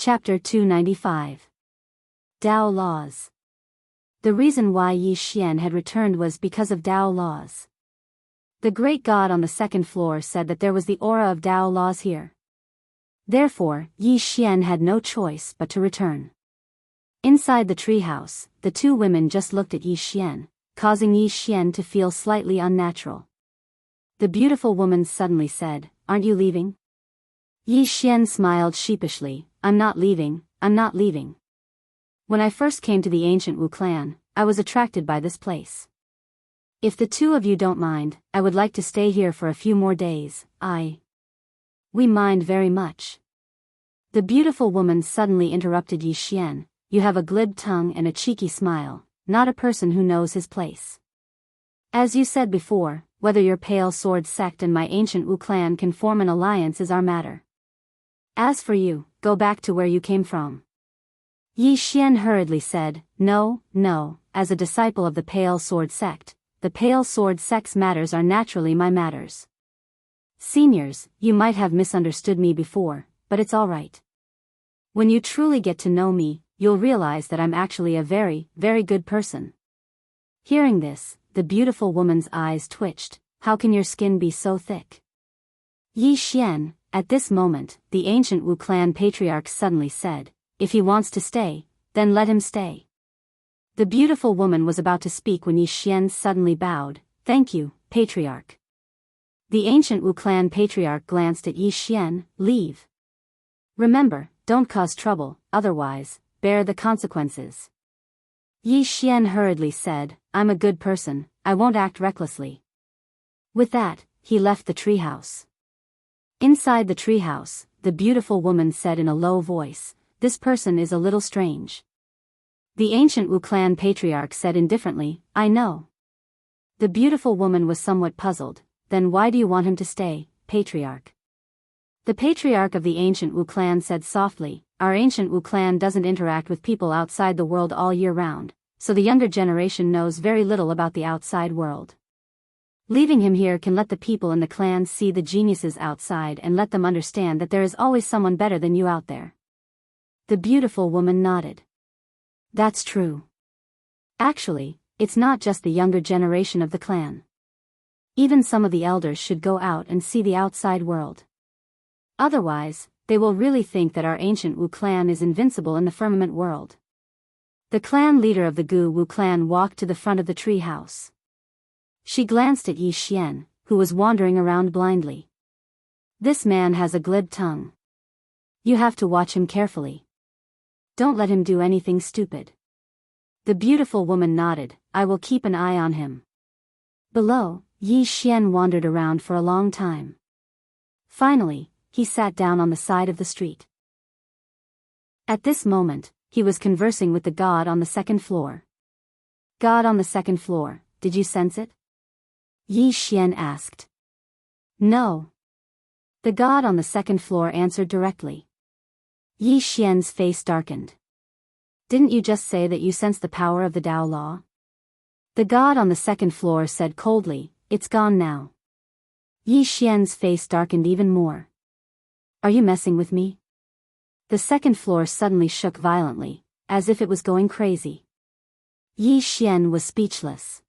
Chapter 295. Tao Laws. The reason why Yi Xian had returned was because of Tao Laws. The great god on the second floor said that there was the aura of Tao Laws here. Therefore, Yi Xian had no choice but to return. Inside the treehouse, the two women just looked at Yi Xian, causing Yi Xian to feel slightly unnatural. The beautiful woman suddenly said, "Aren't you leaving?" Yi Xian smiled sheepishly, "I'm not leaving, I'm not leaving. When I first came to the ancient Wu clan, I was attracted by this place. If the two of you don't mind, I would like to stay here for a few more days. We mind very much." The beautiful woman suddenly interrupted Yi Xian, "You have a glib tongue and a cheeky smile, not a person who knows his place. As you said before, whether your Pale Sword sect and my ancient Wu clan can form an alliance is our matter. As for you, go back to where you came from." Yi Xian hurriedly said, No, as a disciple of the Pale Sword sect, the Pale Sword sect's matters are naturally my matters. Seniors, you might have misunderstood me before, but it's all right. When you truly get to know me, you'll realize that I'm actually a very, very good person. Hearing this, the beautiful woman's eyes twitched. "How can your skin be so thick?" Yi Xian, at this moment, the ancient Wu clan patriarch suddenly said, "If he wants to stay, then let him stay." The beautiful woman was about to speak when Yi Xian suddenly bowed, "Thank you, patriarch." The ancient Wu clan patriarch glanced at Yi Xian, "Leave. Remember, don't cause trouble, otherwise, bear the consequences." Yi Xian hurriedly said, "I'm a good person, I won't act recklessly." With that, he left the treehouse. Inside the treehouse, the beautiful woman said in a low voice, "This person is a little strange." The ancient Wu clan patriarch said indifferently, "I know." The beautiful woman was somewhat puzzled. "Then why do you want him to stay, patriarch?" The patriarch of the ancient Wu clan said softly, "Our ancient Wu clan doesn't interact with people outside the world all year round, so the younger generation knows very little about the outside world. Leaving him here can let the people in the clan see the geniuses outside and let them understand that there is always someone better than you out there." The beautiful woman nodded. "That's true. Actually, it's not just the younger generation of the clan. Even some of the elders should go out and see the outside world. Otherwise, they will really think that our ancient Wu clan is invincible in the firmament world." The clan leader of the Gu Wu clan walked to the front of the tree house. She glanced at Yi Xian, who was wandering around blindly. "This man has a glib tongue. You have to watch him carefully. Don't let him do anything stupid." The beautiful woman nodded, "I will keep an eye on him." Below, Yi Xian wandered around for a long time. Finally, he sat down on the side of the street. At this moment, he was conversing with the god on the second floor. "God on the second floor, did you sense it?" Yi Xian asked. "No." The god on the second floor answered directly. Yi Xian's face darkened. "Didn't you just say that you sensed the power of the Tao Law?" The god on the second floor said coldly, "It's gone now." Yi Xian's face darkened even more. "Are you messing with me?" The second floor suddenly shook violently, as if it was going crazy. Yi Xian was speechless.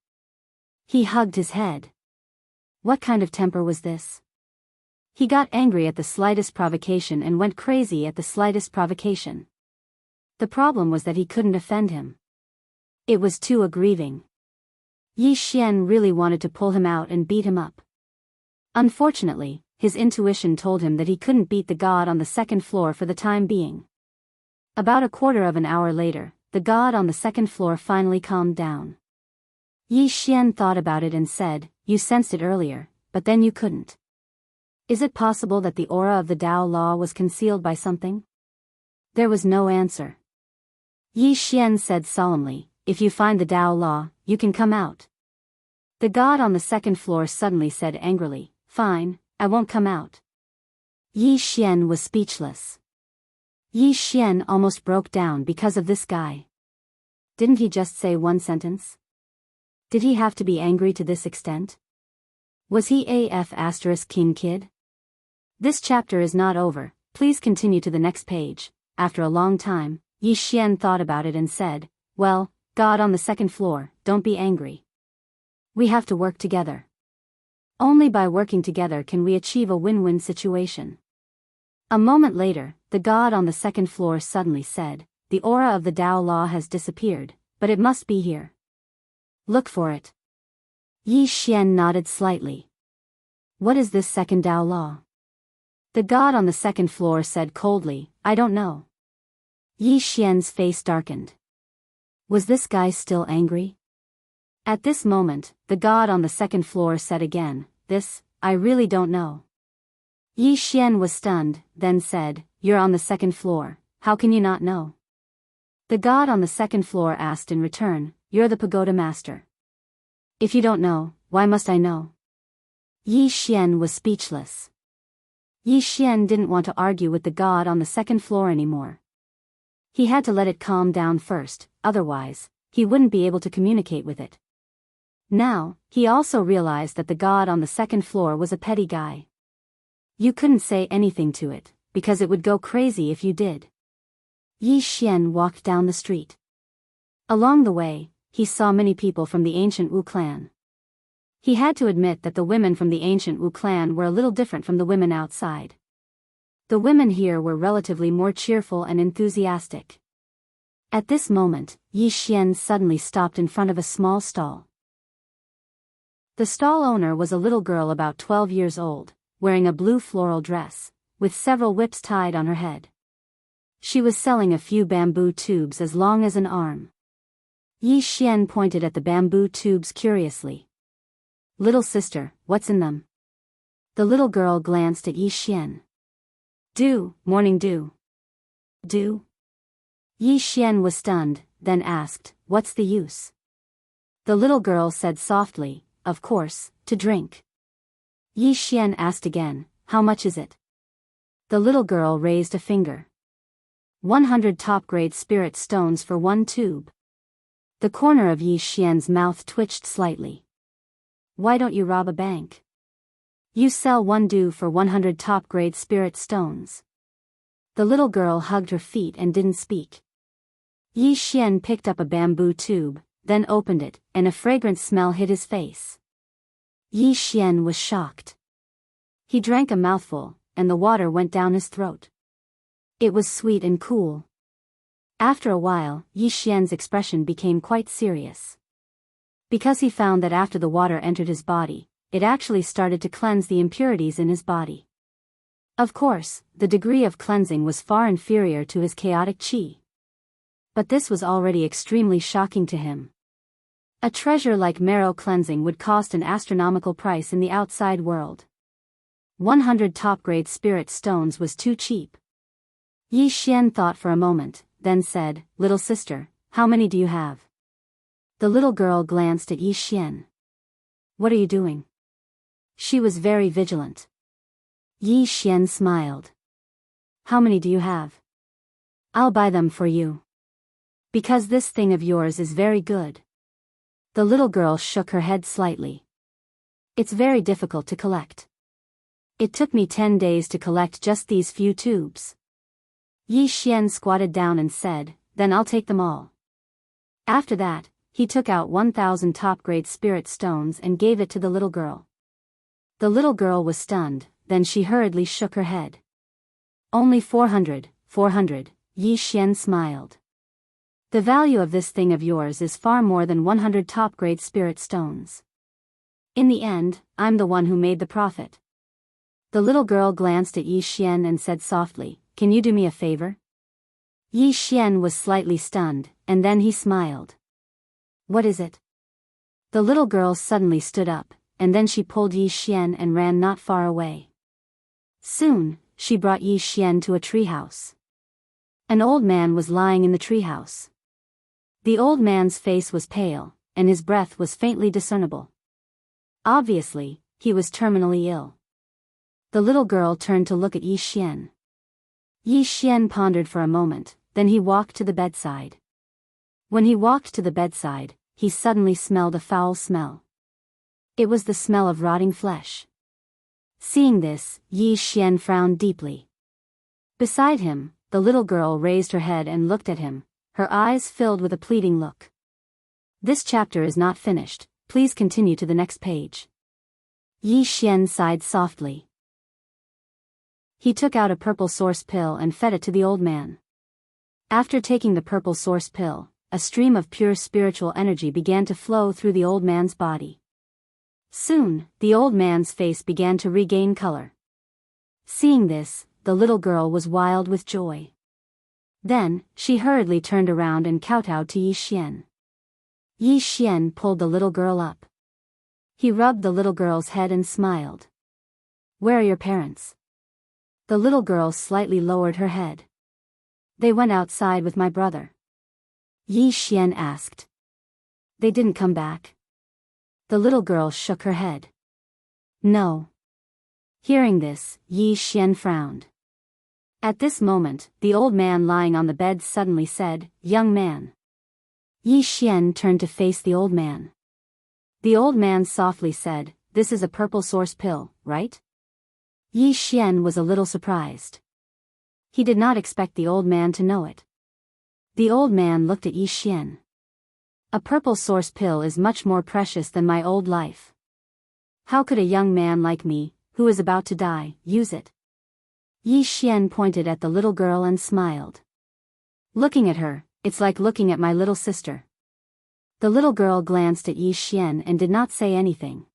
He hugged his head. What kind of temper was this? He got angry at the slightest provocation and went crazy at the slightest provocation. The problem was that he couldn't offend him. It was too aggrieving. Yi Xian really wanted to pull him out and beat him up. Unfortunately, his intuition told him that he couldn't beat the god on the second floor for the time being. About a quarter of an hour later, the god on the second floor finally calmed down. Yi Xian thought about it and said, "You sensed it earlier, but then you couldn't. Is it possible that the aura of the Tao Law was concealed by something?" There was no answer. Yi Xian said solemnly, "If you find the Tao Law, you can come out." The god on the second floor suddenly said angrily, "Fine, I won't come out." Yi Xian was speechless. Yi Xian almost broke down because of this guy. Didn't he just say one sentence? Did he have to be angry to this extent? Was he *King kid? This chapter is not over, please continue to the next page. After a long time, Yi Xian thought about it and said, "Well, God on the second floor, don't be angry. We have to work together. Only by working together can we achieve a win-win situation." A moment later, the god on the second floor suddenly said, "The aura of the Tao law has disappeared, but it must be here. Look for it." Yi Xian nodded slightly. "What is this second Tao law?" The god on the second floor said coldly, "I don't know." Yi Xian's face darkened. Was this guy still angry? At this moment, the god on the second floor said again, I really don't know." Yi Xian was stunned, then said, "You're on the second floor, how can you not know?" The god on the second floor asked in return, "You're the pagoda master. If you don't know, why must I know?" Yi Xian was speechless. Yi Xian didn't want to argue with the god on the second floor anymore. He had to let it calm down first, otherwise, he wouldn't be able to communicate with it. Now, he also realized that the god on the second floor was a petty guy. You couldn't say anything to it, because it would go crazy if you did. Yi Xian walked down the street. Along the way, he saw many people from the ancient Wu clan. He had to admit that the women from the ancient Wu clan were a little different from the women outside. The women here were relatively more cheerful and enthusiastic. At this moment, Yi Xian suddenly stopped in front of a small stall. The stall owner was a little girl about 12 years old, wearing a blue floral dress, with several whips tied on her head. She was selling a few bamboo tubes as long as an arm. Yi Xian pointed at the bamboo tubes curiously. "Little sister, what's in them?" The little girl glanced at Yi Xian. "Dew, morning dew." "Dew?" Yi Xian was stunned, then asked, "What's the use?" The little girl said softly, "Of course, to drink." Yi Xian asked again, "How much is it?" The little girl raised a finger. 100 top-grade spirit stones for one tube. The corner of Yi Xian's mouth twitched slightly. "Why don't you rob a bank? You sell one dew for 100 top-grade spirit stones." The little girl hugged her feet and didn't speak. Yi Xian picked up a bamboo tube, then opened it, and a fragrant smell hit his face. Yi Xian was shocked. He drank a mouthful, and the water went down his throat. It was sweet and cool. After a while, Yi Xian's expression became quite serious. Because he found that after the water entered his body, it actually started to cleanse the impurities in his body. Of course, the degree of cleansing was far inferior to his chaotic qi. But this was already extremely shocking to him. A treasure like marrow cleansing would cost an astronomical price in the outside world. 100 top-grade spirit stones was too cheap. Yi Xian thought for a moment, then said, "Little sister, how many do you have?" The little girl glanced at Yi Xian. "What are you doing?" She was very vigilant. Yi Xian smiled. "How many do you have?" "I'll buy them for you. Because this thing of yours is very good." The little girl shook her head slightly. "It's very difficult to collect. It took me 10 days to collect just these few tubes." Yi Xian squatted down and said, "Then I'll take them all." After that, he took out 1,000 top-grade spirit stones and gave it to the little girl. The little girl was stunned, then she hurriedly shook her head. "Only 400, 400, Yi Xian smiled. "The value of this thing of yours is far more than 100 top-grade spirit stones. In the end, I'm the one who made the profit." The little girl glanced at Yi Xian and said softly, "Can you do me a favor?" Yi Xian was slightly stunned, and then he smiled. "What is it?" The little girl suddenly stood up, and then she pulled Yi Xian and ran not far away. Soon, she brought Yi Xian to a treehouse. An old man was lying in the treehouse. The old man's face was pale, and his breath was faintly discernible. Obviously, he was terminally ill. The little girl turned to look at Yi Xian. Yi Xian pondered for a moment, then he walked to the bedside. When he walked to the bedside, he suddenly smelled a foul smell. It was the smell of rotting flesh. Seeing this, Yi Xian frowned deeply. Beside him, the little girl raised her head and looked at him, her eyes filled with a pleading look. This chapter is not finished, please continue to the next page. Yi Xian sighed softly. He took out a purple source pill and fed it to the old man. After taking the purple source pill, a stream of pure spiritual energy began to flow through the old man's body. Soon, the old man's face began to regain color. Seeing this, the little girl was wild with joy. Then, she hurriedly turned around and kowtowed to Yi Xian. Yi Xian pulled the little girl up. He rubbed the little girl's head and smiled. "Where are your parents?" The little girl slightly lowered her head. "They went outside with my brother." Yi Xian asked. "They didn't come back?" The little girl shook her head. "No." Hearing this, Yi Xian frowned. At this moment, the old man lying on the bed suddenly said, "Young man." Yi Xian turned to face the old man. The old man softly said, "This is a purple source pill, right?" Yi Xian was a little surprised. He did not expect the old man to know it. The old man looked at Yi Xian. "A purple source pill is much more precious than my old life. How could a young man like me, who is about to die, use it?" Yi Xian pointed at the little girl and smiled. Looking at her, it's like looking at my little sister. The little girl glanced at Yi Xian and did not say anything.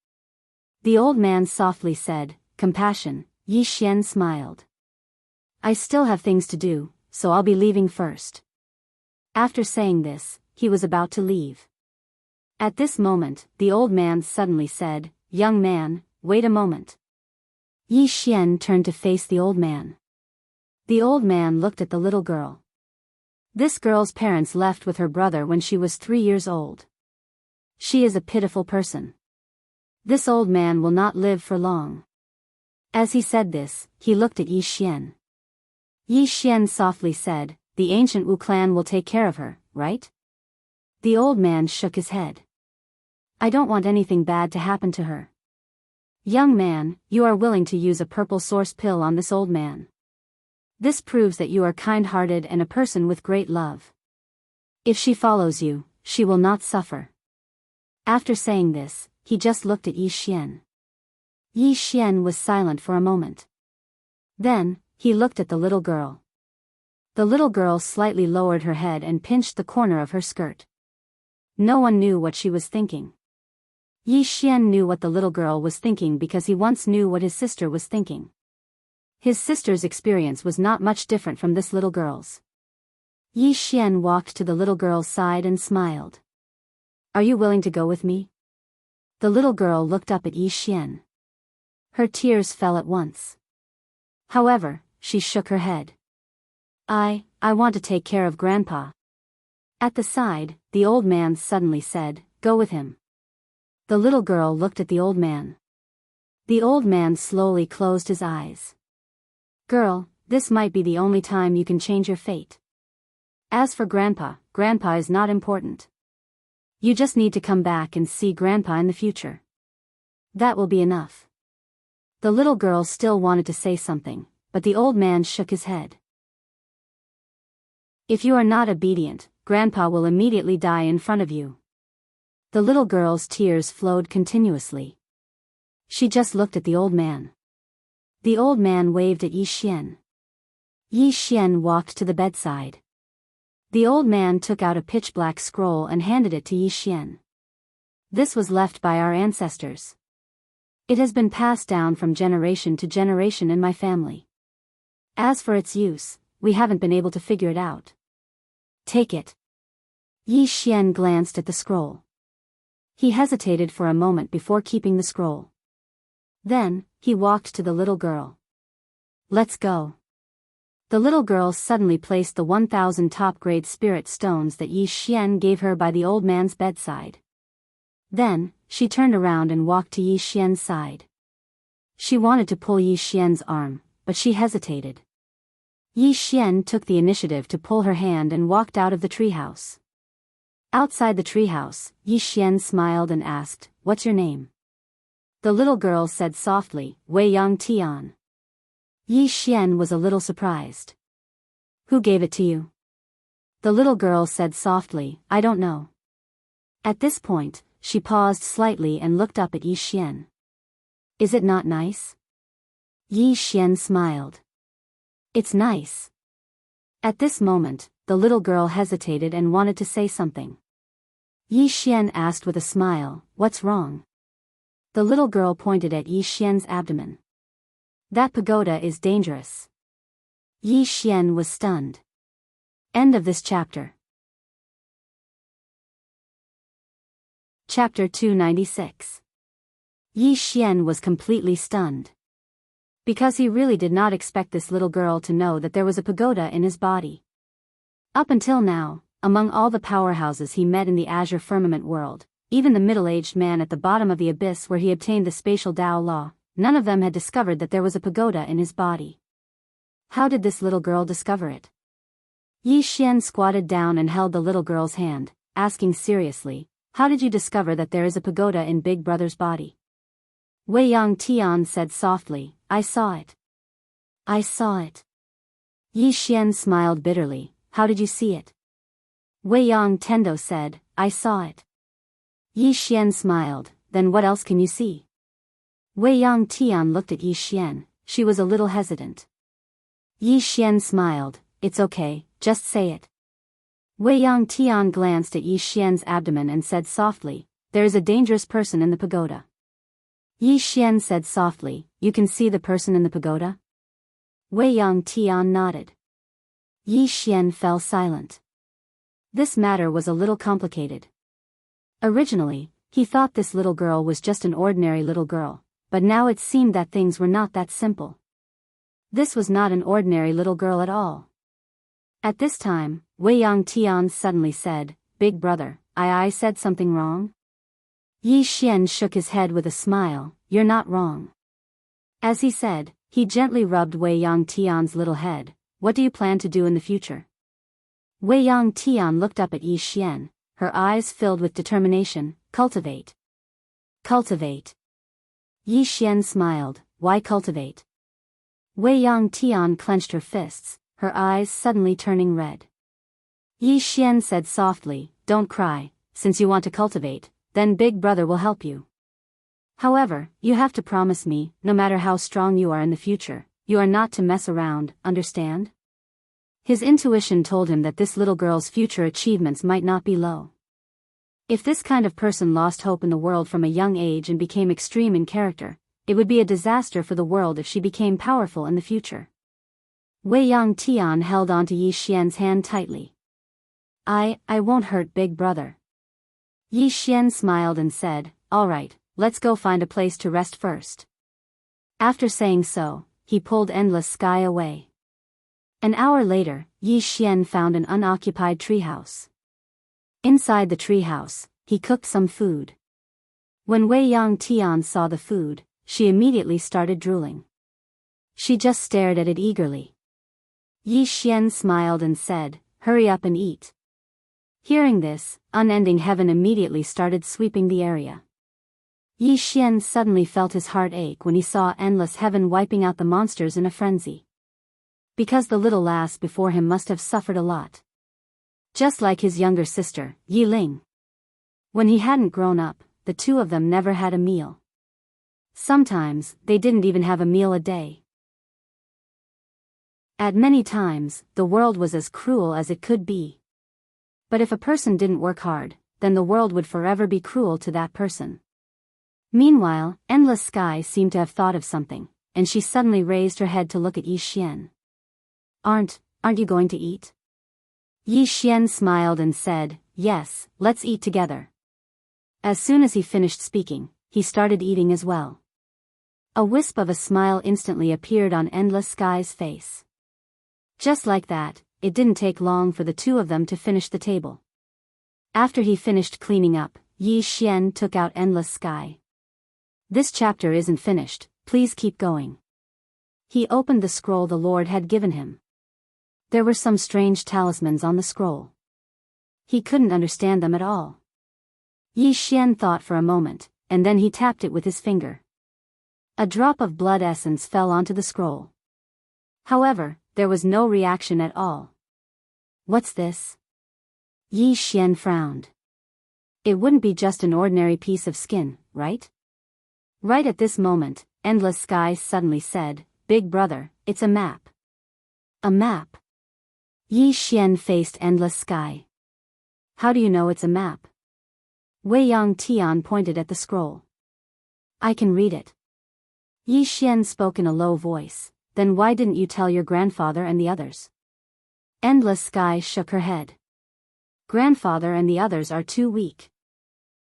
The old man softly said, "Compassion." Yi Xian smiled. "I still have things to do, so I'll be leaving first." After saying this, he was about to leave. At this moment, the old man suddenly said, "Young man, wait a moment." Yi Xian turned to face the old man. The old man looked at the little girl. This girl's parents left with her brother when she was 3 years old. She is a pitiful person. This old man will not live for long. As he said this, he looked at Yi Xian. Yi Xian softly said, "The ancient Wu clan will take care of her, right?" The old man shook his head. "I don't want anything bad to happen to her." "Young man, you are willing to use a purple source pill on this old man. This proves that you are kind-hearted and a person with great love. If she follows you, she will not suffer." After saying this, he just looked at Yi Xian. Yi Xian was silent for a moment. Then, he looked at the little girl. The little girl slightly lowered her head and pinched the corner of her skirt. No one knew what she was thinking. Yi Xian knew what the little girl was thinking because he once knew what his sister was thinking. His sister's experience was not much different from this little girl's. Yi Xian walked to the little girl's side and smiled. "Are you willing to go with me?" The little girl looked up at Yi Xian. Her tears fell at once. However, she shook her head. I want to take care of Grandpa." At the side, the old man suddenly said, "Go with him." The little girl looked at the old man. The old man slowly closed his eyes. "Girl, this might be the only time you can change your fate. As for Grandpa is not important. You just need to come back and see Grandpa in the future. That will be enough." The little girl still wanted to say something, but the old man shook his head. "If you are not obedient, Grandpa will immediately die in front of you." The little girl's tears flowed continuously. She just looked at the old man. The old man waved at Yi Xian. Yi Xian walked to the bedside. The old man took out a pitch-black scroll and handed it to Yi Xian. "This was left by our ancestors. It has been passed down from generation to generation in my family. As for its use, we haven't been able to figure it out. Take it." Yi Xian glanced at the scroll. He hesitated for a moment before keeping the scroll. Then, he walked to the little girl. "Let's go." The little girl suddenly placed the 1,000 top-grade spirit stones that Yi Xian gave her by the old man's bedside. Then, she turned around and walked to Yi Xian's side. She wanted to pull Yi Xian's arm, but she hesitated. Yi Xian took the initiative to pull her hand and walked out of the treehouse. Outside the treehouse, Yi Xian smiled and asked, "What's your name?" The little girl said softly, "Wei Yang Tian." Yi Xian was a little surprised. Who gave it to you? The little girl said softly, I don't know. At this point, she paused slightly and looked up at Yi Xian. Is it not nice? Yi Xian smiled. It's nice. At this moment, the little girl hesitated and wanted to say something. Yi Xian asked with a smile, what's wrong? The little girl pointed at Yi Xian's abdomen. That pagoda is dangerous. Yi Xian was stunned. End of this chapter. Chapter 296. Yi Xian was completely stunned. Because he really did not expect this little girl to know that there was a pagoda in his body. Up until now, among all the powerhouses he met in the Azure Firmament world, even the middle-aged man at the bottom of the abyss where he obtained the spatial Tao law, none of them had discovered that there was a pagoda in his body. How did this little girl discover it? Yi Xian squatted down and held the little girl's hand, asking seriously, how did you discover that there is a pagoda in Big Brother's body? Wei Yang Tian said softly, I saw it. I saw it. Yi Xian smiled bitterly, how did you see it? Wei Yang Tendo said, I saw it. Yi Xian smiled, then what else can you see? Wei Yang Tian looked at Yi Xian, she was a little hesitant. Yi Xian smiled, it's okay, just say it. Wei Yang Tian glanced at Yi Xian's abdomen and said softly, there is a dangerous person in the pagoda. Yi Xian said softly, you can see the person in the pagoda? Wei Yang Tian nodded. Yi Xian fell silent. This matter was a little complicated. Originally, he thought this little girl was just an ordinary little girl, but now it seemed that things were not that simple. This was not an ordinary little girl at all. At this time, Wei Yang Tian suddenly said, Big brother, I said something wrong? Yi Xian shook his head with a smile, you're not wrong. As he said, he gently rubbed Wei Yang Tian's little head, what do you plan to do in the future? Wei Yang Tian looked up at Yi Xian, her eyes filled with determination, cultivate. Cultivate. Yi Xian smiled, why cultivate? Wei Yang Tian clenched her fists, her eyes suddenly turning red. Yi Xian said softly, don't cry, since you want to cultivate, then Big Brother will help you. However, you have to promise me, no matter how strong you are in the future, you are not to mess around, understand? His intuition told him that this little girl's future achievements might not be low. If this kind of person lost hope in the world from a young age and became extreme in character, it would be a disaster for the world if she became powerful in the future. Wei Yang Tian held onto Yi Xian's hand tightly. I won't hurt Big Brother. Yi Xian smiled and said, all right, let's go find a place to rest first. After saying so, he pulled Endless Sky away. An hour later, Yi Xian found an unoccupied treehouse. Inside the treehouse, he cooked some food. When Wei Yang Tian saw the food, she immediately started drooling. She just stared at it eagerly. Yi Xian smiled and said, hurry up and eat. Hearing this, unending heaven immediately started sweeping the area. Yi Xian suddenly felt his heart ache when he saw endless heaven wiping out the monsters in a frenzy. Because the little lass before him must have suffered a lot. Just like his younger sister, Yi Ling. When he hadn't grown up, the two of them never had a meal. Sometimes, they didn't even have a meal a day. At many times, the world was as cruel as it could be. But if a person didn't work hard, then the world would forever be cruel to that person. Meanwhile, Endless Sky seemed to have thought of something, and she suddenly raised her head to look at Yi Xian. Aren't you going to eat? Yi Xian smiled and said, yes, let's eat together. As soon as he finished speaking, he started eating as well. A wisp of a smile instantly appeared on Endless Sky's face. Just like that, it didn't take long for the two of them to finish the table. After he finished cleaning up, Yi Xian took out Endless Sky. This chapter isn't finished, please keep going. He opened the scroll the Lord had given him. There were some strange talismans on the scroll. He couldn't understand them at all. Yi Xian thought for a moment, and then he tapped it with his finger. A drop of blood essence fell onto the scroll. However, there was no reaction at all. What's this? Yi Xian frowned. It wouldn't be just an ordinary piece of skin, right? Right at this moment, Endless Sky suddenly said, Big brother, it's a map. A map? Yi Xian faced Endless Sky. How do you know it's a map? Wei Yang Tian pointed at the scroll. I can read it. Yi Xian spoke in a low voice. Then why didn't you tell your grandfather and the others? Endless Sky shook her head. Grandfather and the others are too weak.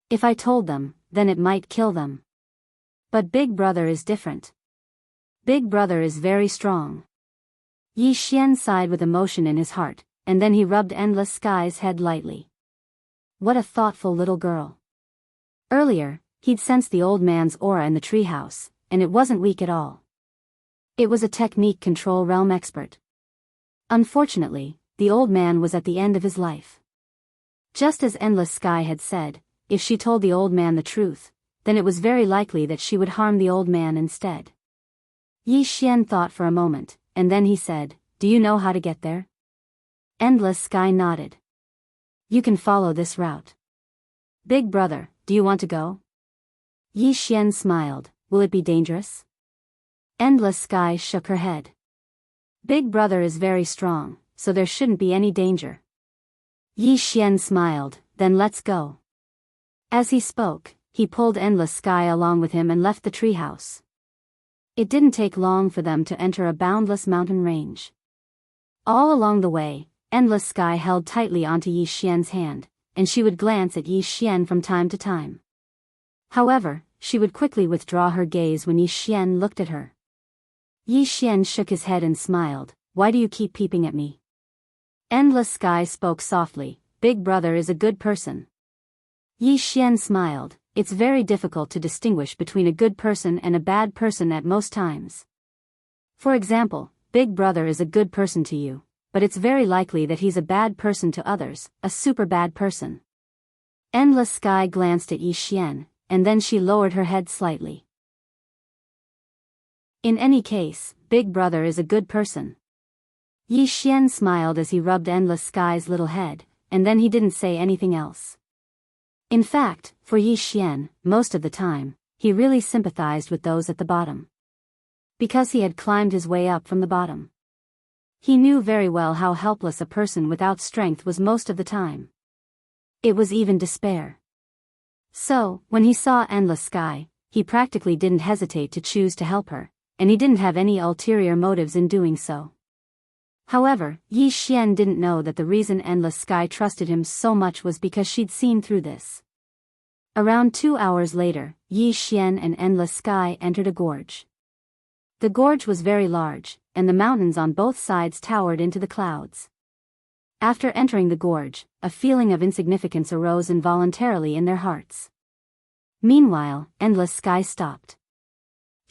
If I told them, then it might kill them. But Big Brother is different. Big Brother is very strong. Yi Xian sighed with emotion in his heart, and then he rubbed Endless Sky's head lightly. What a thoughtful little girl. Earlier, he'd sensed the old man's aura in the treehouse, and it wasn't weak at all. It was a technique control realm expert. Unfortunately, the old man was at the end of his life. Just as Endless Sky had said, if she told the old man the truth, then it was very likely that she would harm the old man instead. Yi Xian thought for a moment, and then he said, Do you know how to get there? Endless Sky nodded. You can follow this route. Big brother, do you want to go? Yi Xian smiled. Will it be dangerous? Endless Sky shook her head. Big brother is very strong, so there shouldn't be any danger. Yi Xian smiled. Then let's go. As he spoke, he pulled Endless Sky along with him and left the treehouse. It didn't take long for them to enter a boundless mountain range. All along the way, Endless Sky held tightly onto Yi Xian's hand, and she would glance at Yi Xian from time to time. However, she would quickly withdraw her gaze when Yi Xian looked at her. Yi Xian shook his head and smiled. Why do you keep peeping at me? Endless Sky spoke softly. Big brother is a good person. Yi Xian smiled. It's very difficult to distinguish between a good person and a bad person at most times. For example, Big brother is a good person to you, but it's very likely that he's a bad person to others, a super bad person. Endless Sky glanced at Yi Xian, and then she lowered her head slightly. In any case, Big brother is a good person. Yi Xian smiled as he rubbed Endless Sky's little head, and then he didn't say anything else. In fact, for Yi Xian, most of the time, he really sympathized with those at the bottom. Because he had climbed his way up from the bottom. He knew very well how helpless a person without strength was most of the time. It was even despair. So, when he saw Endless Sky, he practically didn't hesitate to choose to help her, and he didn't have any ulterior motives in doing so. However, Yi Xian didn't know that the reason Endless Sky trusted him so much was because she'd seen through this. Around 2 hours later, Yi Xian and Endless Sky entered a gorge. The gorge was very large, and the mountains on both sides towered into the clouds. After entering the gorge, a feeling of insignificance arose involuntarily in their hearts. Meanwhile, Endless Sky stopped.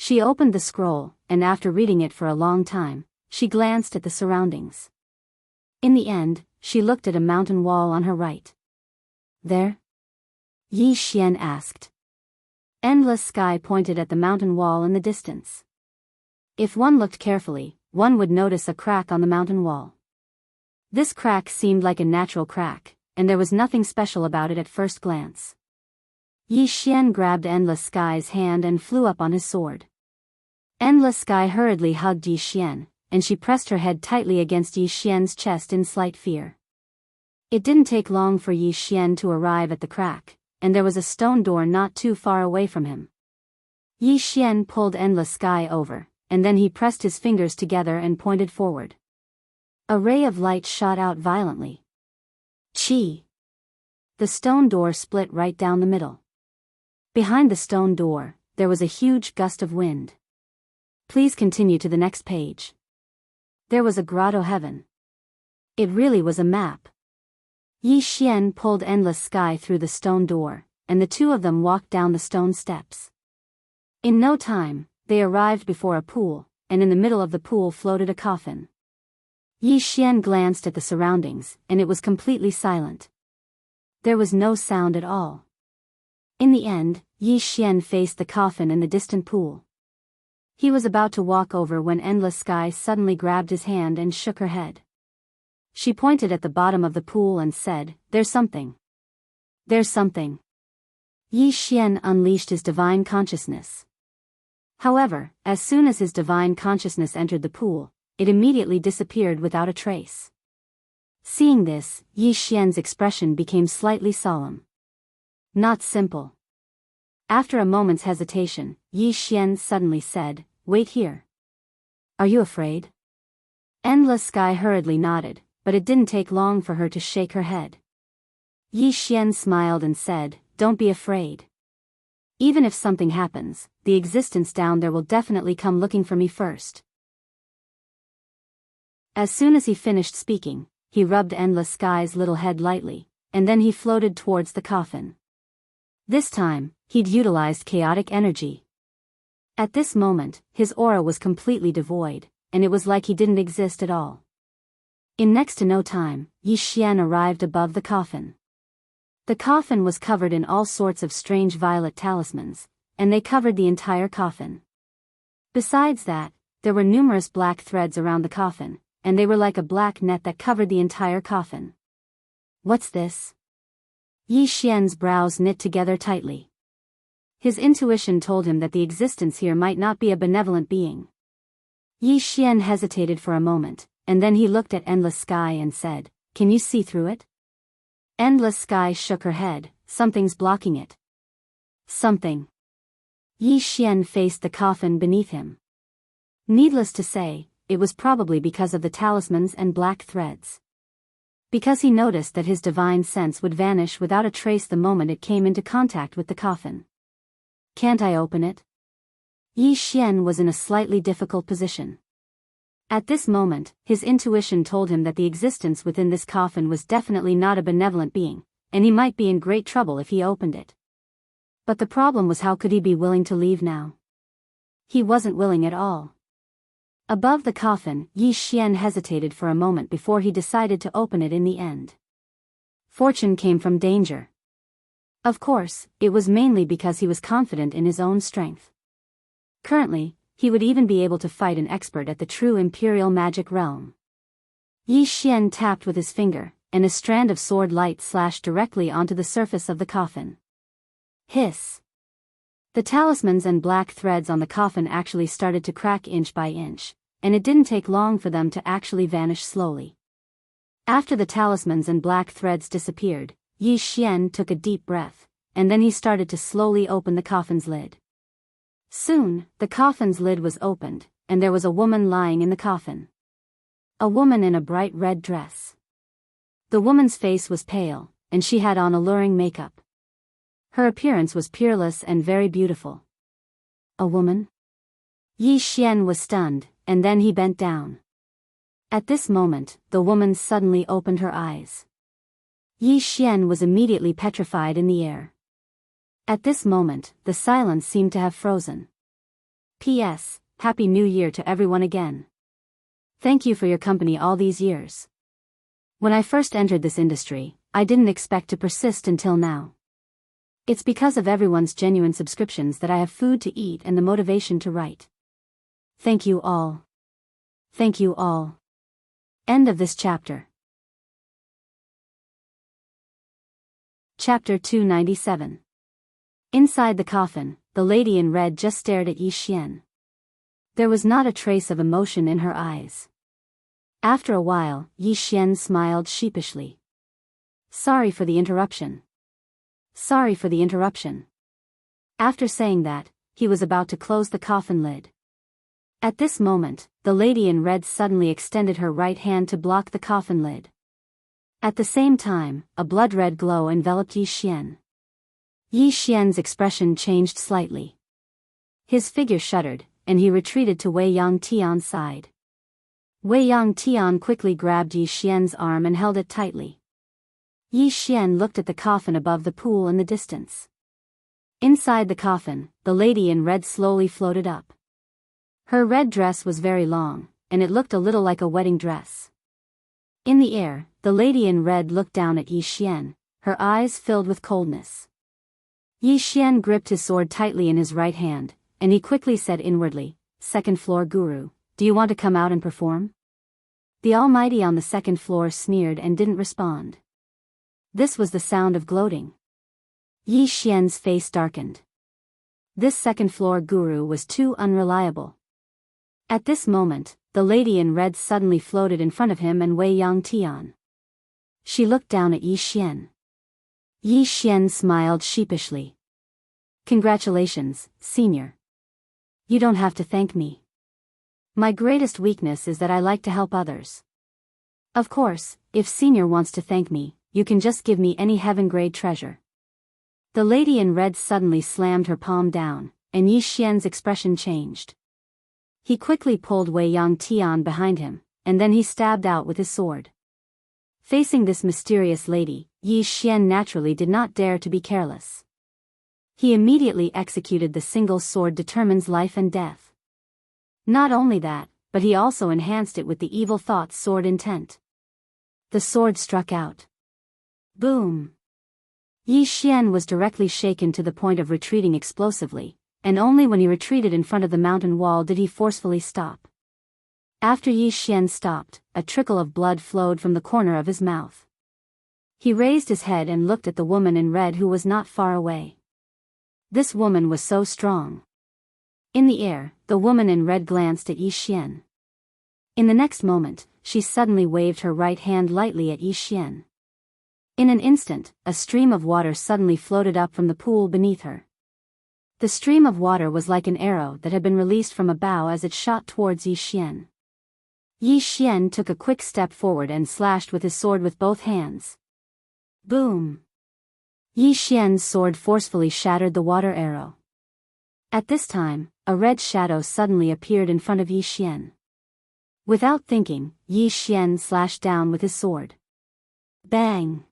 She opened the scroll, and after reading it for a long time, she glanced at the surroundings. In the end, she looked at a mountain wall on her right. There? Yi Xian asked. Endless Sky pointed at the mountain wall in the distance. If one looked carefully, one would notice a crack on the mountain wall. This crack seemed like a natural crack, and there was nothing special about it at first glance. Yi Xian grabbed Endless Sky's hand and flew up on his sword. Endless Sky hurriedly hugged Yi Xian, and she pressed her head tightly against Yi Xian's chest in slight fear. It didn't take long for Yi Xian to arrive at the crack, and there was a stone door not too far away from him. Yi Xian pulled Endless Sky over, and then he pressed his fingers together and pointed forward. A ray of light shot out violently. Chi! The stone door split right down the middle. Behind the stone door, there was a huge gust of wind. Please continue to the next page. There was a grotto heaven. It really was a map. Yi Xian pulled Endless Sky through the stone door, and the two of them walked down the stone steps. In no time, they arrived before a pool, and in the middle of the pool floated a coffin. Yi Xian glanced at the surroundings, and it was completely silent. There was no sound at all. In the end, Yi Xian faced the coffin in the distant pool. He was about to walk over when Endless Sky suddenly grabbed his hand and shook her head. She pointed at the bottom of the pool and said, "There's something. There's something." Yi Xian unleashed his divine consciousness. However, as soon as his divine consciousness entered the pool, it immediately disappeared without a trace. Seeing this, Yi Xian's expression became slightly solemn. Not simple. After a moment's hesitation, Yi Xian suddenly said, "Wait here. Are you afraid?" Endless Sky hurriedly nodded, but it didn't take long for her to shake her head. Yi Xian smiled and said, "Don't be afraid. Even if something happens, the existence down there will definitely come looking for me first." As soon as he finished speaking, he rubbed Endless Sky's little head lightly, and then he floated towards the coffin. This time, he'd utilized chaotic energy. At this moment, his aura was completely devoid, and it was like he didn't exist at all. In next to no time, Yi Xian arrived above the coffin. The coffin was covered in all sorts of strange violet talismans, and they covered the entire coffin. Besides that, there were numerous black threads around the coffin, and they were like a black net that covered the entire coffin. What's this? Yi Xian's brows knit together tightly. His intuition told him that the existence here might not be a benevolent being. Yi Xian hesitated for a moment, and then he looked at Endless Sky and said, "Can you see through it?" Endless Sky shook her head, "Something's blocking it." Something. Yi Xian faced the coffin beneath him. Needless to say, it was probably because of the talismans and black threads. Because he noticed that his divine sense would vanish without a trace the moment it came into contact with the coffin. "Can't I open it?" Yi Xian was in a slightly difficult position. At this moment, his intuition told him that the existence within this coffin was definitely not a benevolent being, and he might be in great trouble if he opened it. But the problem was, how could he be willing to leave now? He wasn't willing at all. Above the coffin, Yi Xian hesitated for a moment before he decided to open it in the end. Fortune came from danger. Of course, it was mainly because he was confident in his own strength. Currently, he would even be able to fight an expert at the true imperial magic realm. Yi Xian tapped with his finger, and a strand of sword light slashed directly onto the surface of the coffin. Hiss! The talismans and black threads on the coffin actually started to crack inch by inch, and it didn't take long for them to actually vanish slowly. After the talismans and black threads disappeared, Yi Xian took a deep breath, and then he started to slowly open the coffin's lid. Soon, the coffin's lid was opened, and there was a woman lying in the coffin. A woman in a bright red dress. The woman's face was pale, and she had on alluring makeup. Her appearance was peerless and very beautiful. A woman? Yi Xian was stunned, and then he bent down. At this moment, the woman suddenly opened her eyes. Yi Xian was immediately petrified in the air. At this moment, the silence seemed to have frozen. P.S. Happy New Year to everyone again. Thank you for your company all these years. When I first entered this industry, I didn't expect to persist until now. It's because of everyone's genuine subscriptions that I have food to eat and the motivation to write. Thank you all. Thank you all. End of this chapter. Chapter 297. Inside the coffin, the lady in red just stared at Yi Xian. There was not a trace of emotion in her eyes. After a while, Yi Xian smiled sheepishly. Sorry for the interruption. Sorry for the interruption. After saying that, he was about to close the coffin lid. At this moment, the lady in red suddenly extended her right hand to block the coffin lid. At the same time, a blood-red glow enveloped Yi Xian. Yi Xian's expression changed slightly. His figure shuddered, and he retreated to Wei Yang Tian's side. Wei Yang Tian quickly grabbed Yi Xian's arm and held it tightly. Yi Xian looked at the coffin above the pool in the distance. Inside the coffin, the lady in red slowly floated up. Her red dress was very long, and it looked a little like a wedding dress. In the air, the lady in red looked down at Yi Xian, her eyes filled with coldness. Yi Xian gripped his sword tightly in his right hand, and he quickly said inwardly, "Second floor guru, do you want to come out and perform?" The Almighty on the second floor sneered and didn't respond. This was the sound of gloating. Yi Xian's face darkened. This second-floor guru was too unreliable. At this moment, the lady in red suddenly floated in front of him and Wei Yangtian. She looked down at Yi Xian. Yi Xian smiled sheepishly. Congratulations, senior. You don't have to thank me. My greatest weakness is that I like to help others. Of course, if senior wants to thank me, you can just give me any heaven-grade treasure. The lady in red suddenly slammed her palm down, and Yi Xian's expression changed. He quickly pulled Wei Yangtian behind him, and then he stabbed out with his sword. Facing this mysterious lady, Yi Xian naturally did not dare to be careless. He immediately executed the single sword determines life and death. Not only that, but he also enhanced it with the evil thoughts sword intent. The sword struck out. Boom! Yi Xian was directly shaken to the point of retreating explosively, and only when he retreated in front of the mountain wall did he forcefully stop. After Yi Xian stopped, a trickle of blood flowed from the corner of his mouth. He raised his head and looked at the woman in red who was not far away. This woman was so strong. In the air, the woman in red glanced at Yi Xian. In the next moment, she suddenly waved her right hand lightly at Yi Xian. In an instant, a stream of water suddenly floated up from the pool beneath her. The stream of water was like an arrow that had been released from a bow as it shot towards Yi Xian. Yi Xian took a quick step forward and slashed with his sword with both hands. Boom! Yi Xian's sword forcefully shattered the water arrow. At this time, a red shadow suddenly appeared in front of Yi Xian. Without thinking, Yi Xian slashed down with his sword. Bang!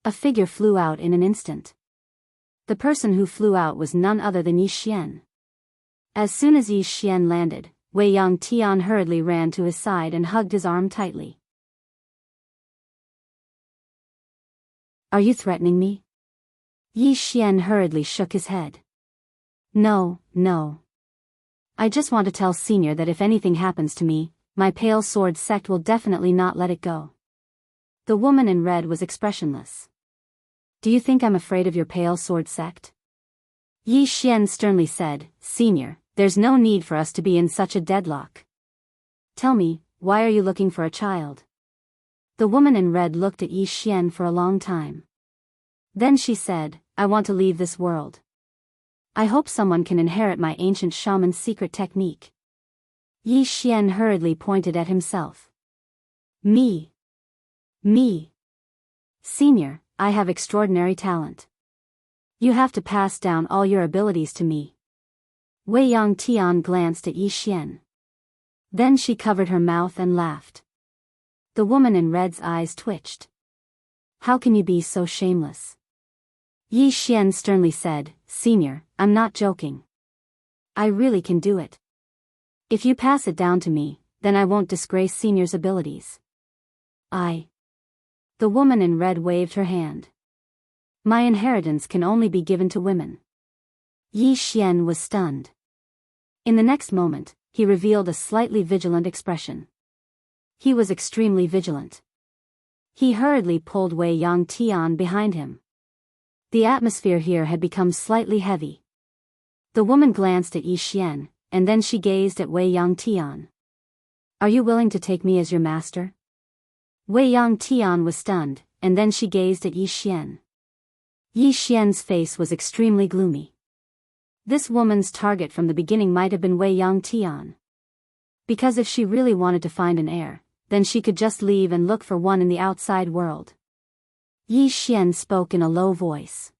A figure flew out in an instant. The person who flew out was none other than Yi Xian. As soon as Yi Xian landed, Wei Yangtian hurriedly ran to his side and hugged his arm tightly. Are you threatening me? Yi Xian hurriedly shook his head. No, no. I just want to tell Senior that if anything happens to me, my Pale Sword sect will definitely not let it go. The woman in red was expressionless. Do you think I'm afraid of your Pale Sword sect? Yi Xian sternly said, Senior, there's no need for us to be in such a deadlock. Tell me, why are you looking for a child? The woman in red looked at Yi Xian for a long time. Then she said, I want to leave this world. I hope someone can inherit my ancient shaman's secret technique. Yi Xian hurriedly pointed at himself. Me. Me. Senior, I have extraordinary talent. You have to pass down all your abilities to me. Wei Yangtian glanced at Yi Xian. Then she covered her mouth and laughed. The woman in red's eyes twitched. How can you be so shameless? Yi Xian sternly said, Senior, I'm not joking. I really can do it. If you pass it down to me, then I won't disgrace Senior's abilities. The woman in red waved her hand. My inheritance can only be given to women. Yi Xian was stunned. In the next moment, he revealed a slightly vigilant expression. He was extremely vigilant. He hurriedly pulled Wei Yangtian behind him. The atmosphere here had become slightly heavy. The woman glanced at Yi Xian, and then she gazed at Wei Yangtian. Are you willing to take me as your master? Wei Yangtian was stunned, and then she gazed at Yi Xian. Yi Xian's face was extremely gloomy. This woman's target from the beginning might have been Wei Yangtian. Because if she really wanted to find an heir, then she could just leave and look for one in the outside world. Yi Xian spoke in a low voice.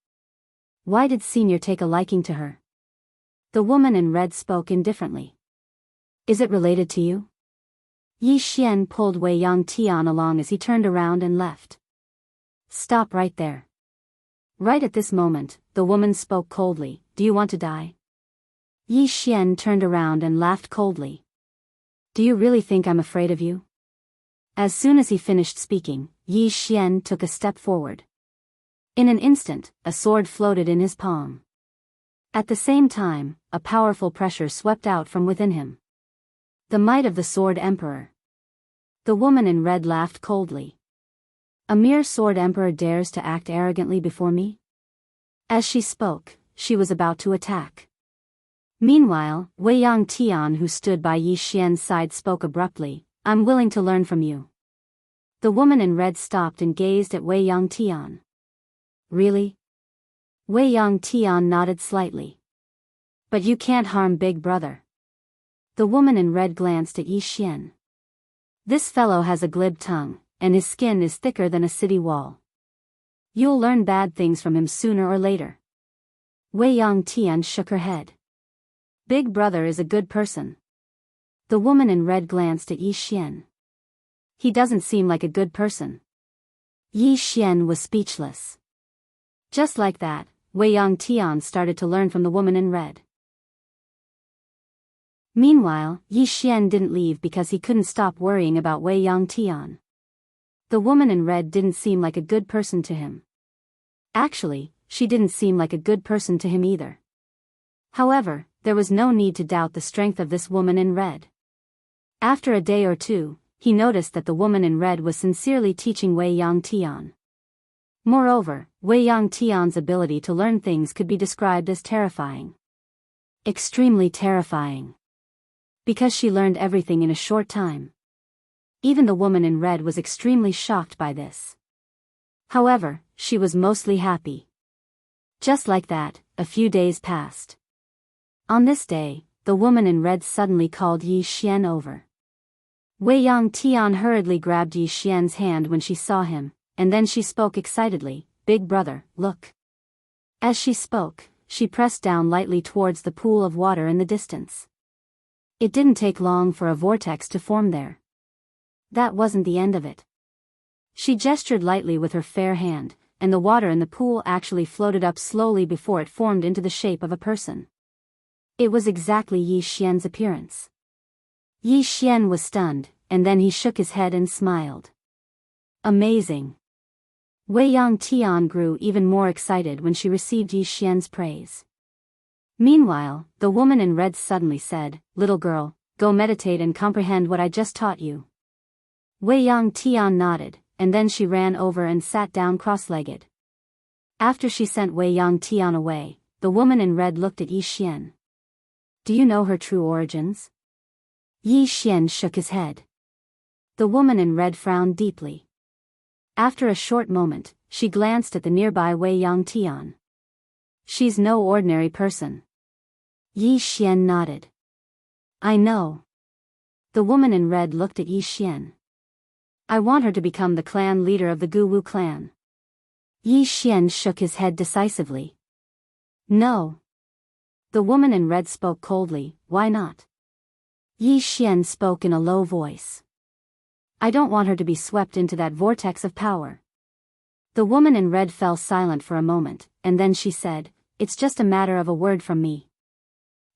Why did Senior take a liking to her? The woman in red spoke indifferently. Is it related to you? Yi Xian pulled Wei Yangtian along as he turned around and left. Stop right there. Right at this moment, the woman spoke coldly, Do you want to die? Yi Xian turned around and laughed coldly. Do you really think I'm afraid of you? As soon as he finished speaking, Yi Xian took a step forward. In an instant, a sword floated in his palm. At the same time, a powerful pressure swept out from within him. The might of the Sword Emperor. The woman in red laughed coldly. A mere sword emperor dares to act arrogantly before me? As she spoke, she was about to attack. Meanwhile, Wei Yang Tian, who stood by Yi Xian's side, spoke abruptly, "I'm willing to learn from you." The woman in red stopped and gazed at Wei Yang Tian. "Really?" Wei Yang Tian nodded slightly. "But you can't harm Big Brother." The woman in red glanced at Yi Xian. "This fellow has a glib tongue, and his skin is thicker than a city wall. You'll learn bad things from him sooner or later." Wei Yang Tian shook her head. "Big Brother is a good person." The woman in red glanced at Yi Xian. "He doesn't seem like a good person." Yi Xian was speechless. Just like that, Wei Yang Tian started to learn from the woman in red. Meanwhile, Yi Xian didn't leave because he couldn't stop worrying about Wei Yang Tian. The woman in red didn't seem like a good person to him. Actually, she didn't seem like a good person to him either. However, there was no need to doubt the strength of this woman in red. After a day or two, he noticed that the woman in red was sincerely teaching Wei Yang Tian. Moreover, Wei Yang Tian's ability to learn things could be described as terrifying. Extremely terrifying. Because she learned everything in a short time. Even the woman in red was extremely shocked by this. However, she was mostly happy. Just like that, a few days passed. On this day, the woman in red suddenly called Yi Xian over. Wei Yang Tian hurriedly grabbed Yi Xian's hand when she saw him, and then she spoke excitedly, "Big Brother, look." As she spoke, she pressed down lightly towards the pool of water in the distance. It didn't take long for a vortex to form there. That wasn't the end of it. She gestured lightly with her fair hand, and the water in the pool actually floated up slowly before it formed into the shape of a person. It was exactly Yi Xian's appearance. Yi Xian was stunned, and then he shook his head and smiled. Amazing. Wei Yang Tian grew even more excited when she received Yi Xian's praise. Meanwhile, the woman in red suddenly said, "Little girl, go meditate and comprehend what I just taught you." Wei Yang Tian nodded, and then she ran over and sat down cross-legged. After she sent Wei Yang Tian away, the woman in red looked at Yi Xian. "Do you know her true origins?" Yi Xian shook his head. The woman in red frowned deeply. After a short moment, she glanced at the nearby Wei Yang Tian. "She's no ordinary person." Yi Xian nodded. "I know." The woman in red looked at Yi Xian. "I want her to become the clan leader of the Guwu clan." Yi Xian shook his head decisively. "No." The woman in red spoke coldly, "Why not?" Yi Xian spoke in a low voice. "I don't want her to be swept into that vortex of power." The woman in red fell silent for a moment, and then she said, "It's just a matter of a word from me."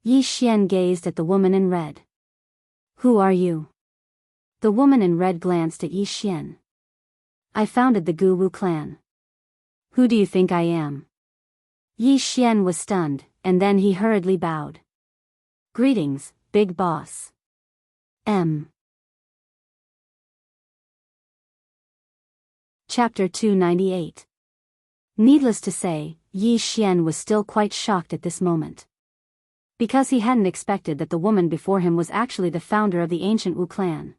Yi Xian gazed at the woman in red. "Who are you?" The woman in red glanced at Yi Xian. "I founded the Guwu clan." "Who do you think I am?" Yi Xian was stunned, and then he hurriedly bowed. "Greetings, Big Boss." Chapter 298. Needless to say, Yi Xian was still quite shocked at this moment. Because he hadn't expected that the woman before him was actually the founder of the ancient Wu clan.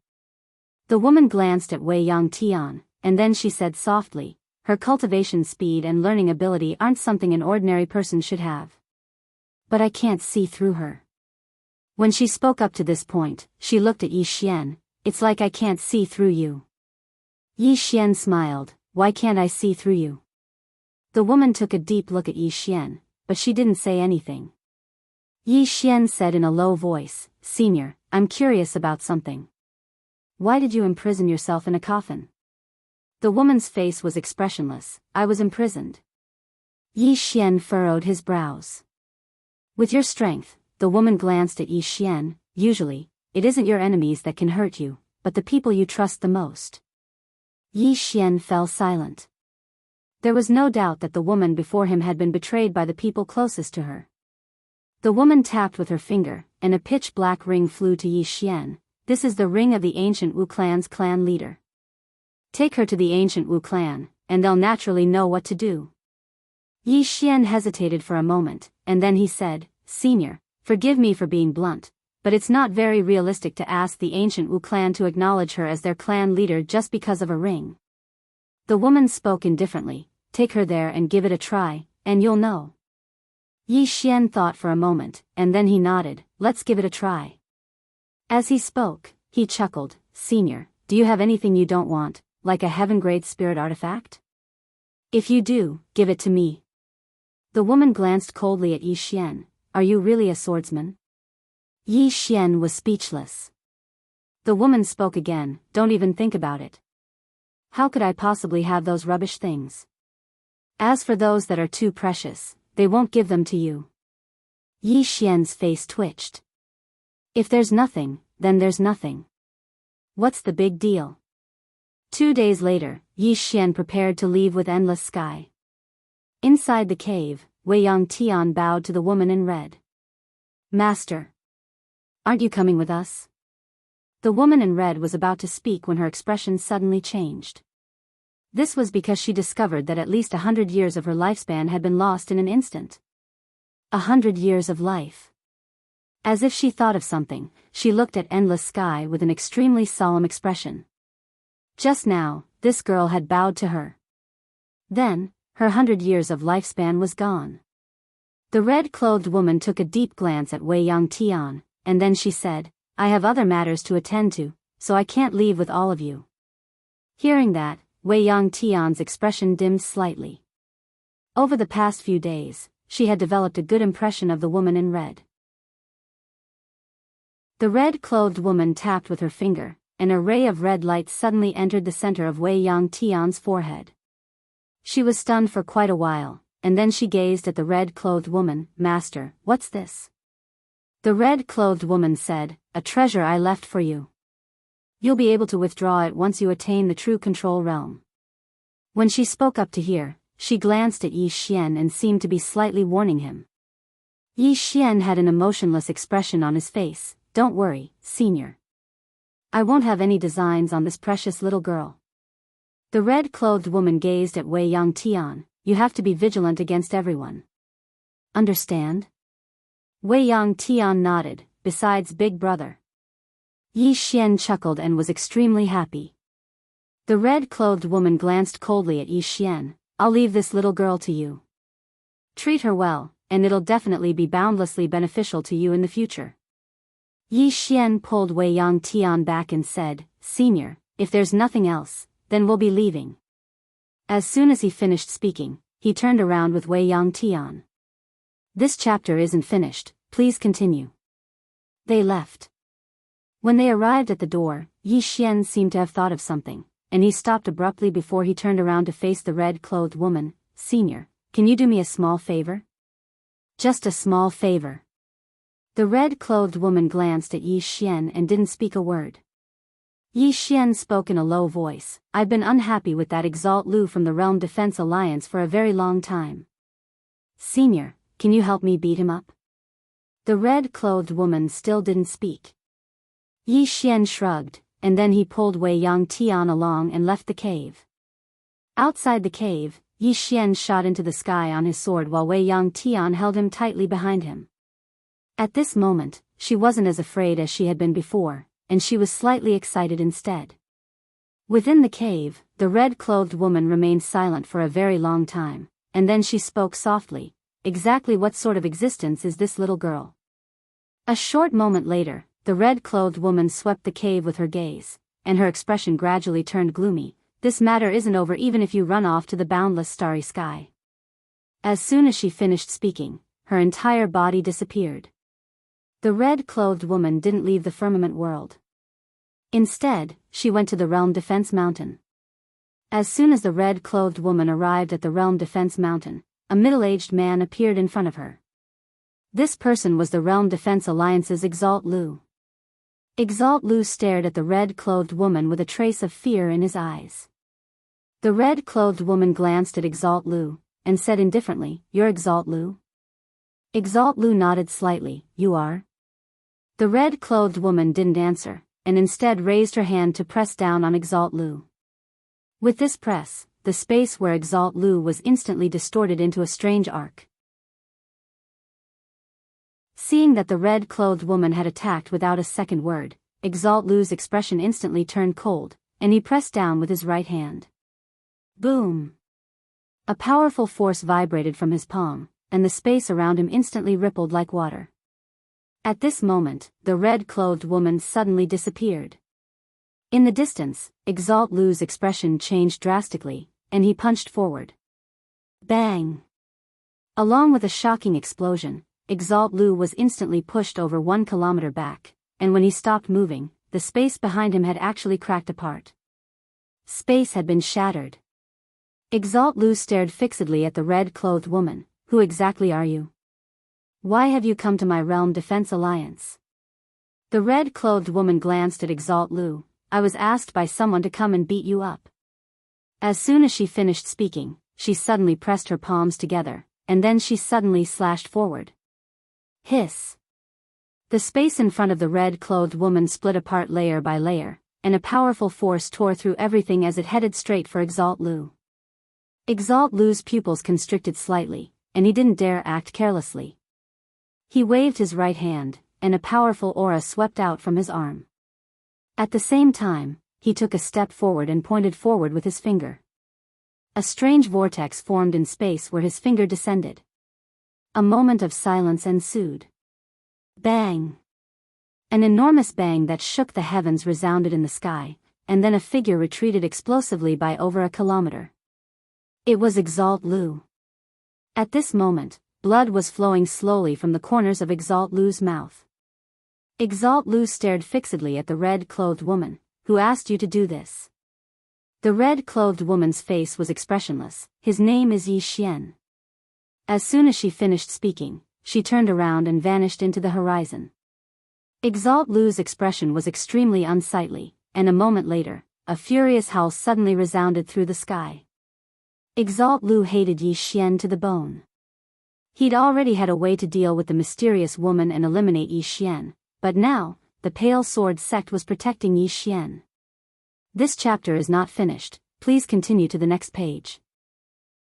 The woman glanced at Wei Yang Tian, and then she said softly, "Her cultivation speed and learning ability aren't something an ordinary person should have. But I can't see through her." When she spoke up to this point, she looked at Yi Xian. "It's like I can't see through you." Yi Xian smiled, "Why can't I see through you?" The woman took a deep look at Yi Xian, but she didn't say anything. Yi Xian said in a low voice, "Senior, I'm curious about something. Why did you imprison yourself in a coffin?" The woman's face was expressionless. "I was imprisoned." Yi Xian furrowed his brows. "With your strength," the woman glanced at Yi Xian, "usually, it isn't your enemies that can hurt you, but the people you trust the most." Yi Xian fell silent. There was no doubt that the woman before him had been betrayed by the people closest to her. The woman tapped with her finger, and a pitch-black ring flew to Yi Xian. This is the ring of the ancient Wu clan's clan leader. Take her to the ancient Wu clan, and they'll naturally know what to do. Yi Xian hesitated for a moment, and then he said, Senior, forgive me for being blunt, but it's not very realistic to ask the ancient Wu clan to acknowledge her as their clan leader just because of a ring. The woman spoke indifferently, take her there and give it a try, and you'll know. Yi Xian thought for a moment, and then he nodded, let's give it a try. As he spoke, he chuckled, Senior, do you have anything you don't want, like a heaven-grade spirit artifact? If you do, give it to me. The woman glanced coldly at Yi Xian, are you really a swordsman? Yi Xian was speechless. The woman spoke again, don't even think about it. How could I possibly have those rubbish things? As for those that are too precious, they won't give them to you. Yi Xian's face twitched. If there's nothing, then there's nothing. What's the big deal? 2 days later, Yi Xian prepared to leave with Endless Sky. Inside the cave, Wei Yangtian bowed to the woman in red. Master. Aren't you coming with us? The woman in red was about to speak when her expression suddenly changed. This was because she discovered that at least 100 years of her lifespan had been lost in an instant. 100 years of life. As if she thought of something, she looked at Endless Sky with an extremely solemn expression. Just now, this girl had bowed to her. Then, her 100 years of lifespan was gone. The red-clothed woman took a deep glance at Wei Yangtian, and then she said, I have other matters to attend to, so I can't leave with all of you. Hearing that, Wei Yangtian's expression dimmed slightly. Over the past few days, she had developed a good impression of the woman in red. The red-clothed woman tapped with her finger, and a ray of red light suddenly entered the center of Wei Yangtian's forehead. She was stunned for quite a while, and then she gazed at the red-clothed woman. Master, what's this? The red-clothed woman said, a treasure I left for you. You'll be able to withdraw it once you attain the true control realm. When she spoke up to hear, she glanced at Yi Xian and seemed to be slightly warning him. Yi Xian had an emotionless expression on his face. Don't worry, Senior. I won't have any designs on this precious little girl. The red-clothed woman gazed at Wei Yangtian. You have to be vigilant against everyone. Understand? Wei Yangtian nodded, besides Big Brother. Yi Xian chuckled and was extremely happy. The red-clothed woman glanced coldly at Yi Xian. I'll leave this little girl to you. Treat her well, and it'll definitely be boundlessly beneficial to you in the future. Yi Xian pulled Wei Yangtian back and said, Senior, if there's nothing else, then we'll be leaving. As soon as he finished speaking, he turned around with Wei Yangtian. This chapter isn't finished, please continue. They left. When they arrived at the door, Yi Xian seemed to have thought of something, and he stopped abruptly before he turned around to face the red-clothed woman. Senior, can you do me a small favor? Just a small favor. The red-clothed woman glanced at Yi Xian and didn't speak a word. Yi Xian spoke in a low voice. I've been unhappy with that Exalt Lu from the Realm Defense Alliance for a very long time. Senior, can you help me beat him up? The red-clothed woman still didn't speak. Yi Xian shrugged, and then he pulled Wei Yangtian along and left the cave. Outside the cave, Yi Xian shot into the sky on his sword while Wei Yangtian held him tightly behind him. At this moment, she wasn't as afraid as she had been before, and she was slightly excited instead. Within the cave, the red-clothed woman remained silent for a very long time, and then she spoke softly. Exactly what sort of existence is this little girl? A short moment later, the red-clothed woman swept the cave with her gaze, and her expression gradually turned gloomy. This matter isn't over even if you run off to the boundless starry sky. As soon as she finished speaking, her entire body disappeared. The red-clothed woman didn't leave the firmament world. Instead, she went to the Realm Defense Mountain. As soon as the red-clothed woman arrived at the Realm Defense Mountain, a middle-aged man appeared in front of her. This person was the Realm Defense Alliance's Exalt Lu. Exalt Lu stared at the red-clothed woman with a trace of fear in his eyes. The red-clothed woman glanced at Exalt Lu, and said indifferently, You're Exalt Lu? Exalt Lu nodded slightly. You are? The red-clothed woman didn't answer, and instead raised her hand to press down on Exalt Lu. With this press, the space where Exalt Lu was instantly distorted into a strange arc. Seeing that the red-clothed woman had attacked without a second word, Exalt Lu's expression instantly turned cold, and he pressed down with his right hand. Boom! A powerful force vibrated from his palm, and the space around him instantly rippled like water. At this moment, the red-clothed woman suddenly disappeared. In the distance, Exalt Lu's expression changed drastically, and he punched forward. Bang! Along with a shocking explosion, Exalt Lu was instantly pushed over 1 kilometer back, and when he stopped moving, the space behind him had actually cracked apart. Space had been shattered. Exalt Lu stared fixedly at the red-clothed woman. Who exactly are you? Why have you come to my realm defense alliance? The red-clothed woman glanced at Exalt Lu. I was asked by someone to come and beat you up. As soon as she finished speaking, she suddenly pressed her palms together, and then she suddenly slashed forward. Hiss! The space in front of the red-clothed woman split apart layer by layer, and a powerful force tore through everything as it headed straight for Exalt Lu. Exalt Lu's pupils constricted slightly, and he didn't dare act carelessly. He waved his right hand, and a powerful aura swept out from his arm. At the same time, he took a step forward and pointed forward with his finger. A strange vortex formed in space where his finger descended. A moment of silence ensued. Bang! An enormous bang that shook the heavens resounded in the sky, and then a figure retreated explosively by over 1 kilometer. It was Exalt Lu. At this moment, blood was flowing slowly from the corners of Exalt Lu's mouth. Exalt Lu stared fixedly at the red-clothed woman. Who asked you to do this? The red-clothed woman's face was expressionless. His name is Yi Xian. As soon as she finished speaking, she turned around and vanished into the horizon. Exalt Lu's expression was extremely unsightly, and a moment later, a furious howl suddenly resounded through the sky. Exalt Lu hated Yi Xian to the bone. He'd already had a way to deal with the mysterious woman and eliminate Yi Xian, but now, the Pale Sword sect was protecting Yi Xian. This chapter is not finished, please continue to the next page.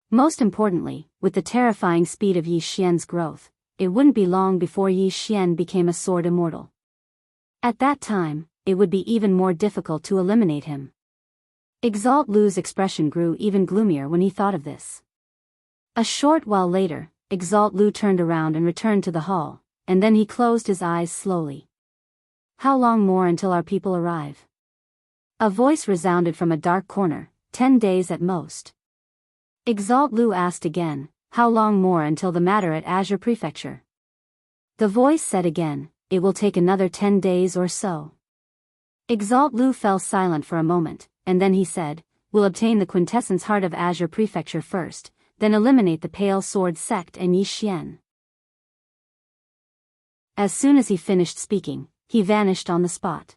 Most importantly, with the terrifying speed of Yi Xian's growth, it wouldn't be long before Yi Xian became a sword immortal. At that time, it would be even more difficult to eliminate him. Exalt Lu's expression grew even gloomier when he thought of this. A short while later, Exalt Lu turned around and returned to the hall, and then he closed his eyes slowly. How long more until our people arrive? A voice resounded from a dark corner. 10 days at most. Exalt Lu asked again, how long more until the matter at Azure Prefecture? The voice said again, it will take another 10 days or so. Exalt Lu fell silent for a moment, and then he said, we'll obtain the quintessence heart of Azure Prefecture first, then eliminate the Pale Sword sect and Yi Xian. As soon as he finished speaking, he vanished on the spot.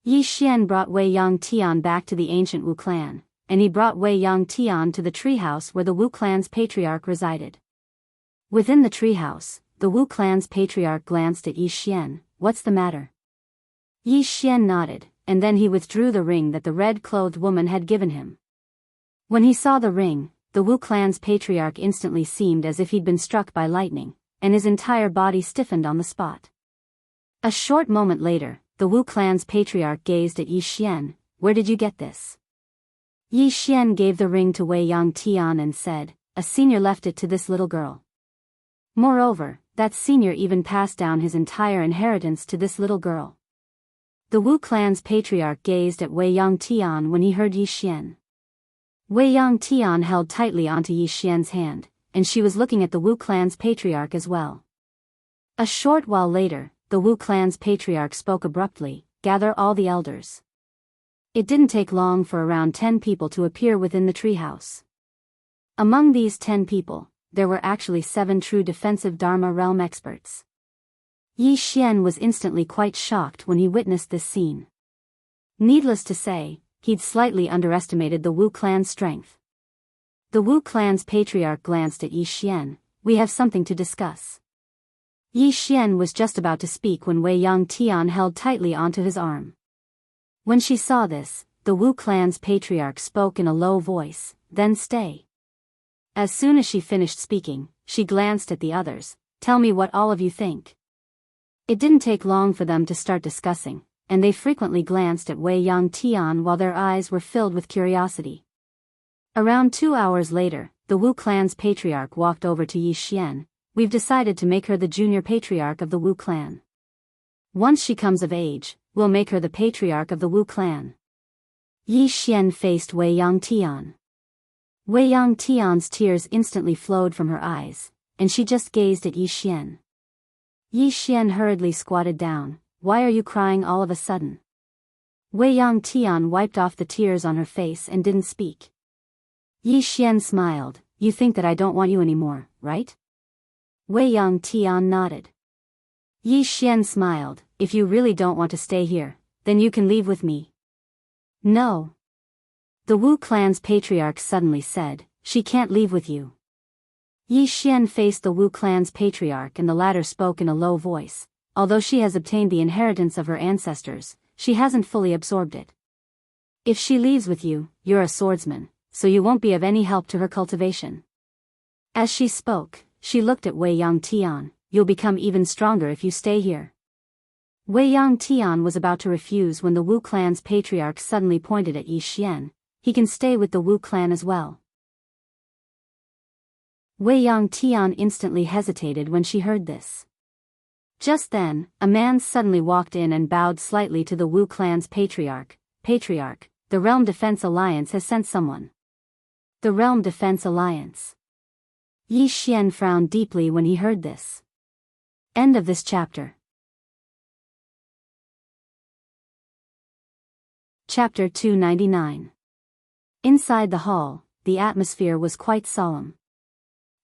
Yi Xian brought Wei Yang Tian back to the ancient Wu clan, and he brought Wei Yang Tian to the treehouse where the Wu clan's patriarch resided. Within the treehouse, the Wu clan's patriarch glanced at Yi Xian. What's the matter? Yi Xian nodded, and then he withdrew the ring that the red-clothed woman had given him. When he saw the ring, the Wu clan's patriarch instantly seemed as if he'd been struck by lightning, and his entire body stiffened on the spot. A short moment later, the Wu clan's patriarch gazed at Yi Xian. Where did you get this? Yi Xian gave the ring to Wei Yang Tian and said, a senior left it to this little girl. Moreover, that senior even passed down his entire inheritance to this little girl. The Wu clan's patriarch gazed at Wei Yang Tian when he heard Yi Xian. Wei Yang Tian held tightly onto Yi Xian's hand, and she was looking at the Wu clan's patriarch as well. A short while later, the Wu clan's patriarch spoke abruptly, gather all the elders. It didn't take long for around 10 people to appear within the treehouse. Among these 10 people, there were actually 7 true defensive Dharma realm experts. Yi Xian was instantly quite shocked when he witnessed this scene. Needless to say, he'd slightly underestimated the Wu clan's strength. The Wu clan's patriarch glanced at Yi Xian. We have something to discuss. Yi Xian was just about to speak when Wei Yang Tian held tightly onto his arm. When she saw this, the Wu clan's patriarch spoke in a low voice, "Then stay." As soon as she finished speaking, she glanced at the others. "Tell me what all of you think." It didn't take long for them to start discussing, and they frequently glanced at Wei Yang Tian while their eyes were filled with curiosity. Around 2 hours later, the Wu clan's patriarch walked over to Yi Xian. "We've decided to make her the junior patriarch of the Wu clan. Once she comes of age, we'll make her the patriarch of the Wu clan." Yi Xian faced Wei Yang Tian. Wei Yang Tian's tears instantly flowed from her eyes, and she just gazed at Yi Xian. Yi Xian hurriedly squatted down. "Why are you crying all of a sudden?" Wei Yang Tian wiped off the tears on her face and didn't speak. Yi Xian smiled. "You think that I don't want you anymore, right?" Wei Yang Tian nodded. Yi Xian smiled. "If you really don't want to stay here, then you can leave with me." "No." The Wu clan's patriarch suddenly said, "She can't leave with you." Yi Xian faced the Wu clan's patriarch and the latter spoke in a low voice. "Although she has obtained the inheritance of her ancestors, she hasn't fully absorbed it. If she leaves with you, you're a swordsman, so you won't be of any help to her cultivation." As she spoke, she looked at Wei Yang Tian. "You'll become even stronger if you stay here." Wei Yang Tian was about to refuse when the Wu clan's patriarch suddenly pointed at Yi Xian. "He can stay with the Wu clan as well." Wei Yang Tian instantly hesitated when she heard this. Just then, a man suddenly walked in and bowed slightly to the Wu clan's patriarch. "Patriarch, the Realm Defense Alliance has sent someone." "The Realm Defense Alliance?" Yi Xian frowned deeply when he heard this. End of this chapter. Chapter 299. Inside the hall, the atmosphere was quite solemn.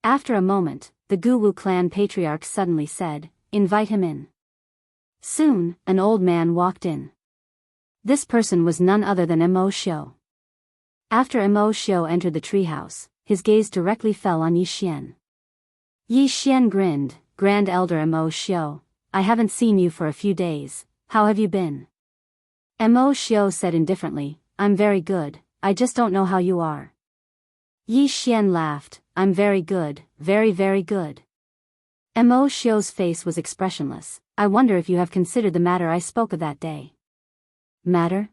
After a moment, the Wu clan patriarch suddenly said, "Invite him in." Soon, an old man walked in. This person was none other than Mo Xiu. After Mo Xiu entered the treehouse, his gaze directly fell on Yi Xian. Yi Xian grinned. "Grand Elder Mo Xiu, I haven't seen you for a few days. How have you been?" Mo Xiu said indifferently, "I'm very good, I just don't know how you are." Yi Xian laughed. "I'm very good, very very good." Mo Xiu's face was expressionless. "I wonder if you have considered the matter I spoke of that day." "Matter?"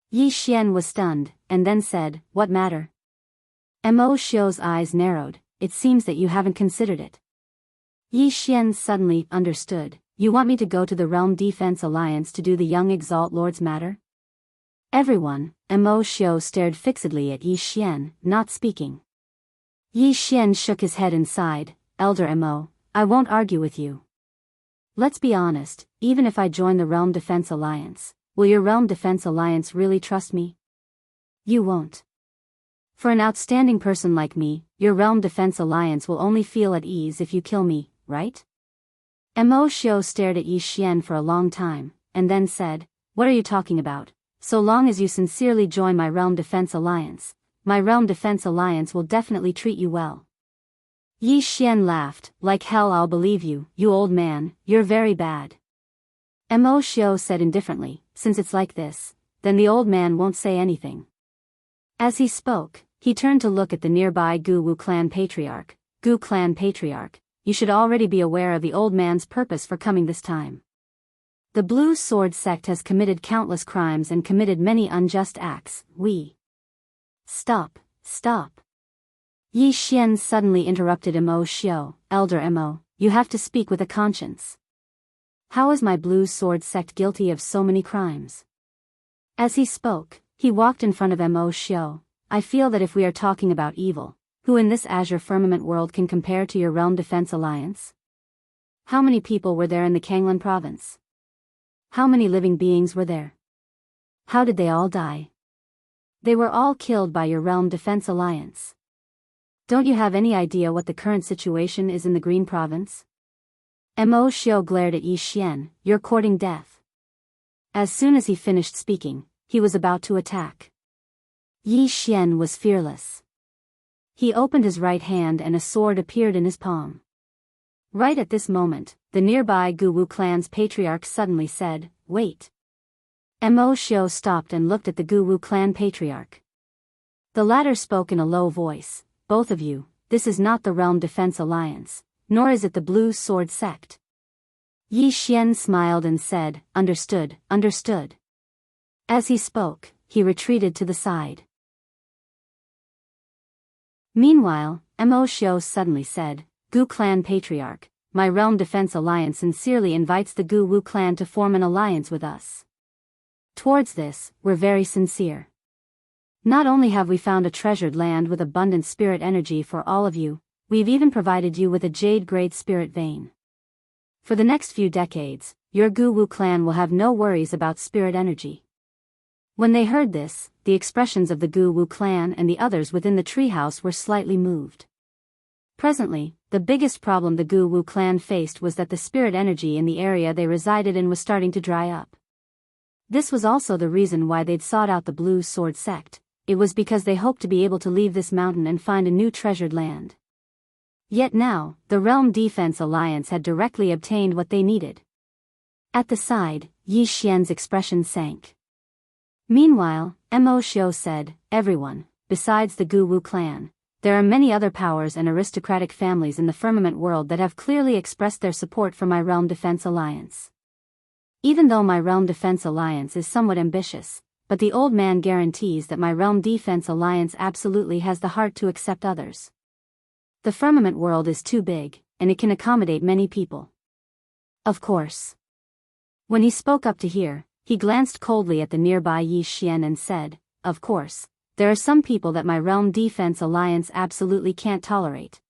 Yi Xian was stunned, and then said, "What matter?" Mo Xiu's eyes narrowed. "It seems that you haven't considered it." Yi Xian suddenly understood. "You want me to go to the Realm Defense Alliance to do the Young Exalt Lord's matter?" Everyone, Mo Xiu stared fixedly at Yi Xian, not speaking. Yi Xian shook his head and sighed. "Elder Mo, I won't argue with you. Let's be honest, even if I join the Realm Defense Alliance, will your Realm Defense Alliance really trust me? You won't. For an outstanding person like me, your Realm Defense Alliance will only feel at ease if you kill me, right?" Mo Xiu stared at Yi Xian for a long time, and then said, "What are you talking about? So long as you sincerely join my Realm Defense Alliance, my Realm Defense Alliance will definitely treat you well." Yi Xian laughed. "Like hell I'll believe you, you old man, you're very bad." Mo Xiu said indifferently, "Since it's like this, then the old man won't say anything." As he spoke, he turned to look at the nearby Wu clan patriarch. "Gu clan patriarch, you should already be aware of the old man's purpose for coming this time. The Blue Sword sect has committed countless crimes and committed many unjust acts. We..." "Stop, stop." Yi Xian suddenly interrupted Mo Xiu. "Elder Mo, you have to speak with a conscience. How is my Blue Sword sect guilty of so many crimes?" As he spoke, he walked in front of Mo Xiu. "I feel that if we are talking about evil, who in this Azure Firmament world can compare to your Realm Defense Alliance? How many people were there in the Kanglan province? How many living beings were there? How did they all die? They were all killed by your Realm Defense Alliance. Don't you have any idea what the current situation is in the Green Province?" Mo Xiu glared at Yi Xian. "You're courting death." As soon as he finished speaking, he was about to attack. Yi Xian was fearless. He opened his right hand and a sword appeared in his palm. Right at this moment, the nearby Wu clan's patriarch suddenly said, "Wait." Mo Xiao stopped and looked at the Guwu clan patriarch. The latter spoke in a low voice, "Both of you, this is not the Realm Defense Alliance, nor is it the Blue Sword Sect." Yi Xian smiled and said, "Understood, understood." As he spoke, he retreated to the side. Meanwhile, Mo Xiao suddenly said, "Gu Clan Patriarch, my Realm Defense Alliance sincerely invites the Gu Wu clan to form an alliance with us. Towards this, we're very sincere. Not only have we found a treasured land with abundant spirit energy for all of you, we've even provided you with a jade grade spirit vein. For the next few decades, your Gu Wu clan will have no worries about spirit energy." When they heard this, the expressions of the Gu Wu clan and the others within the treehouse were slightly moved. Presently, the biggest problem the Gu Wu clan faced was that the spirit energy in the area they resided in was starting to dry up. This was also the reason why they'd sought out the Blue Sword Sect. It was because they hoped to be able to leave this mountain and find a new treasured land. Yet now, the Realm Defense Alliance had directly obtained what they needed. At the side, Yi Xian's expression sank. Meanwhile, Mo Xiao said, "Everyone, besides the Gu Wu clan, there are many other powers and aristocratic families in the firmament world that have clearly expressed their support for my Realm Defense Alliance. Even though my Realm Defense Alliance is somewhat ambitious, but the old man guarantees that my Realm Defense Alliance absolutely has the heart to accept others. The firmament world is too big, and it can accommodate many people. Of course." When he spoke up to hear, he glanced coldly at the nearby Yi Xian and said, "Of course, there are some people that my Realm Defense Alliance absolutely can't tolerate."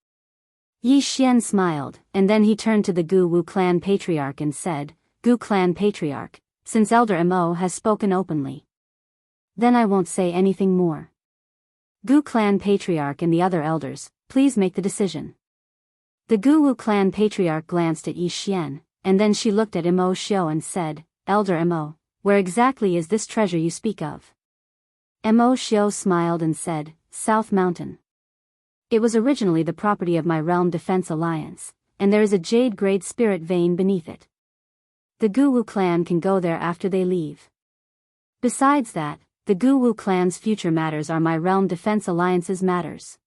Yi Xian smiled, and then he turned to the Gu Wu clan patriarch and said, "Gu clan patriarch, since Elder Mo has spoken openly, then I won't say anything more. Gu clan patriarch and the other elders, please make the decision." The Gu Wu clan patriarch glanced at Yi Xian, and then she looked at Mo Xiao and said, "Elder Mo, where exactly is this treasure you speak of?" Mo Xiao smiled and said, "South Mountain. It was originally the property of my Realm Defense Alliance, and there is a jade grade spirit vein beneath it. The Gu Wu clan can go there after they leave. Besides that, the Gu Wu clan's future matters are my Realm Defense Alliance's matters."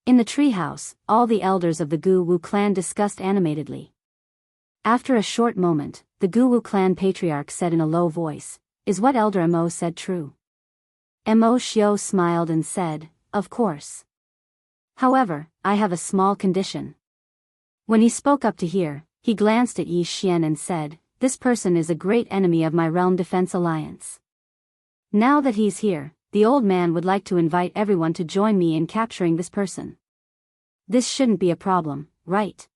In the treehouse, all the elders of the Gu Wu clan discussed animatedly. After a short moment, the Gu Wu clan patriarch said in a low voice, "Is what Elder Mo said true?" Mo Xiao smiled and said, "Of course. However, I have a small condition." When he spoke up to hear, he glanced at Yi Xian and said, "This person is a great enemy of my Realm Defense Alliance. Now that he's here, the old man would like to invite everyone to join me in capturing this person. This shouldn't be a problem, right?"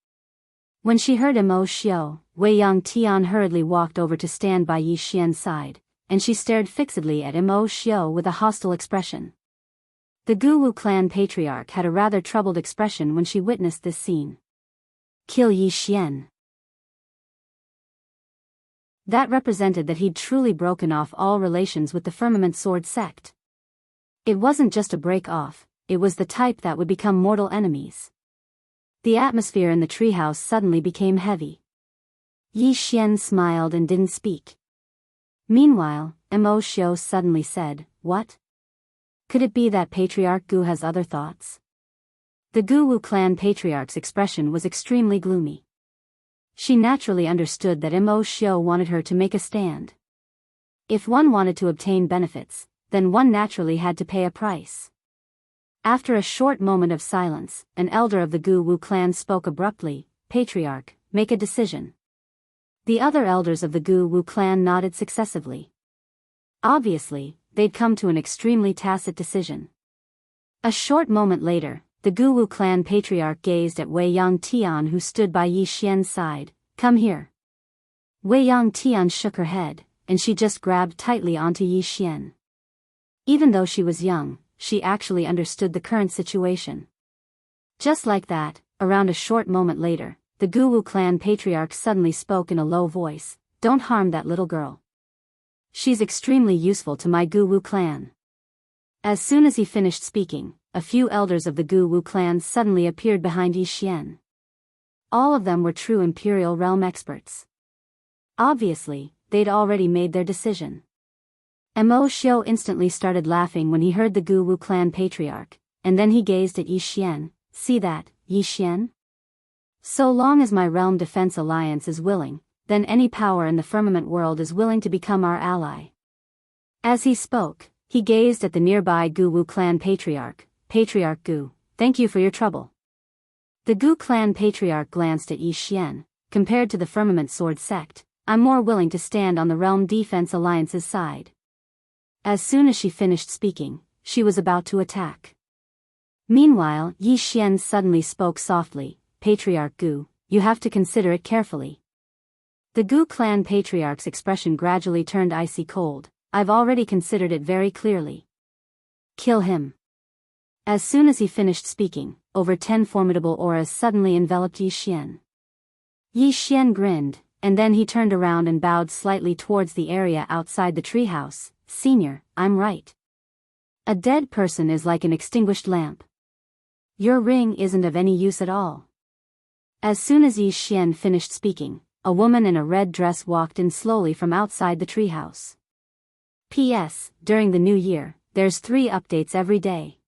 When she heard Mo Xiao, Wei Yang Tian hurriedly walked over to stand by Yi Xian's side, and she stared fixedly at Mo Xiao with a hostile expression. The Gu Wu clan patriarch had a rather troubled expression when she witnessed this scene. Kill Yi Xian. That represented that he'd truly broken off all relations with the Firmament Sword Sect. It wasn't just a break-off, it was the type that would become mortal enemies. The atmosphere in the treehouse suddenly became heavy. Yi Xian smiled and didn't speak. Meanwhile, Mo Xiao suddenly said, "What? Could it be that Patriarch Gu has other thoughts?" The Gu Wu clan patriarch's expression was extremely gloomy. She naturally understood that Mo Xiao wanted her to make a stand. If one wanted to obtain benefits, then one naturally had to pay a price. After a short moment of silence, an elder of the Gu Wu clan spoke abruptly, "Patriarch, make a decision." The other elders of the Gu Wu clan nodded successively. Obviously, they'd come to an extremely tacit decision. A short moment later, the Gu Wu clan patriarch gazed at Wei Yang Tian who stood by Yi Xian's side. "Come here." Wei Yang Tian shook her head, and she just grabbed tightly onto Yi Xian. Even though she was young, she actually understood the current situation. Just like that, around a short moment later, the Gu Wu clan patriarch suddenly spoke in a low voice, "Don't harm that little girl. She's extremely useful to my Gu Wu clan." As soon as he finished speaking, a few elders of the Gu Wu clan suddenly appeared behind Yi Xian. All of them were true Imperial Realm experts. Obviously, they'd already made their decision. Mo Xiu instantly started laughing when he heard the Gu Wu clan patriarch, and then he gazed at Yi Xian. See that, Yi Xian? So long as my realm defense alliance is willing, then any power in the firmament world is willing to become our ally. As he spoke, he gazed at the nearby Gu Wu clan patriarch. Patriarch Gu, thank you for your trouble. The Gu clan patriarch glanced at Yi Xian. Compared to the firmament sword sect, I'm more willing to stand on the realm defense alliance's side. As soon as she finished speaking, she was about to attack. Meanwhile, Yi Xian suddenly spoke softly. Patriarch Gu, you have to consider it carefully. The Gu clan patriarch's expression gradually turned icy cold. I've already considered it very clearly. Kill him. As soon as he finished speaking, over 10 formidable auras suddenly enveloped Yi Xian. Yi Xian grinned, and then he turned around and bowed slightly towards the area outside the treehouse. Senior, I'm right. A dead person is like an extinguished lamp. Your ring isn't of any use at all. As soon as Yi Xian finished speaking, a woman in a red dress walked in slowly from outside the treehouse. P.S. During the new year, there's 3 updates every day.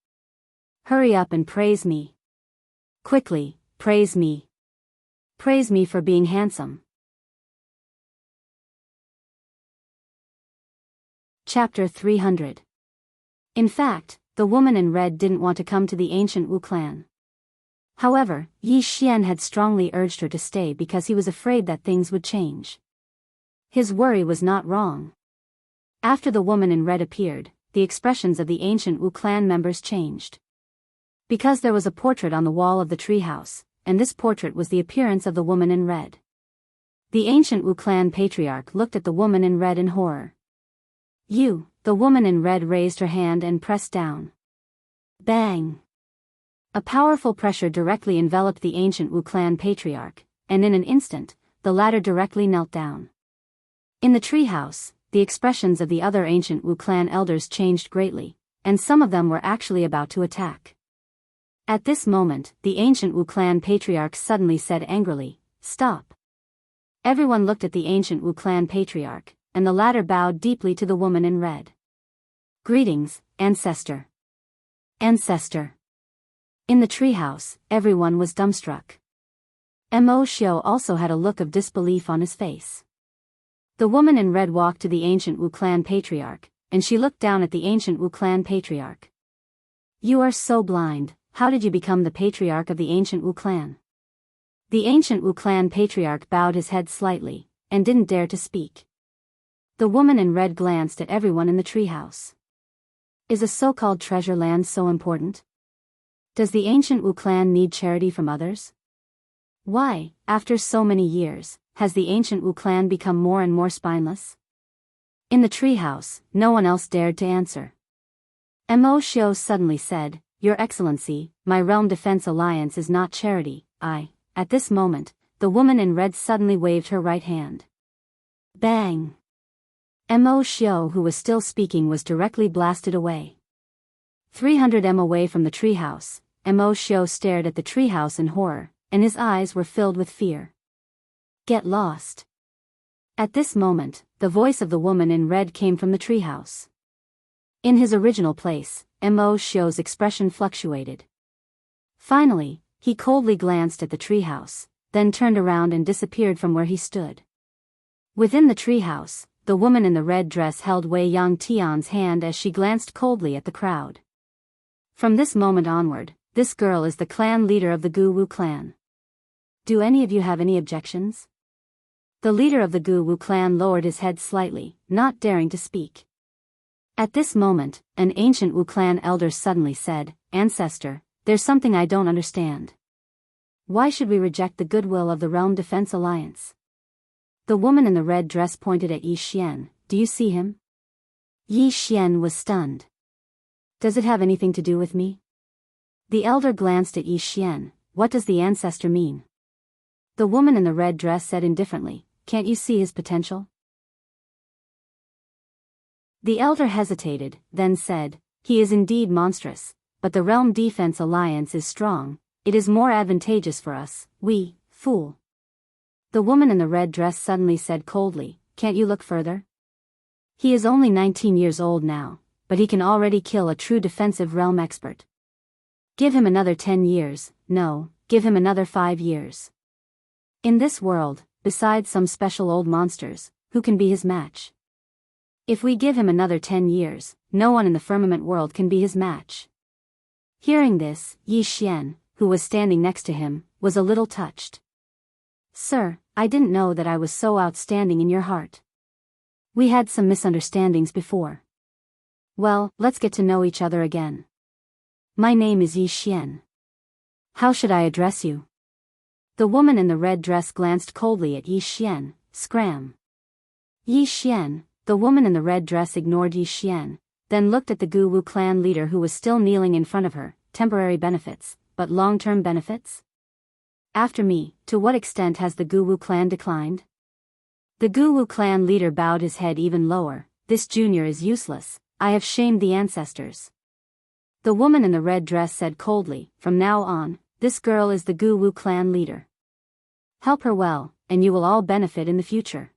Hurry up and praise me. Quickly, praise me. Praise me for being handsome. Chapter 300. In fact, the woman in red didn't want to come to the ancient Wu clan. However, Yi Xian had strongly urged her to stay because he was afraid that things would change. His worry was not wrong. After the woman in red appeared, the expressions of the ancient Wu clan members changed. Because there was a portrait on the wall of the treehouse, and this portrait was the appearance of the woman in red. The ancient Wu clan patriarch looked at the woman in red in horror. You, the woman in red raised her hand and pressed down. Bang! A powerful pressure directly enveloped the ancient Wu clan patriarch, and in an instant, the latter directly knelt down. In the treehouse, the expressions of the other ancient Wu clan elders changed greatly, and some of them were actually about to attack. At this moment, the ancient Wu clan patriarch suddenly said angrily, "Stop." Everyone looked at the ancient Wu clan patriarch, and the latter bowed deeply to the woman in red. Greetings, ancestor. Ancestor. In the treehouse, everyone was dumbstruck. Mo Xiu also had a look of disbelief on his face. The woman in red walked to the ancient Wu clan patriarch, and she looked down at the ancient Wu clan patriarch. You are so blind, how did you become the patriarch of the ancient Wu clan? The ancient Wu clan patriarch bowed his head slightly, and didn't dare to speak. The woman in red glanced at everyone in the treehouse. Is a so-called treasure land so important? Does the ancient Wu clan need charity from others? Why, after so many years, has the ancient Wu clan become more and more spineless? In the treehouse, no one else dared to answer. Mo Xiu suddenly said, Your Excellency, my realm defense alliance is not charity. At this moment, the woman in red suddenly waved her right hand. Bang! Mo Xiu, who was still speaking, was directly blasted away. 300 m away from the treehouse, Mo Xiu stared at the treehouse in horror, and his eyes were filled with fear. Get lost. At this moment, the voice of the woman in red came from the treehouse. In his original place, Mo Xiu's expression fluctuated. Finally, he coldly glanced at the treehouse, then turned around and disappeared from where he stood. Within the treehouse, the woman in the red dress held Wei Yang Tian's hand as she glanced coldly at the crowd. From this moment onward, this girl is the clan leader of the Gu Wu clan. Do any of you have any objections? The leader of the Gu Wu clan lowered his head slightly, not daring to speak. At this moment, an ancient Wu clan elder suddenly said, Ancestor, there's something I don't understand. Why should we reject the goodwill of the Realm Defense Alliance? The woman in the red dress pointed at Yi Xian. Do you see him? Yi Xian was stunned. Does it have anything to do with me? The elder glanced at Yi Xian. What does the ancestor mean? The woman in the red dress said indifferently, Can't you see his potential? The elder hesitated, then said, He is indeed monstrous, but the Realm Defense Alliance is strong. It is more advantageous for us, fool. The woman in the red dress suddenly said coldly, Can't you look further? He is only 19 years old now, but he can already kill a true defensive realm expert. Give him another 10 years, no, give him another 5 years. In this world, besides some special old monsters, who can be his match? If we give him another 10 years, no one in the firmament world can be his match. Hearing this, Yi Xian, who was standing next to him, was a little touched. Sir, I didn't know that I was so outstanding in your heart. We had some misunderstandings before. Well, let's get to know each other again. My name is Yi Xian. How should I address you? The woman in the red dress glanced coldly at Yi Xian, scram. Yi Xian, the woman in the red dress ignored Yi Xian, then looked at the Gu clan leader who was still kneeling in front of her. Temporary benefits, but long-term benefits? After me, to what extent has the Gu clan declined? The Gu clan leader bowed his head even lower. This junior is useless. I have shamed the ancestors. The woman in the red dress said coldly, from now on, this girl is the Gu clan leader. Help her well, and you will all benefit in the future.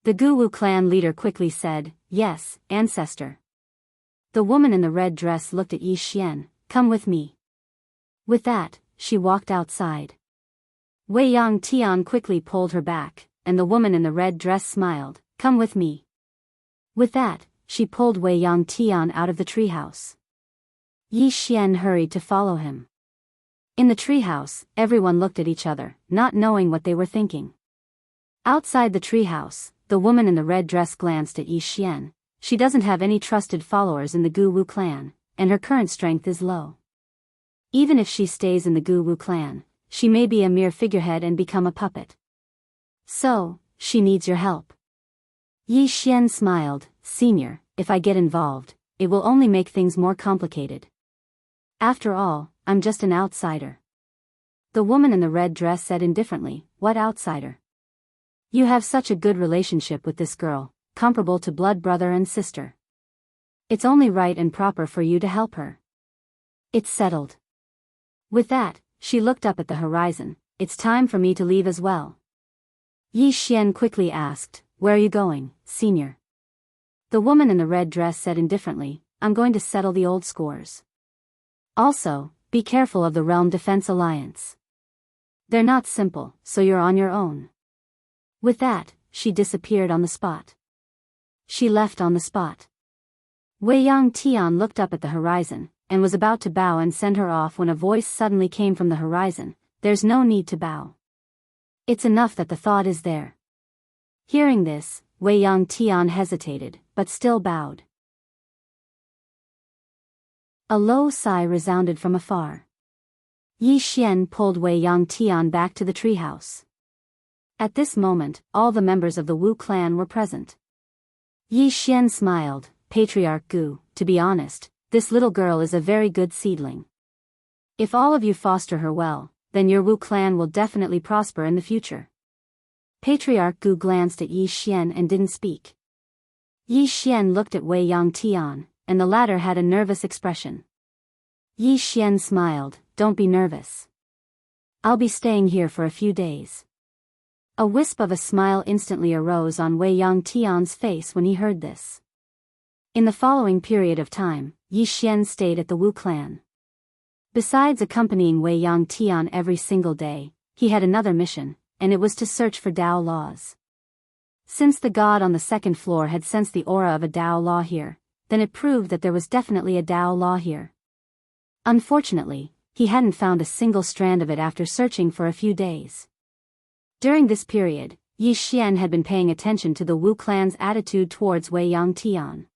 The Gu clan leader quickly said, yes, ancestor. The woman in the red dress looked at Yi Xian, come with me. With that, she walked outside. Wei Yang Tian quickly pulled her back, and the woman in the red dress smiled, come with me. With that, she pulled Wei Yang Tian out of the treehouse. Yi Xian hurried to follow him. In the treehouse, everyone looked at each other, not knowing what they were thinking. Outside the treehouse, the woman in the red dress glanced at Yi Xian. She doesn't have any trusted followers in the Gu clan, and her current strength is low. Even if she stays in the Gu clan, she may be a mere figurehead and become a puppet. So, she needs your help. Yi Xian smiled, Senior, if I get involved, it will only make things more complicated. After all, I'm just an outsider. The woman in the red dress said indifferently, what outsider? You have such a good relationship with this girl, comparable to blood brother and sister. It's only right and proper for you to help her. It's settled. With that, she looked up at the horizon, it's time for me to leave as well. Yi Xian quickly asked, where are you going, Senior? The woman in the red dress said indifferently, I'm going to settle the old scores. Also, be careful of the Realm Defense Alliance. They're not simple, so you're on your own. With that, she disappeared on the spot. She left on the spot. Wei Yang Tian looked up at the horizon, and was about to bow and send her off when a voice suddenly came from the horizon, there's no need to bow. It's enough that the thought is there. Hearing this, Wei Yang Tian hesitated, but still bowed. A low sigh resounded from afar. Yi Xian pulled Wei Yang Tian back to the treehouse. At this moment, all the members of the Wu clan were present. Yi Xian smiled, Patriarch Gu, to be honest, this little girl is a very good seedling. If all of you foster her well, then your Wu clan will definitely prosper in the future. Patriarch Gu glanced at Yi Xian and didn't speak. Yi Xian looked at Wei Yang Tian, and the latter had a nervous expression. Yi Xian smiled, don't be nervous. I'll be staying here for a few days. A wisp of a smile instantly arose on Wei Yang Tian's face when he heard this. In the following period of time, Yi Xian stayed at the Wu clan. Besides accompanying Wei Yang Tian every single day, he had another mission, and it was to search for Dao laws. Since the god on the second floor had sensed the aura of a Dao law here, then it proved that there was definitely a Dao law here. Unfortunately, he hadn't found a single strand of it after searching for a few days. During this period, Yi Xian had been paying attention to the Wu clan's attitude towards Wei Yang Tian.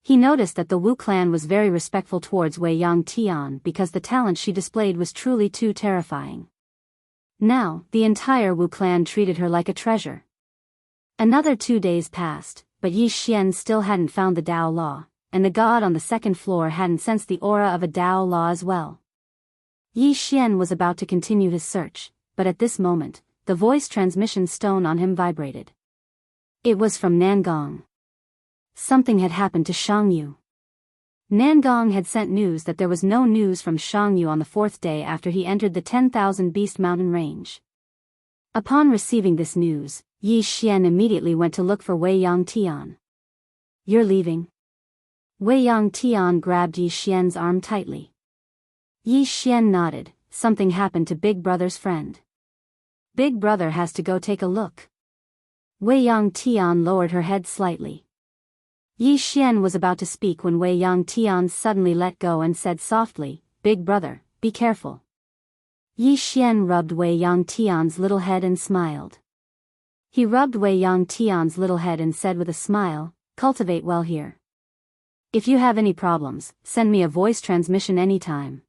He noticed that the Wu clan was very respectful towards Wei Yang Tian because the talent she displayed was truly too terrifying. Now, the entire Wu clan treated her like a treasure. Another 2 days passed, but Yi Xian still hadn't found the Dao law, and the god on the second floor hadn't sensed the aura of a Dao law as well. Yi Xian was about to continue his search, but at this moment, the voice transmission stone on him vibrated. It was from Nangong. Something had happened to Shangyu. Nangong had sent news that there was no news from Shangyu on the 4th day after he entered the 10,000 Beast Mountain range. Upon receiving this news, Yi Xian immediately went to look for Wei Yang Tian. You're leaving? Wei Yangtian grabbed Yi Xian's arm tightly. Yi Xian nodded. Something happened to Big Brother's friend. Big Brother has to go take a look. Wei Yangtian lowered her head slightly. Yi Xian was about to speak when Wei Yangtian suddenly let go and said softly, Big Brother, be careful. Yi Xian rubbed Wei Yangtian's little head and smiled. He rubbed Wei Yangtian's little head and said with a smile, cultivate well here. If you have any problems, send me a voice transmission anytime.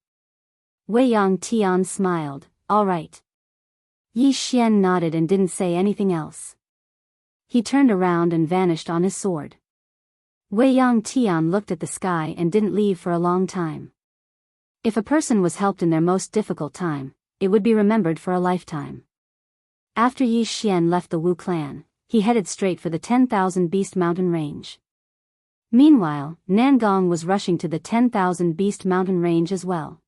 Wei Yangtian smiled, all right. Yi Xian nodded and didn't say anything else. He turned around and vanished on his sword. Wei Yangtian looked at the sky and didn't leave for a long time. If a person was helped in their most difficult time, it would be remembered for a lifetime. After Yi Xian left the Wu clan, he headed straight for the 10,000 Beast Mountain Range. Meanwhile, Nangong was rushing to the 10,000 Beast Mountain Range as well.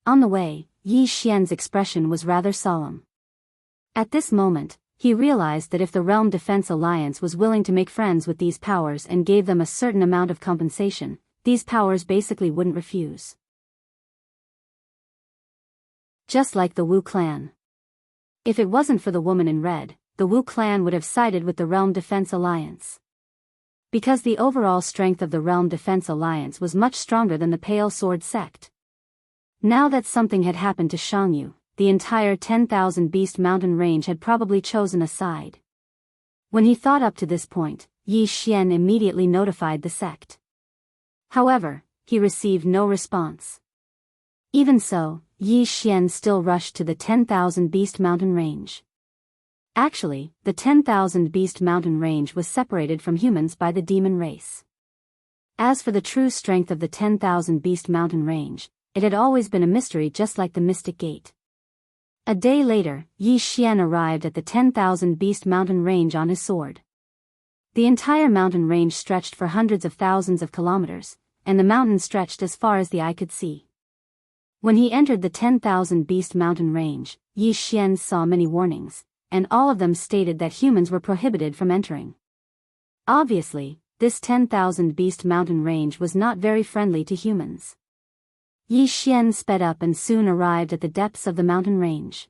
On the way, Yi Xian's expression was rather solemn. At this moment, he realized that if the Realm Defense Alliance was willing to make friends with these powers and gave them a certain amount of compensation, these powers basically wouldn't refuse. Just like the Wu clan. If it wasn't for the woman in red, the Wu clan would have sided with the Realm Defense Alliance. Because the overall strength of the Realm Defense Alliance was much stronger than the Pale Sword sect. Now that something had happened to Jianghu, the entire 10,000 Beast Mountain Range had probably chosen a side. When he thought up to this point, Yi Xian immediately notified the sect. However, he received no response. Even so, Yi Xian still rushed to the 10,000 Beast Mountain Range. Actually, the 10,000 Beast Mountain Range was separated from humans by the demon race. As for the true strength of the 10,000 Beast Mountain Range, it had always been a mystery, just like the Mystic Gate. A day later, Yi Xian arrived at the 10,000 Beast Mountain Range on his sword. The entire mountain range stretched for hundreds of thousands of kilometers, and the mountain stretched as far as the eye could see. When he entered the 10,000 Beast Mountain Range, Yi Xian saw many warnings, and all of them stated that humans were prohibited from entering. Obviously, this 10,000 Beast Mountain Range was not very friendly to humans. Yi Xian sped up and soon arrived at the depths of the mountain range.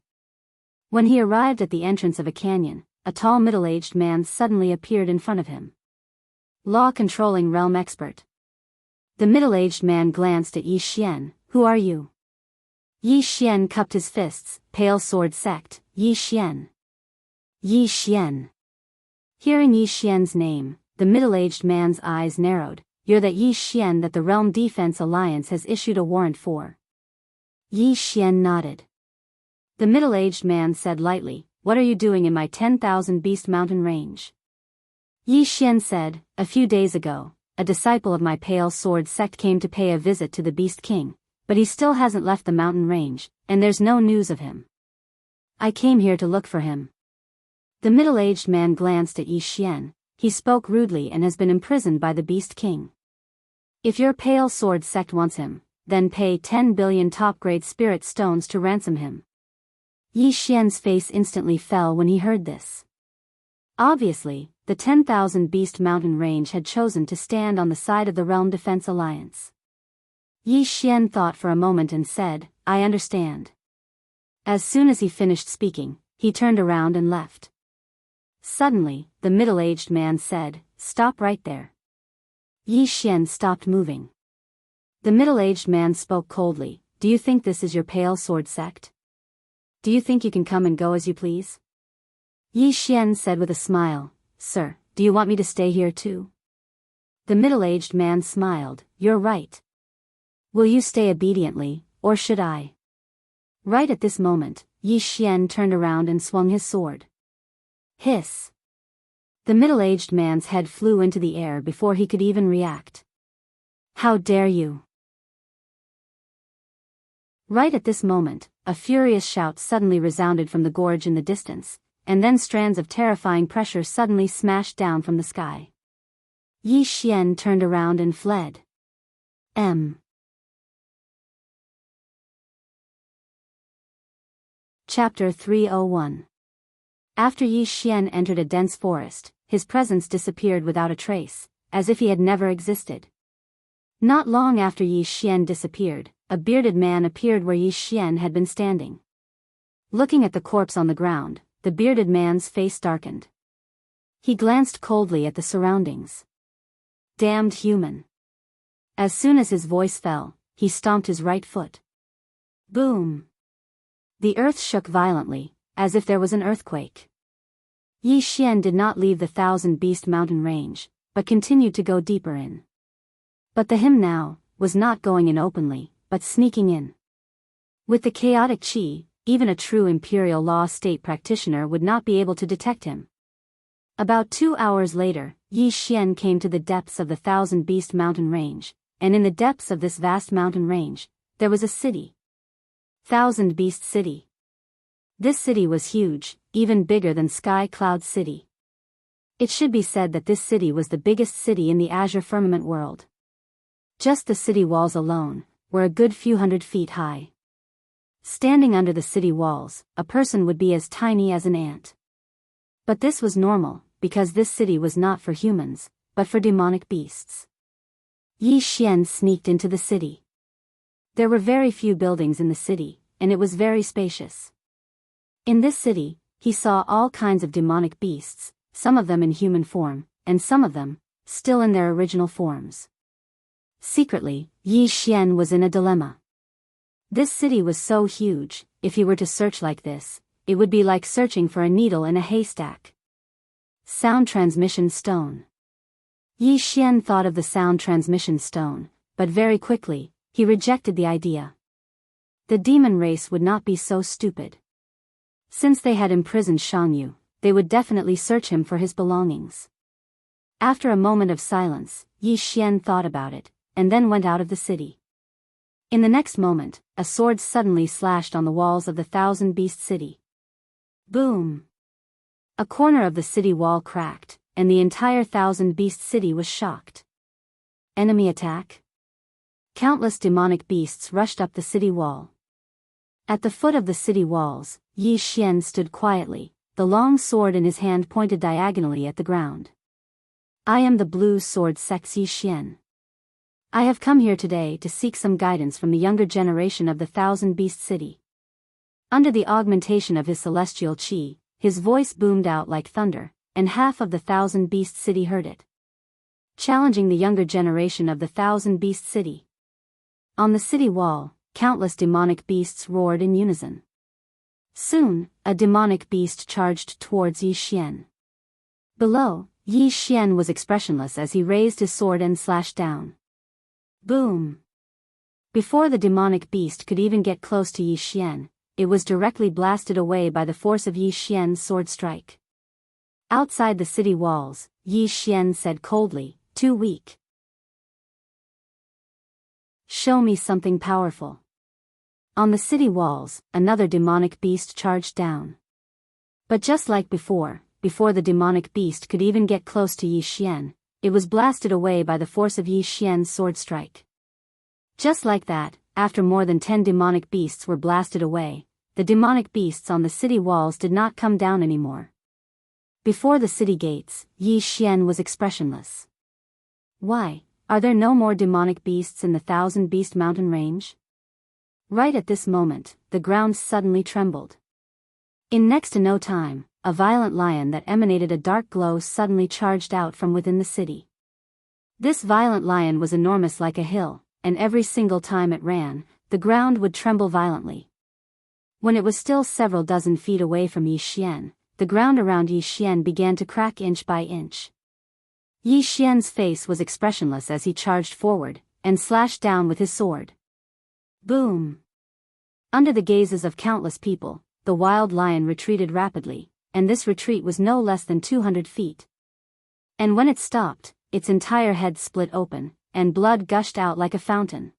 When he arrived at the entrance of a canyon, a tall middle-aged man suddenly appeared in front of him. Law-controlling realm expert. The middle-aged man glanced at Yi Xian. Who are you? Yi Xian cupped his fists. Pale Sword Sect, Yi Xian. Yi Xian. Hearing Yi Xian's name, the middle-aged man's eyes narrowed. You're that Yi Xian that the Realm Defense Alliance has issued a warrant for. Yi Xian nodded. The middle-aged man said lightly, what are you doing in my 10,000 Beast Mountain Range? Yi Xian said, a few days ago, a disciple of my Pale Sword sect came to pay a visit to the Beast King, but he still hasn't left the mountain range, and there's no news of him. I came here to look for him. The middle-aged man glanced at Yi Xian. He spoke rudely and has been imprisoned by the Beast King. If your Pale Sword sect wants him, then pay 10 billion top-grade spirit stones to ransom him. Yi Xian's face instantly fell when he heard this. Obviously, the 10,000 Beast Mountain Range had chosen to stand on the side of the Realm Defense Alliance. Yi Xian thought for a moment and said, I understand. As soon as he finished speaking, he turned around and left. Suddenly, the middle-aged man said, stop right there. Yi Xian stopped moving. The middle-aged man spoke coldly, do you think this is your Pale Sword sect? Do you think you can come and go as you please? Yi Xian said with a smile, sir, do you want me to stay here too? The middle-aged man smiled, you're right. Will you stay obediently, or should I? Right at this moment, Yi Xian turned around and swung his sword. Hiss. The middle-aged man's head flew into the air before he could even react. How dare you? Right at this moment, a furious shout suddenly resounded from the gorge in the distance, and then strands of terrifying pressure suddenly smashed down from the sky. Yi Xian turned around and fled. Chapter 301. After Yi Xian entered a dense forest, his presence disappeared without a trace, as if he had never existed. Not long after Yi Xian disappeared, a bearded man appeared where Yi Xian had been standing. Looking at the corpse on the ground, the bearded man's face darkened. He glanced coldly at the surroundings. Damned human. As soon as his voice fell, he stomped his right foot. Boom! The earth shook violently, as if there was an earthquake. Yi Xian did not leave the Thousand Beast mountain range, but continued to go deeper in. But the him now was not going in openly, but sneaking in. With the chaotic qi, even a true imperial law state practitioner would not be able to detect him. About 2 hours later, Yi Xian came to the depths of the Thousand Beast mountain range, and in the depths of this vast mountain range, there was a city. Thousand Beast City. This city was huge, even bigger than Sky Cloud City. It should be said that this city was the biggest city in the Azure Firmament world. Just the city walls alone were a good few hundred feet high. Standing under the city walls, a person would be as tiny as an ant. But this was normal, because this city was not for humans, but for demonic beasts. Yi Xian sneaked into the city. There were very few buildings in the city, and it was very spacious. In this city, he saw all kinds of demonic beasts, some of them in human form, and some of them still in their original forms. Secretly, Yi Xian was in a dilemma. This city was so huge, if he were to search like this, it would be like searching for a needle in a haystack. Sound transmission stone. Yi Xian thought of the sound transmission stone, but very quickly, he rejected the idea. The demon race would not be so stupid. Since they had imprisoned Shangyu, they would definitely search him for his belongings. After a moment of silence, Yi Xian thought about it, and then went out of the city. In the next moment, a sword suddenly slashed on the walls of the Thousand Beast City. Boom! A corner of the city wall cracked, and the entire Thousand Beast City was shocked. Enemy attack? Countless demonic beasts rushed up the city wall. At the foot of the city walls, Yi Xian stood quietly, the long sword in his hand pointed diagonally at the ground. I am the Blue Sword Sex Yi Xian. I have come here today to seek some guidance from the younger generation of the Thousand Beast City. Under the augmentation of his celestial qi, his voice boomed out like thunder, and half of the Thousand Beast City heard it. Challenging the younger generation of the Thousand Beast City. On the city wall, countless demonic beasts roared in unison. Soon, a demonic beast charged towards Yi Xian. Below, Yi Xian was expressionless as he raised his sword and slashed down. Boom! Before the demonic beast could even get close to Yi Xian, it was directly blasted away by the force of Yi Xian's sword strike. Outside the city walls, Yi Xian said coldly, "Too weak. Show me something powerful." On the city walls, another demonic beast charged down. But just like before the demonic beast could even get close to Yi Xian, it was blasted away by the force of Yi Xian's sword strike. Just like that, after more than 10 demonic beasts were blasted away, the demonic beasts on the city walls did not come down anymore. Before the city gates, Yi Xian was expressionless. Why, are there no more demonic beasts in the Thousand Beast mountain range? Right at this moment, the ground suddenly trembled. In next to no time, a violent lion that emanated a dark glow suddenly charged out from within the city. This violent lion was enormous like a hill, and every single time it ran, the ground would tremble violently. When it was still several dozen feet away from Yi Xian, the ground around Yi Xian began to crack inch by inch. Yi Xian's face was expressionless as he charged forward, and slashed down with his sword. Boom! Under the gazes of countless people, the wild lion retreated rapidly, and this retreat was no less than 200 feet. And when it stopped, its entire head split open, and blood gushed out like a fountain.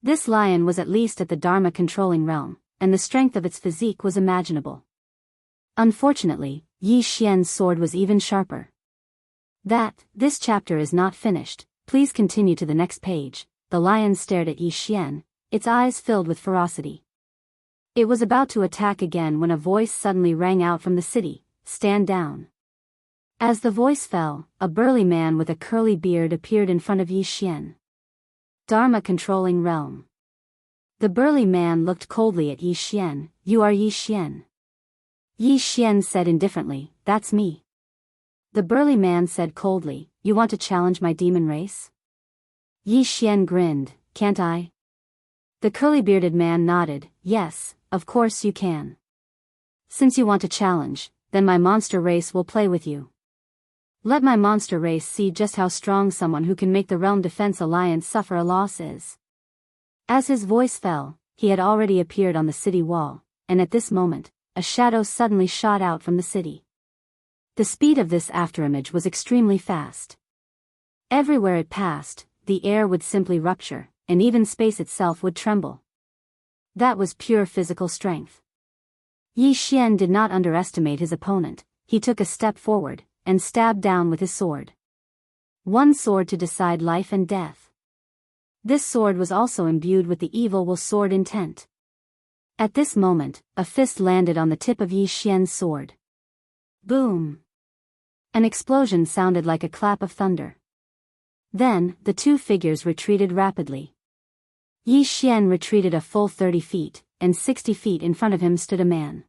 This lion was at least at the Dharma controlling realm, and the strength of its physique was imaginable. Unfortunately, Yi Xian's sword was even sharper. This chapter is not finished, please continue to the next page. The lion stared at Yi Xian, its eyes filled with ferocity. It was about to attack again when a voice suddenly rang out from the city, "Stand down." As the voice fell, a burly man with a curly beard appeared in front of Yi Xian. Dharma controlling realm. The burly man looked coldly at Yi Xian. You are Yi Xian? Yi Xian said indifferently, that's me. The burly man said coldly, you want to challenge my demon race? Yi Xian grinned, can't I? The curly-bearded man nodded, yes, of course you can. Since you want to challenge, then my monster race will play with you. Let my monster race see just how strong someone who can make the Realm Defense Alliance suffer a loss is. As his voice fell, he had already appeared on the city wall, and at this moment, a shadow suddenly shot out from the city. The speed of this afterimage was extremely fast. Everywhere it passed, the air would simply rupture, and even space itself would tremble. That was pure physical strength. Yi Xian did not underestimate his opponent. He took a step forward, and stabbed down with his sword. One sword to decide life and death. This sword was also imbued with the evil will sword intent. At this moment, a fist landed on the tip of Yi Xian's sword. Boom! An explosion sounded like a clap of thunder. Then, the two figures retreated rapidly. Yi Xian retreated a full 30 feet, and 60 feet in front of him stood a man.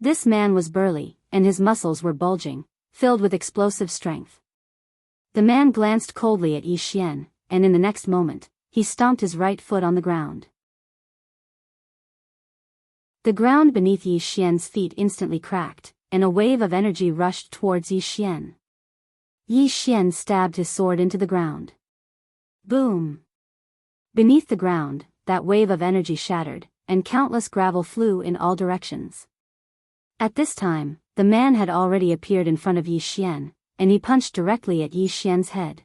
This man was burly, and his muscles were bulging, filled with explosive strength. The man glanced coldly at Yi Xian, and in the next moment, he stomped his right foot on the ground. The ground beneath Yi Xian's feet instantly cracked, and a wave of energy rushed towards Yi Xian. Yi Xian stabbed his sword into the ground. Boom! Beneath the ground, that wave of energy shattered, and countless gravel flew in all directions. At this time, the man had already appeared in front of Yi Xian, and he punched directly at Yi Xian's head.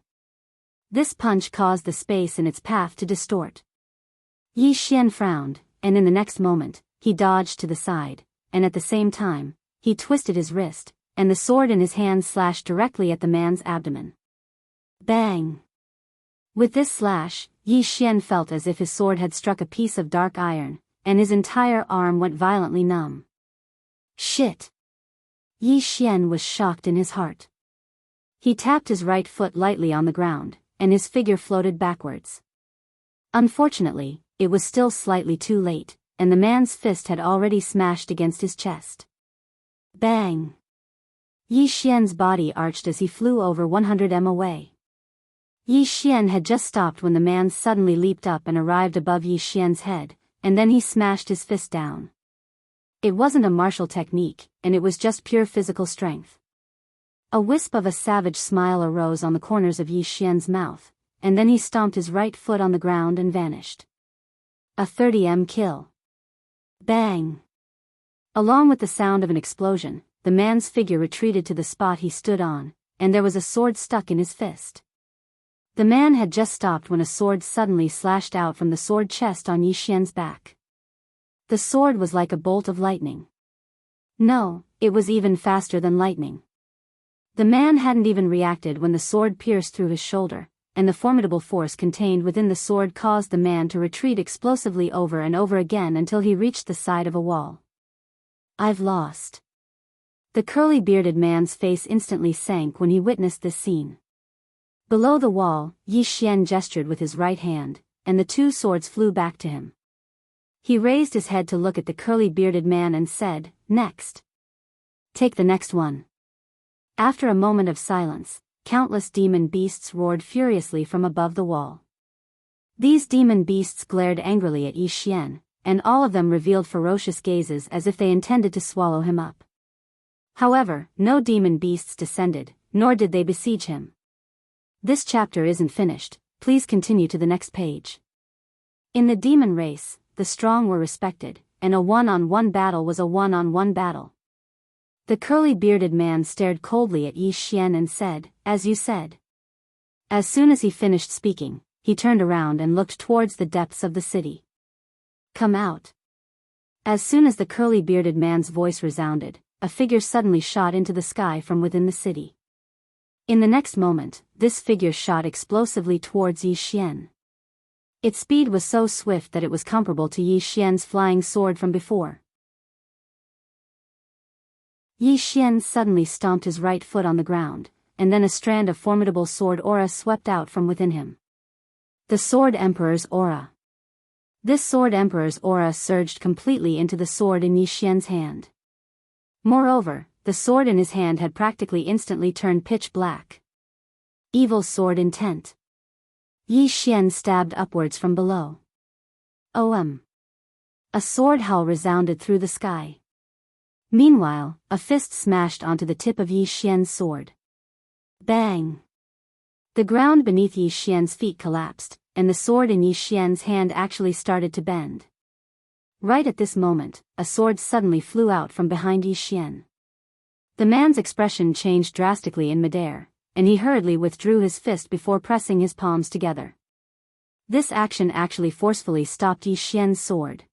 This punch caused the space in its path to distort. Yi Xian frowned, and in the next moment, he dodged to the side, and at the same time, he twisted his wrist, and the sword in his hand slashed directly at the man's abdomen. Bang! With this slash, Yi Xian felt as if his sword had struck a piece of dark iron, and his entire arm went violently numb. Shit! Yi Xian was shocked in his heart. He tapped his right foot lightly on the ground, and his figure floated backwards. Unfortunately, it was still slightly too late, and the man's fist had already smashed against his chest. Bang! Yi Xian's body arched as he flew over 100 m away. Yi Xian had just stopped when the man suddenly leaped up and arrived above Yi Xian's head, and then he smashed his fist down. It wasn't a martial technique, and it was just pure physical strength. A wisp of a savage smile arose on the corners of Yi Xian's mouth, and then he stomped his right foot on the ground and vanished. A 30 kill. Bang! Along with the sound of an explosion, the man's figure retreated to the spot he stood on, and there was a sword stuck in his fist. The man had just stopped when a sword suddenly slashed out from the sword chest on Yi Xian's back. The sword was like a bolt of lightning. No, it was even faster than lightning. The man hadn't even reacted when the sword pierced through his shoulder, and the formidable force contained within the sword caused the man to retreat explosively over and over again until he reached the side of a wall. I've lost. The curly-bearded man's face instantly sank when he witnessed this scene. Below the wall, Yi Xian gestured with his right hand, and the two swords flew back to him. He raised his head to look at the curly-bearded man and said, "Next. Take the next one." After a moment of silence, countless demon beasts roared furiously from above the wall. These demon beasts glared angrily at Yi Xian, and all of them revealed ferocious gazes as if they intended to swallow him up. However, no demon beasts descended, nor did they besiege him. This chapter isn't finished, please continue to the next page. In the demon race, the strong were respected, and a one-on-one battle was a one-on-one battle. The curly-bearded man stared coldly at Yi Xian and said, "As you said." As soon as he finished speaking, he turned around and looked towards the depths of the city. "Come out." As soon as the curly-bearded man's voice resounded, a figure suddenly shot into the sky from within the city. In the next moment, this figure shot explosively towards Yi Xian. Its speed was so swift that it was comparable to Yi Xian's flying sword from before. Yi Xian suddenly stomped his right foot on the ground, and then a strand of formidable sword aura swept out from within him. The Sword Emperor's aura. This Sword Emperor's aura surged completely into the sword in Yi Xian's hand. Moreover, the sword in his hand had practically instantly turned pitch black. Evil sword intent. Yi Xian stabbed upwards from below. OM. A sword howl resounded through the sky. Meanwhile, a fist smashed onto the tip of Yi Xian's sword. Bang! The ground beneath Yi Xian's feet collapsed, and the sword in Yi Xian's hand actually started to bend. Right at this moment, a sword suddenly flew out from behind Yi Xian. The man's expression changed drastically in midair, and he hurriedly withdrew his fist before pressing his palms together. This action actually forcefully stopped Yi Xian's sword.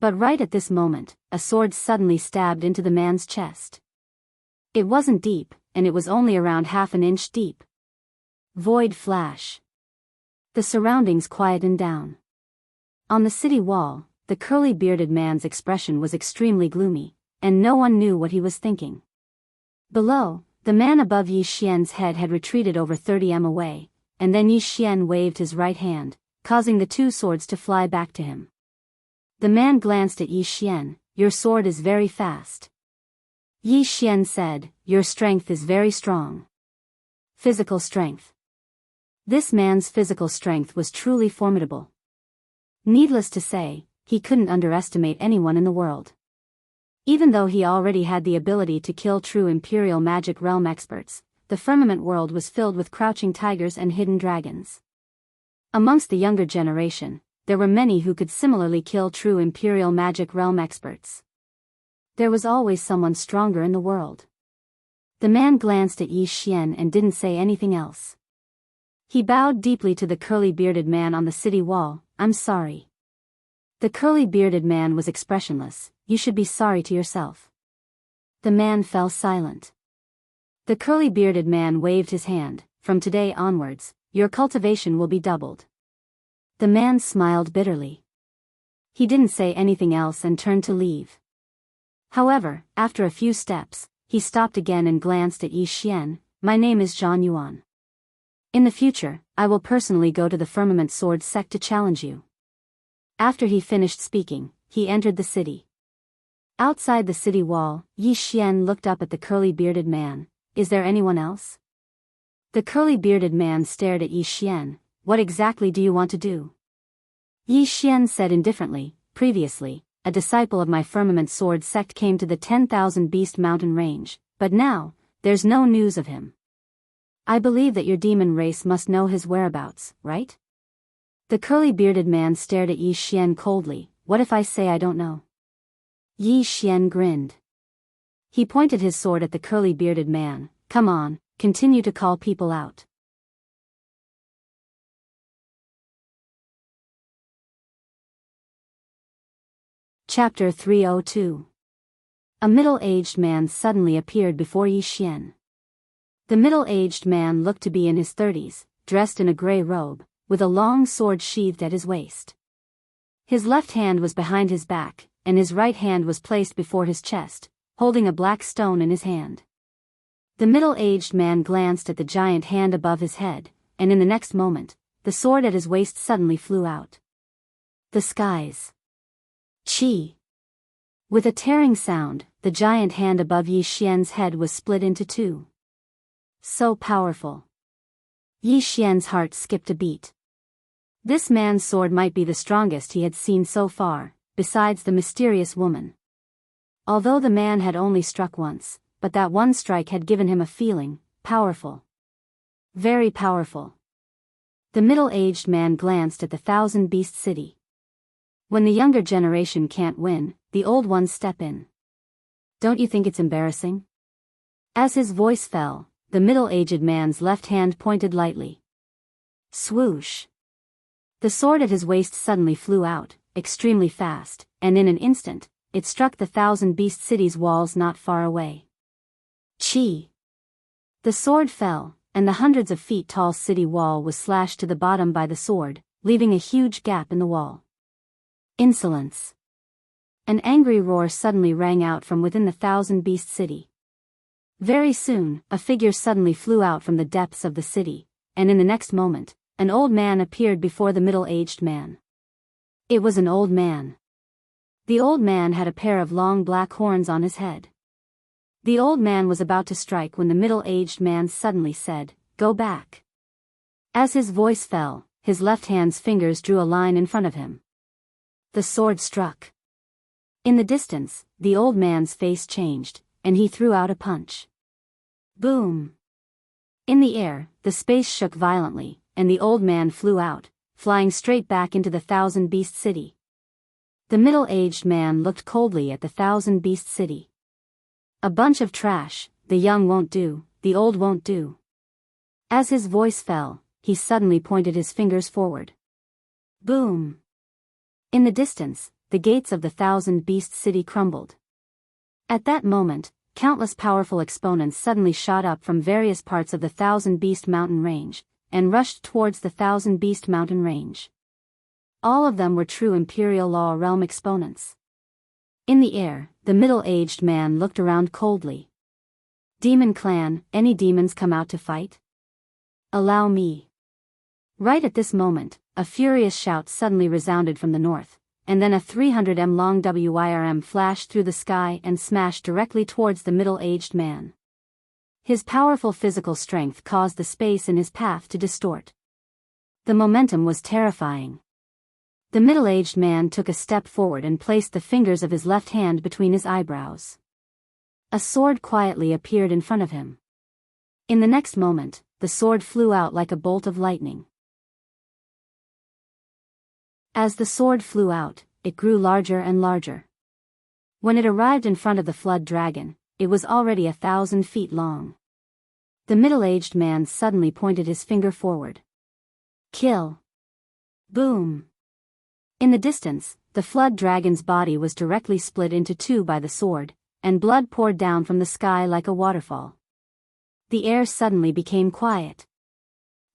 But right at this moment, a sword suddenly stabbed into the man's chest. It wasn't deep, and it was only around half an inch deep. Void flash. The surroundings quietened down. On the city wall, the curly-bearded man's expression was extremely gloomy, and no one knew what he was thinking. Below, the man above Yi Xian's head had retreated over 30 m away, and then Yi Xian waved his right hand, causing the two swords to fly back to him. The man glanced at Yi Xian. Your sword is very fast. Yi Xian said, your strength is very strong. Physical strength. This man's physical strength was truly formidable. Needless to say, he couldn't underestimate anyone in the world. Even though he already had the ability to kill true Imperial Magic Realm experts, the firmament world was filled with crouching tigers and hidden dragons. Amongst the younger generation, there were many who could similarly kill true Imperial Magic Realm experts. There was always someone stronger in the world. The man glanced at Yi Xian and didn't say anything else. He bowed deeply to the curly-bearded man on the city wall. I'm sorry. The curly-bearded man was expressionless. You should be sorry to yourself. The man fell silent. The curly-bearded man waved his hand. From today onwards, your cultivation will be doubled. The man smiled bitterly. He didn't say anything else and turned to leave. However, after a few steps, he stopped again and glanced at Yi Xian. My name is Zhang Yuan. In the future, I will personally go to the Firmament Sword sect to challenge you. After he finished speaking, he entered the city. Outside the city wall, Yi Xian looked up at the curly-bearded man. Is there anyone else? The curly-bearded man stared at Yi Xian. What exactly do you want to do? Yi Xian said indifferently, previously, a disciple of my Firmament Sword sect came to the 10,000 Beast Mountain range, but now, there's no news of him. I believe that your demon race must know his whereabouts, right? The curly-bearded man stared at Yi Xian coldly. What if I say I don't know? Yi Xian grinned. He pointed his sword at the curly-bearded man. Come on, continue to call people out. Chapter 302. A middle-aged man suddenly appeared before Yi Xian. The middle-aged man looked to be in his 30s, dressed in a gray robe, with a long sword sheathed at his waist. His left hand was behind his back, and his right hand was placed before his chest, holding a black stone in his hand. The middle-aged man glanced at the giant hand above his head, and in the next moment, the sword at his waist suddenly flew out. The skies. Chi. With a tearing sound, the giant hand above Yi Xian's head was split into two. So powerful. Yi Xian's heart skipped a beat. This man's sword might be the strongest he had seen so far, besides the mysterious woman. Although the man had only struck once, but that one strike had given him a feeling, powerful. Very powerful. The middle-aged man glanced at the Thousand Beast City. When the younger generation can't win, the old ones step in. Don't you think it's embarrassing? As his voice fell, the middle-aged man's left hand pointed lightly. Swoosh. The sword at his waist suddenly flew out, extremely fast, and in an instant, it struck the Thousand Beast City's walls not far away. Chi. The sword fell, and the hundreds of feet tall city wall was slashed to the bottom by the sword, leaving a huge gap in the wall. Insolence. An angry roar suddenly rang out from within the thousand-beast city. Very soon, a figure suddenly flew out from the depths of the city, and in the next moment, an old man appeared before the middle-aged man. It was an old man. The old man had a pair of long black horns on his head. The old man was about to strike when the middle-aged man suddenly said, "Go back." As his voice fell, his left hand's fingers drew a line in front of him. The sword struck. In the distance, the old man's face changed, and he threw out a punch. Boom! In the air, the space shook violently, and the old man flew out, flying straight back into the thousand-beast city. The middle-aged man looked coldly at the thousand-beast city. A bunch of trash, the young won't do, the old won't do. As his voice fell, he suddenly pointed his fingers forward. Boom! In the distance, the gates of the thousand-beast city crumbled. At that moment, countless powerful exponents suddenly shot up from various parts of the thousand-beast mountain range, and rushed towards the thousand-beast mountain range. All of them were true Imperial Law Realm exponents. In the air, the middle-aged man looked around coldly. Demon Clan, any demons come out to fight? Allow me. Right at this moment, a furious shout suddenly resounded from the north, and then a 300 long WIRM flashed through the sky and smashed directly towards the middle-aged man. His powerful physical strength caused the space in his path to distort. The momentum was terrifying. The middle-aged man took a step forward and placed the fingers of his left hand between his eyebrows. A sword quietly appeared in front of him. In the next moment, the sword flew out like a bolt of lightning. As the sword flew out, it grew larger and larger. When it arrived in front of the flood dragon, it was already 1,000 feet long. The middle-aged man suddenly pointed his finger forward. Kill! Boom! In the distance, the flood dragon's body was directly split into two by the sword, and blood poured down from the sky like a waterfall. The air suddenly became quiet.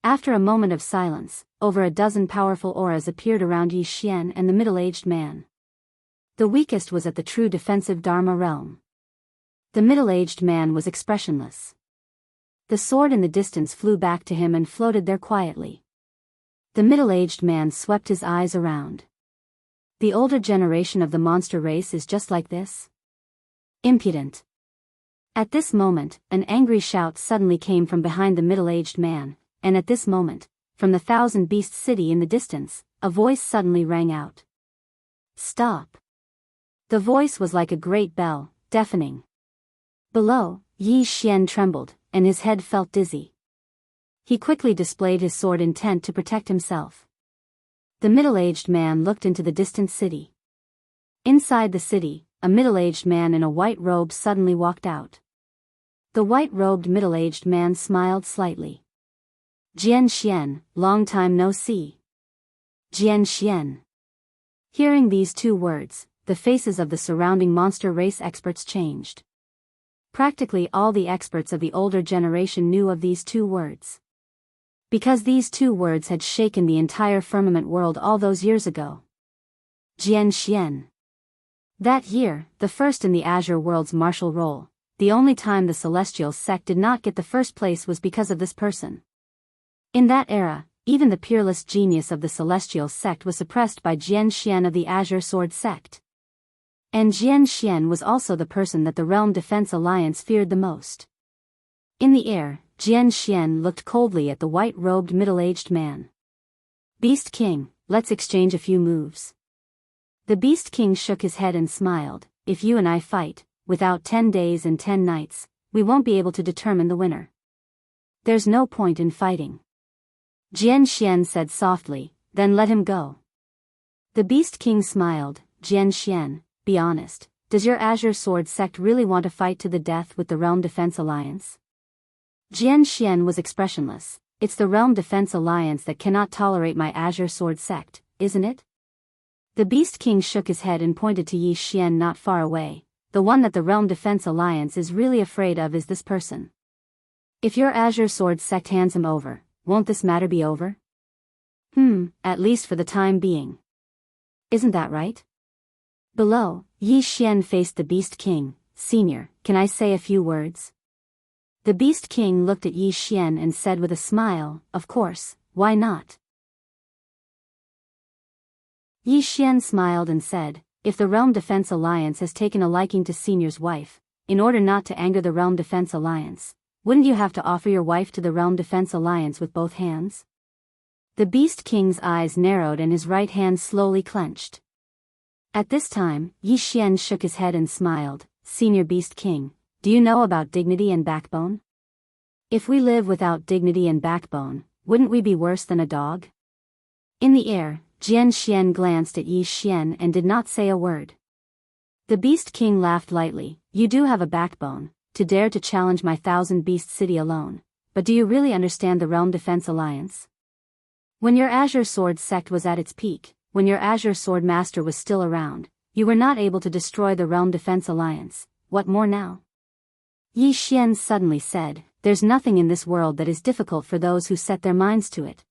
After a moment of silence, over a dozen powerful auras appeared around Yi Xian and the middle-aged man. The weakest was at the true defensive Dharma realm. The middle-aged man was expressionless. The sword in the distance flew back to him and floated there quietly. The middle-aged man swept his eyes around. The older generation of the monster race is just like this? Impudent. At this moment, an angry shout suddenly came from behind the middle-aged man, and at this moment, from the thousand-beast city in the distance, a voice suddenly rang out. Stop! The voice was like a great bell, deafening. Below, Yi Xian trembled, and his head felt dizzy. He quickly displayed his sword intent to protect himself. The middle-aged man looked into the distant city. Inside the city, a middle-aged man in a white robe suddenly walked out. The white-robed middle-aged man smiled slightly. Jian Xian, long time no see. Jian Xian. Hearing these two words, the faces of the surrounding monster race experts changed. Practically all the experts of the older generation knew of these two words. Because these two words had shaken the entire firmament world all those years ago. Jian Xian. That year, the first in the Azure world's martial role, the only time the Celestial sect did not get the first place was because of this person. In that era, even the peerless genius of the Celestial sect was suppressed by Jian Xian of the Azure Sword sect. And Jian Xian was also the person that the Realm Defense Alliance feared the most. In the air, Jian Xian looked coldly at the white-robed middle-aged man. Beast King, let's exchange a few moves. The Beast King shook his head and smiled. If you and I fight, without 10 days and 10 nights, we won't be able to determine the winner. There's no point in fighting. Jian Xian said softly, then let him go. The Beast King smiled. Jian Xian, be honest, does your Azure Sword sect really want to fight to the death with the Realm Defense Alliance? Jian Xian was expressionless. It's the Realm Defense Alliance that cannot tolerate my Azure Sword sect, isn't it? The Beast King shook his head and pointed to Yi Xian not far away. The one that the Realm Defense Alliance is really afraid of is this person. If your Azure Sword sect hands him over, won't this matter be over? At least for the time being. Isn't that right? Below, Yi Xian faced the Beast King. Senior, can I say a few words? The Beast King looked at Yi Xian and said with a smile, of course, why not? Yi Xian smiled and said, if the Realm Defense Alliance has taken a liking to Senior's wife, in order not to anger the Realm Defense Alliance, wouldn't you have to offer your wife to the Realm Defense Alliance with both hands? The Beast King's eyes narrowed and his right hand slowly clenched. At this time, Yi Xian shook his head and smiled. Senior Beast King, do you know about dignity and backbone? If we live without dignity and backbone, wouldn't we be worse than a dog? In the air, Jian Xian glanced at Yi Xian and did not say a word. The Beast King laughed lightly. You do have a backbone, to dare to challenge my 1,000-beast city alone, but do you really understand the Realm Defense Alliance? When your Azure Sword sect was at its peak, when your Azure Sword Master was still around, you were not able to destroy the Realm Defense Alliance. What more now? Yi Xian suddenly said, there's nothing in this world that is difficult for those who set their minds to it.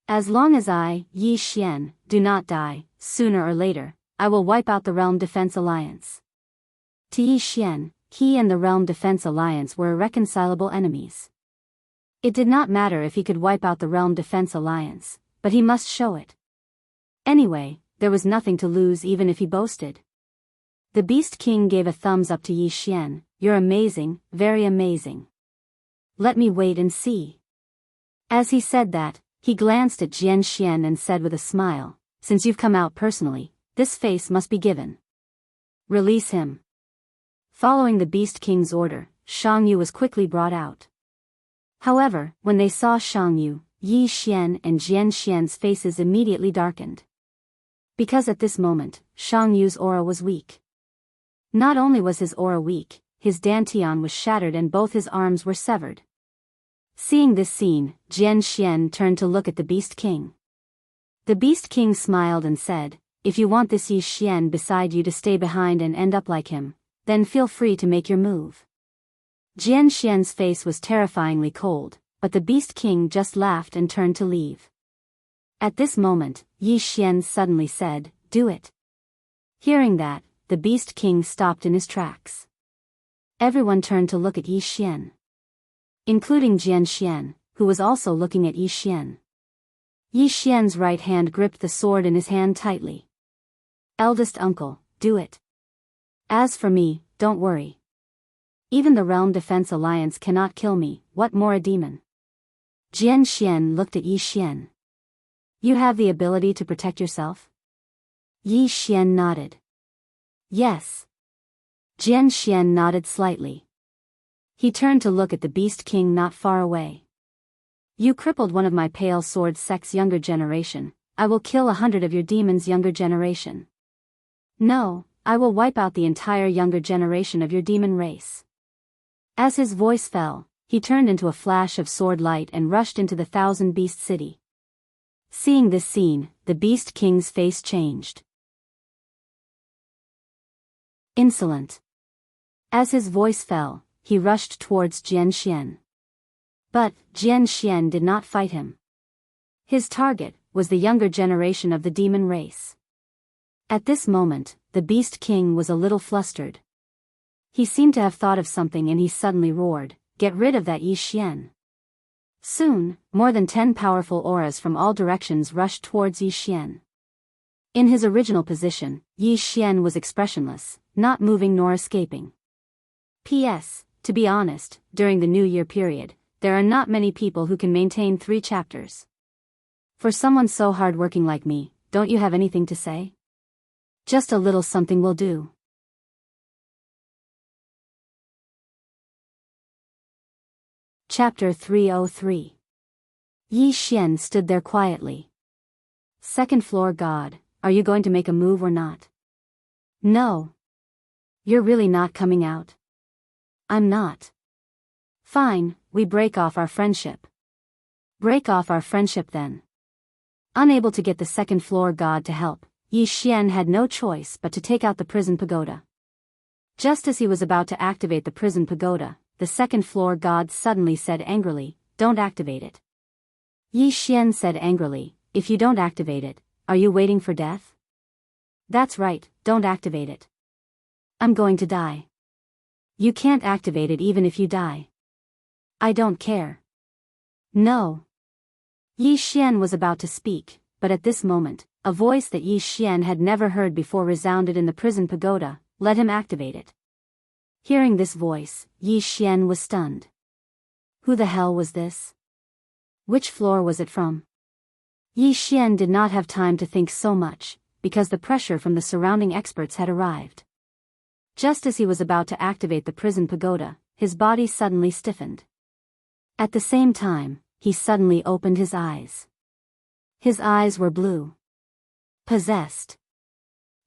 As long as I, Yi Xian, do not die, sooner or later, I will wipe out the Realm Defense Alliance. To Yi Xian, he and the Realm Defense Alliance were irreconcilable enemies. It did not matter if he could wipe out the Realm Defense Alliance, but he must show it. Anyway, there was nothing to lose even if he boasted. The Beast King gave a thumbs up to Yi Xian. You're amazing, very amazing. Let me wait and see. As he said that, he glanced at Jian Xian and said with a smile, since you've come out personally, this face must be given. Release him. Following the Beast King's order, Shang Yu was quickly brought out. However, when they saw Shang Yu, Yi Xian and Jian Xian's faces immediately darkened. Because at this moment, Shang Yu's aura was weak. Not only was his aura weak, his dantian was shattered and both his arms were severed. Seeing this scene, Jian Xian turned to look at the Beast King. The Beast King smiled and said, if you want this Yi Xian beside you to stay behind and end up like him, then feel free to make your move. Jian Xian's face was terrifyingly cold, but the Beast King just laughed and turned to leave. At this moment, Yi Xian suddenly said, do it. Hearing that, the Beast King stopped in his tracks. Everyone turned to look at Yi Xian, including Jian Xian, who was also looking at Yi Xian. Yi Xian's right hand gripped the sword in his hand tightly. Eldest uncle, do it. As for me, don't worry. Even the Realm Defense Alliance cannot kill me, what more a demon? Jian Xian looked at Yi Xian. You have the ability to protect yourself? Yi Xian nodded. Yes. Jian Xian nodded slightly. He turned to look at the Beast King not far away. You crippled one of my Pale Sword sect's younger generation. I will kill 100 of your demons' younger generation. No, I will wipe out the entire younger generation of your demon race. As his voice fell, he turned into a flash of sword light and rushed into the 1,000-beast city. Seeing this scene, the Beast King's face changed. Insolent. As his voice fell, he rushed towards Jian Xian. But, Jian Xian did not fight him. His target was the younger generation of the demon race. At this moment, the Beast King was a little flustered. He seemed to have thought of something and he suddenly roared, get rid of that Yi Xian. Soon, more than 10 powerful auras from all directions rushed towards Yi Xian. In his original position, Yi Xian was expressionless, not moving nor escaping. P.S. To be honest, during the New Year period, there are not many people who can maintain 3 chapters. For someone so hardworking like me, don't you have anything to say? Just a little something will do. Chapter 303. Yi Xian stood there quietly. Second floor God, are you going to make a move or not? No. You're really not coming out? I'm not. Fine, we break off our friendship. Break off our friendship then. Unable to get the second floor God to help, Yi Xian had no choice but to take out the prison pagoda. Just as he was about to activate the prison pagoda, the second floor God suddenly said angrily, don't activate it. Yi Xian said angrily, if you don't activate it, are you waiting for death? That's right, don't activate it. I'm going to die. You can't activate it even if you die. I don't care. No. Yi Xian was about to speak, but at this moment, a voice that Yi Xian had never heard before resounded in the prison pagoda. Let him activate it. Hearing this voice, Yi Xian was stunned. Who the hell was this? Which floor was it from? Yi Xian did not have time to think so much, because the pressure from the surrounding experts had arrived. Just as he was about to activate the prison pagoda, his body suddenly stiffened. At the same time, he suddenly opened his eyes. His eyes were blue. Possessed.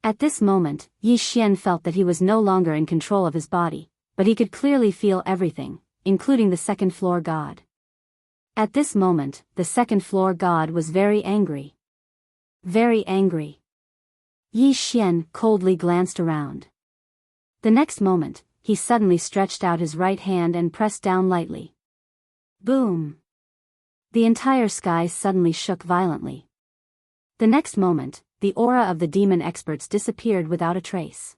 At this moment, Yi Xian felt that he was no longer in control of his body, but he could clearly feel everything, including the second-floor god. At this moment, the second-floor god was very angry. Very angry. Yi Xian coldly glanced around. The next moment, he suddenly stretched out his right hand and pressed down lightly. Boom! The entire sky suddenly shook violently. The next moment, the aura of the demon experts disappeared without a trace.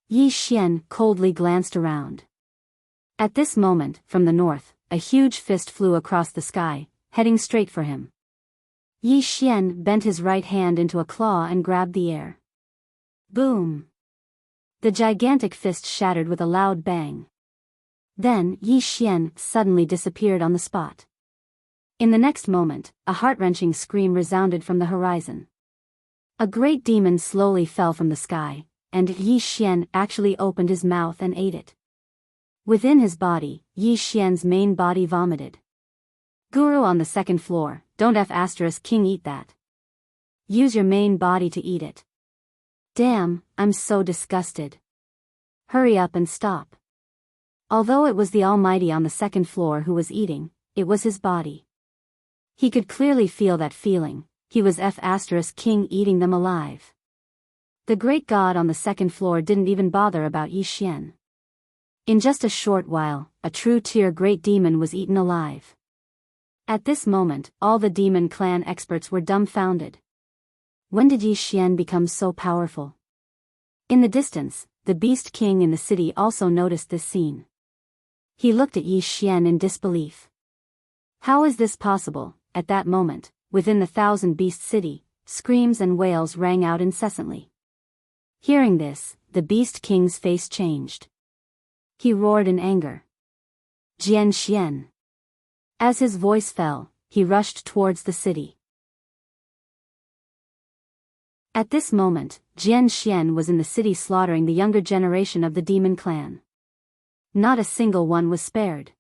Yi Xian coldly glanced around. At this moment, from the north, a huge fist flew across the sky, heading straight for him. Yi Xian bent his right hand into a claw and grabbed the air. Boom! The gigantic fist shattered with a loud bang. Then, Yi Xian suddenly disappeared on the spot. In the next moment, a heart-wrenching scream resounded from the horizon. A great demon slowly fell from the sky, and Yi Xian actually opened his mouth and ate it. Within his body, Yi Xian's main body vomited. Guru on the second floor, don't F***king eat that. Use your main body to eat it. Damn, I'm so disgusted. Hurry up and stop. Although it was the Almighty on the second floor who was eating, it was his body. He could clearly feel that feeling. He was F***king eating them alive. The great god on the second floor didn't even bother about Yi Xian. In just a short while, a true-tier great demon was eaten alive. At this moment, all the demon clan experts were dumbfounded. When did Yi Xian become so powerful? In the distance, the Beast King in the city also noticed this scene. He looked at Yi Xian in disbelief. How is this possible? At that moment, within the Thousand Beast City, screams and wails rang out incessantly. Hearing this, the Beast King's face changed. He roared in anger. Jian Xian. As his voice fell, he rushed towards the city. At this moment, Jian Xian was in the city slaughtering the younger generation of the demon clan. Not a single one was spared.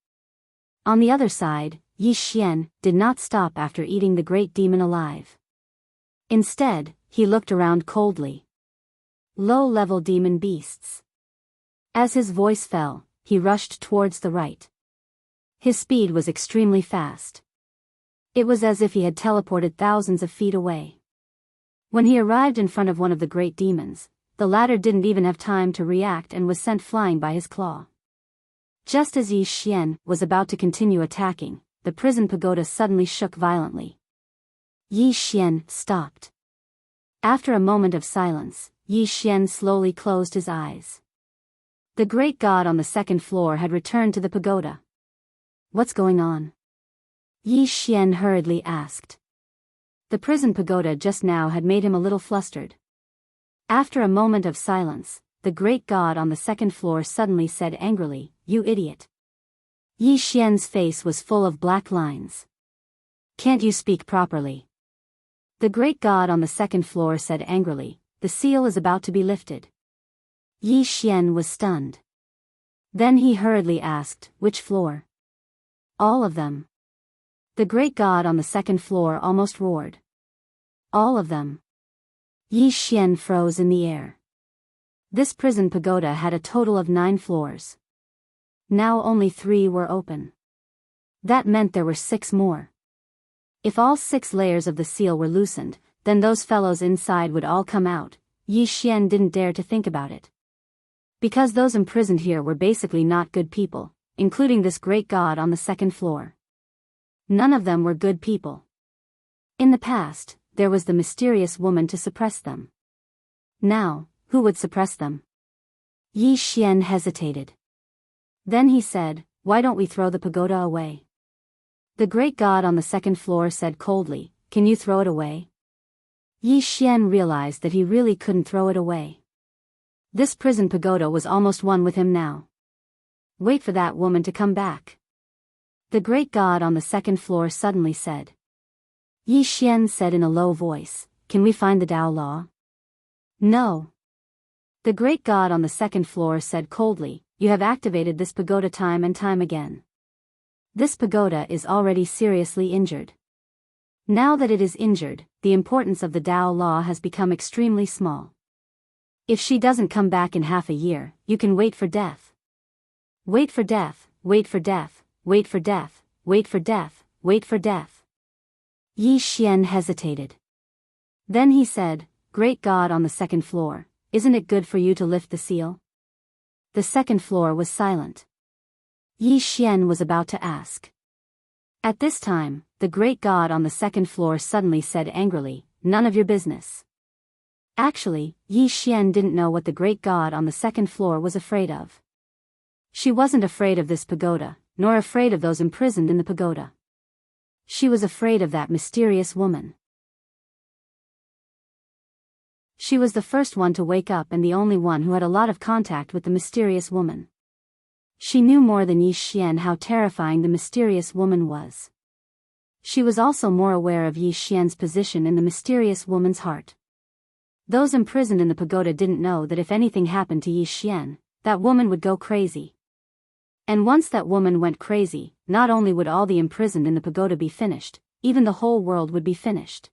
On the other side, Yi Xian did not stop after eating the great demon alive. Instead, he looked around coldly. Low-level demon beasts. As his voice fell, he rushed towards the right. His speed was extremely fast. It was as if he had teleported thousands of feet away. When he arrived in front of one of the great demons, the latter didn't even have time to react and was sent flying by his claw. Just as Yi Xian was about to continue attacking, the prison pagoda suddenly shook violently. Yi Xian stopped. After a moment of silence, Yi Xian slowly closed his eyes. The great god on the second floor had returned to the pagoda. What's going on? Yi Xian hurriedly asked. The prison pagoda just now had made him a little flustered. After a moment of silence, the great god on the second floor suddenly said angrily, "You idiot." Yi Xian's face was full of black lines. "Can't you speak properly?" The great god on the second floor said angrily, "The seal is about to be lifted." Yi Xian was stunned. Then he hurriedly asked, "Which floor?" "All of them." The great god on the second floor almost roared. "All of them." Yi Xian froze in the air. This prison pagoda had a total of 9 floors. Now only 3 were open. That meant there were 6 more. If all 6 layers of the seal were loosened, then those fellows inside would all come out. Yi Xian didn't dare to think about it. Because those imprisoned here were basically not good people, including this great god on the second floor. None of them were good people. In the past, there was the mysterious woman to suppress them. Now, who would suppress them? Yi Xian hesitated. Then he said, "Why don't we throw the pagoda away?" The great god on the second floor said coldly, "Can you throw it away?" Yi Xian realized that he really couldn't throw it away. This prison pagoda was almost one with him now. Wait for that woman to come back. The great god on the second floor suddenly said. Yi Xian said in a low voice, "Can we find the Tao law?" "No." The great god on the second floor said coldly, "You have activated this pagoda time and time again. This pagoda is already seriously injured. Now that it is injured, the importance of the Tao law has become extremely small. If she doesn't come back in half a year, you can wait for death. Wait for death, wait for death, wait for death, wait for death, wait for death." Yi Xian hesitated. Then he said, "Great god on the second floor, isn't it good for you to lift the seal?" The second floor was silent. Yi Xian was about to ask. At this time, the great god on the second floor suddenly said angrily, "None of your business." Actually, Yi Xian didn't know what the great god on the second floor was afraid of. She wasn't afraid of this pagoda, nor afraid of those imprisoned in the pagoda. She was afraid of that mysterious woman. She was the first one to wake up and the only one who had a lot of contact with the mysterious woman. She knew more than Yi Xian how terrifying the mysterious woman was. She was also more aware of Yi Xian's position in the mysterious woman's heart. Those imprisoned in the pagoda didn't know that if anything happened to Yi Xian, that woman would go crazy. And once that woman went crazy, not only would all the imprisoned in the pagoda be finished, even the whole world would be finished.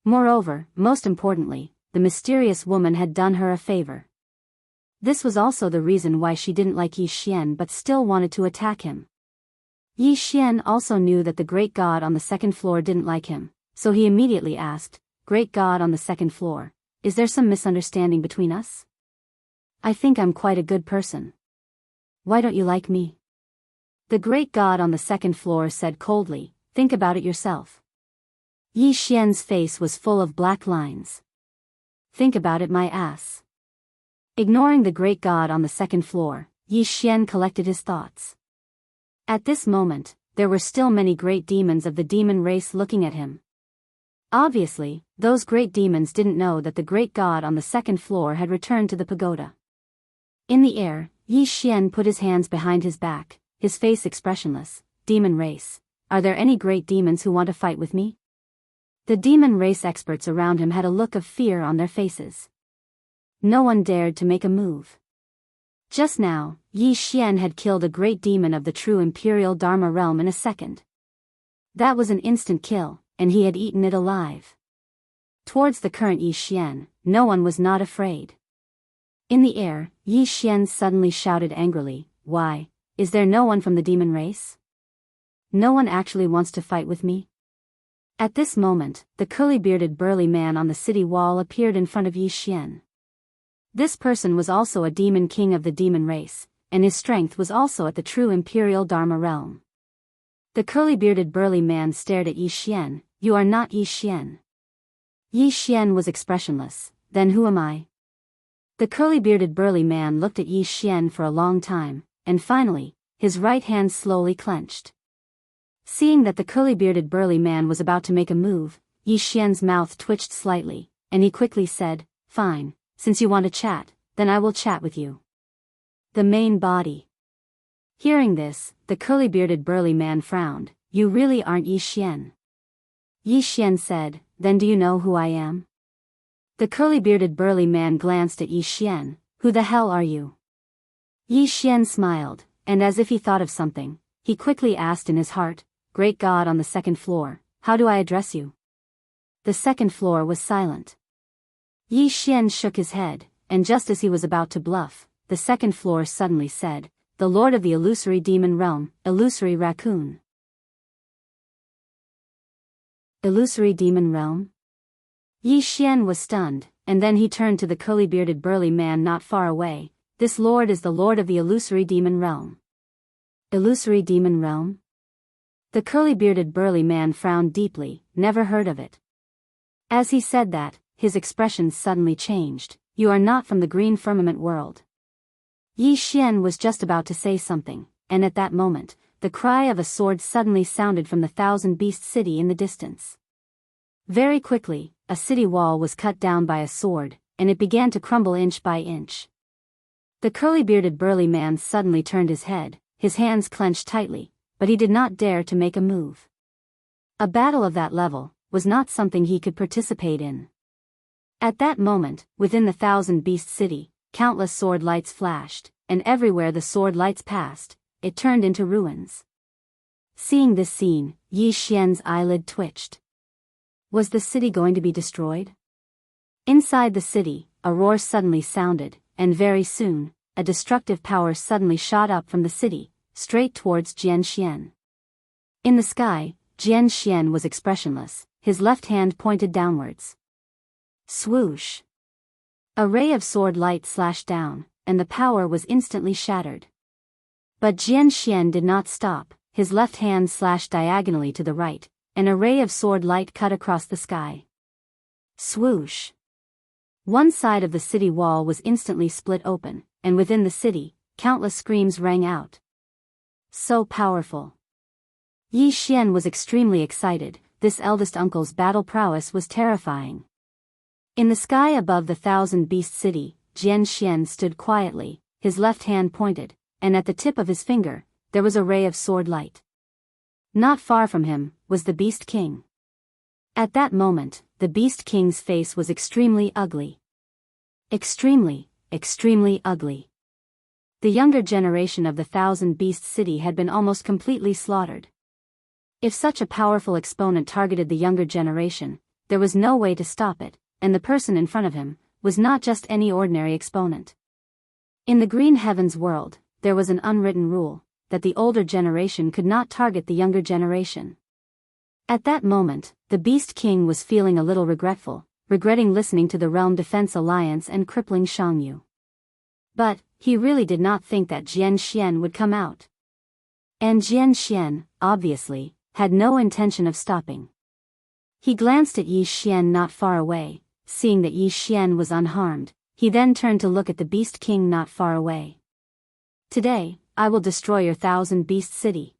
Moreover, most importantly, the mysterious woman had done her a favor. This was also the reason why she didn't like Yi Xian but still wanted to attack him. Yi Xian also knew that the great god on the second floor didn't like him, so he immediately asked, "Great god on the second floor, is there some misunderstanding between us? I think I'm quite a good person. Why don't you like me?" The great god on the second floor said coldly, "Think about it yourself." Yi Xian's face was full of black lines. "Think about it, my ass." Ignoring the great god on the second floor, Yi Xian collected his thoughts. At this moment, there were still many great demons of the demon race looking at him. Obviously, those great demons didn't know that the great god on the second floor had returned to the pagoda. In the air, Yi Xian put his hands behind his back, his face expressionless. "Demon race, are there any great demons who want to fight with me?" The demon race experts around him had a look of fear on their faces. No one dared to make a move. Just now, Yi Xian had killed a great demon of the true imperial Dharma realm in a second. That was an instant kill, and he had eaten it alive. Towards the current Yi Xian, no one was not afraid. In the air, Yi Xian suddenly shouted angrily, "Why, is there no one from the demon race? No one actually wants to fight with me?" At this moment, the curly-bearded burly man on the city wall appeared in front of Yi Xian. This person was also a demon king of the demon race, and his strength was also at the true imperial Dharma realm. The curly-bearded burly man stared at Yi Xian. "You are not Yi Xian." Yi Xian was expressionless. "Then who am I?" The curly-bearded burly man looked at Yi Xian for a long time, and finally, his right hand slowly clenched. Seeing that the curly-bearded burly man was about to make a move, Yi Xian's mouth twitched slightly, and he quickly said, "Fine, since you want to chat, then I will chat with you." The main body. Hearing this, the curly-bearded burly man frowned. "You really aren't Yi Xian." Yi Xian said, "Then do you know who I am?" The curly-bearded burly man glanced at Yi Xian. "Who the hell are you?" Yi Xian smiled, and as if he thought of something, he quickly asked in his heart, "Great god on the second floor, how do I address you?" The second floor was silent. Yi Xian shook his head, and just as he was about to bluff, the second floor suddenly said, "The lord of the illusory demon realm, illusory raccoon." Illusory demon realm? Yi Xian was stunned, and then he turned to the curly-bearded burly man not far away. "This lord is the lord of the illusory demon realm." Illusory demon realm? The curly-bearded burly man frowned deeply. "Never heard of it." As he said that, his expression suddenly changed. "You are not from the green firmament world. Yi Xian was just about to say something, and at that moment, the cry of a sword suddenly sounded from the thousand-beast city in the distance. Very quickly, a city wall was cut down by a sword, and it began to crumble inch by inch. The curly-bearded burly man suddenly turned his head, his hands clenched tightly, but he did not dare to make a move. A battle of that level was not something he could participate in. At that moment, within the thousand-beast city, countless sword lights flashed, and everywhere the sword lights passed, it turned into ruins. Seeing this scene, Yi Xian's eyelid twitched. Was the city going to be destroyed? Inside the city, a roar suddenly sounded, and very soon, a destructive power suddenly shot up from the city, straight towards Jianxian. In the sky, Jianxian was expressionless, his left hand pointed downwards. Swoosh! A ray of sword light slashed down, and the power was instantly shattered. But Jianxian did not stop, his left hand slashed diagonally to the right, and a ray of sword light cut across the sky. Swoosh! One side of the city wall was instantly split open, and within the city, countless screams rang out. So powerful! Yi Xian was extremely excited, this eldest uncle's battle prowess was terrifying. In the sky above the thousand-beast city, Jianxian stood quietly, his left hand pointed, and at the tip of his finger, there was a ray of sword light. Not far from him was the Beast King. At that moment, the Beast King's face was extremely ugly. Extremely, extremely ugly. The younger generation of the thousand-beast city had been almost completely slaughtered. If such a powerful exponent targeted the younger generation, there was no way to stop it, and the person in front of him was not just any ordinary exponent. In the Green Heavens world, there was an unwritten rule that the older generation could not target the younger generation. At that moment, the Beast King was feeling a little regretful, regretting listening to the Realm Defense Alliance and crippling Jianghu. But he really did not think that Jianxian would come out. And Jianxian, obviously, had no intention of stopping. He glanced at Yi Xian not far away, seeing that Yi Xian was unharmed, he then turned to look at the Beast King not far away. Today, I will destroy your thousand-beast city.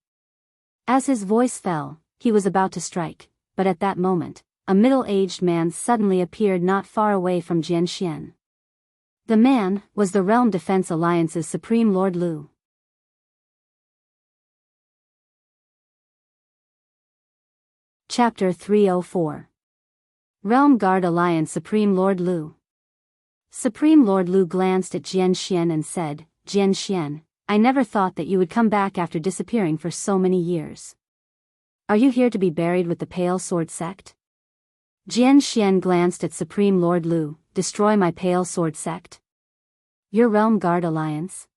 As his voice fell, he was about to strike, but at that moment, a middle-aged man suddenly appeared not far away from Jianxian. The man was the Realm Defense Alliance's Supreme Lord Lu. Chapter 304. Realm Guard Alliance Supreme Lord Lu. Supreme Lord Lu glanced at Jianxian and said, Jianxian, I never thought that you would come back after disappearing for so many years. Are you here to be buried with the Pale Sword Sect? Jianxian glanced at Supreme Lord Lu, destroy my Pale Sword Sect? Your Realm Guard Alliance?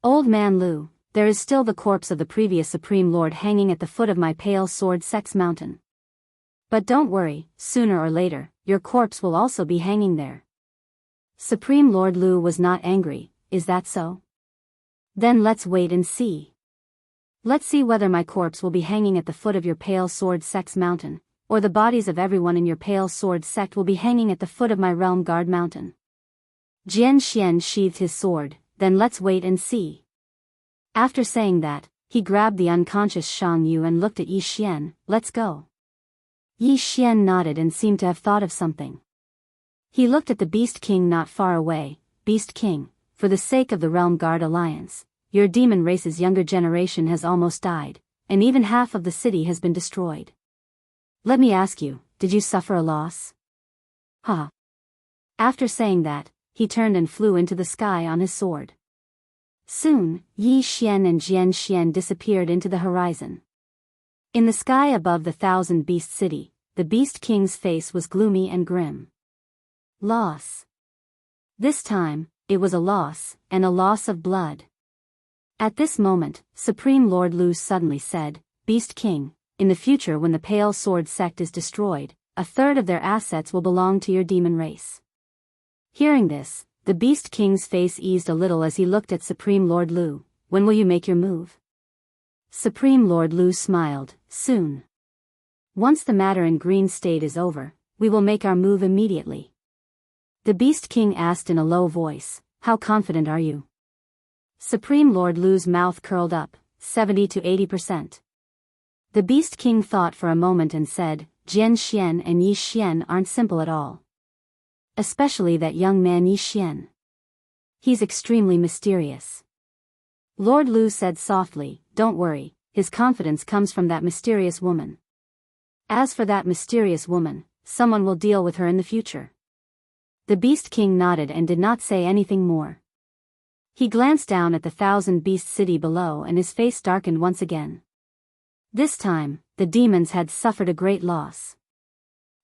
Old man Lu, there is still the corpse of the previous Supreme Lord hanging at the foot of my Pale Sword Sect's mountain. But don't worry, sooner or later, your corpse will also be hanging there. Supreme Lord Lu was not angry, is that so? Then let's wait and see. Let's see whether my corpse will be hanging at the foot of your Pale Sword Sect's mountain, or the bodies of everyone in your Pale Sword Sect will be hanging at the foot of my Realm Guard mountain. Jianxian sheathed his sword, then let's wait and see. After saying that, he grabbed the unconscious Jianghu and looked at Yi Xian, let's go. Yi Xian nodded and seemed to have thought of something. He looked at the Beast King not far away, Beast King, for the sake of the Realm Guard Alliance, your demon race's younger generation has almost died, and even half of the city has been destroyed. Let me ask you, did you suffer a loss? Ha! After saying that, he turned and flew into the sky on his sword. Soon, Yi Xian and Jianxian disappeared into the horizon. In the sky above the thousand-beast city, the Beast King's face was gloomy and grim. Loss. This time, it was a loss, and a loss of blood. At this moment, Supreme Lord Lu suddenly said, Beast King, in the future when the Pale Sword Sect is destroyed, a third of their assets will belong to your demon race. Hearing this, the Beast King's face eased a little as he looked at Supreme Lord Lu. When will you make your move? Supreme Lord Lu smiled, soon. Once the matter in Green State is over, we will make our move immediately. The Beast King asked in a low voice, how confident are you? Supreme Lord Lu's mouth curled up, 70 to 80%. The Beast King thought for a moment and said, Jian Xian and Yi Xian aren't simple at all. Especially that young man Yi Xian. He's extremely mysterious. Lord Lu said softly, don't worry, his confidence comes from that mysterious woman. As for that mysterious woman, someone will deal with her in the future. The Beast King nodded and did not say anything more. He glanced down at the Thousand Beast City below and his face darkened once again. This time, the demons had suffered a great loss.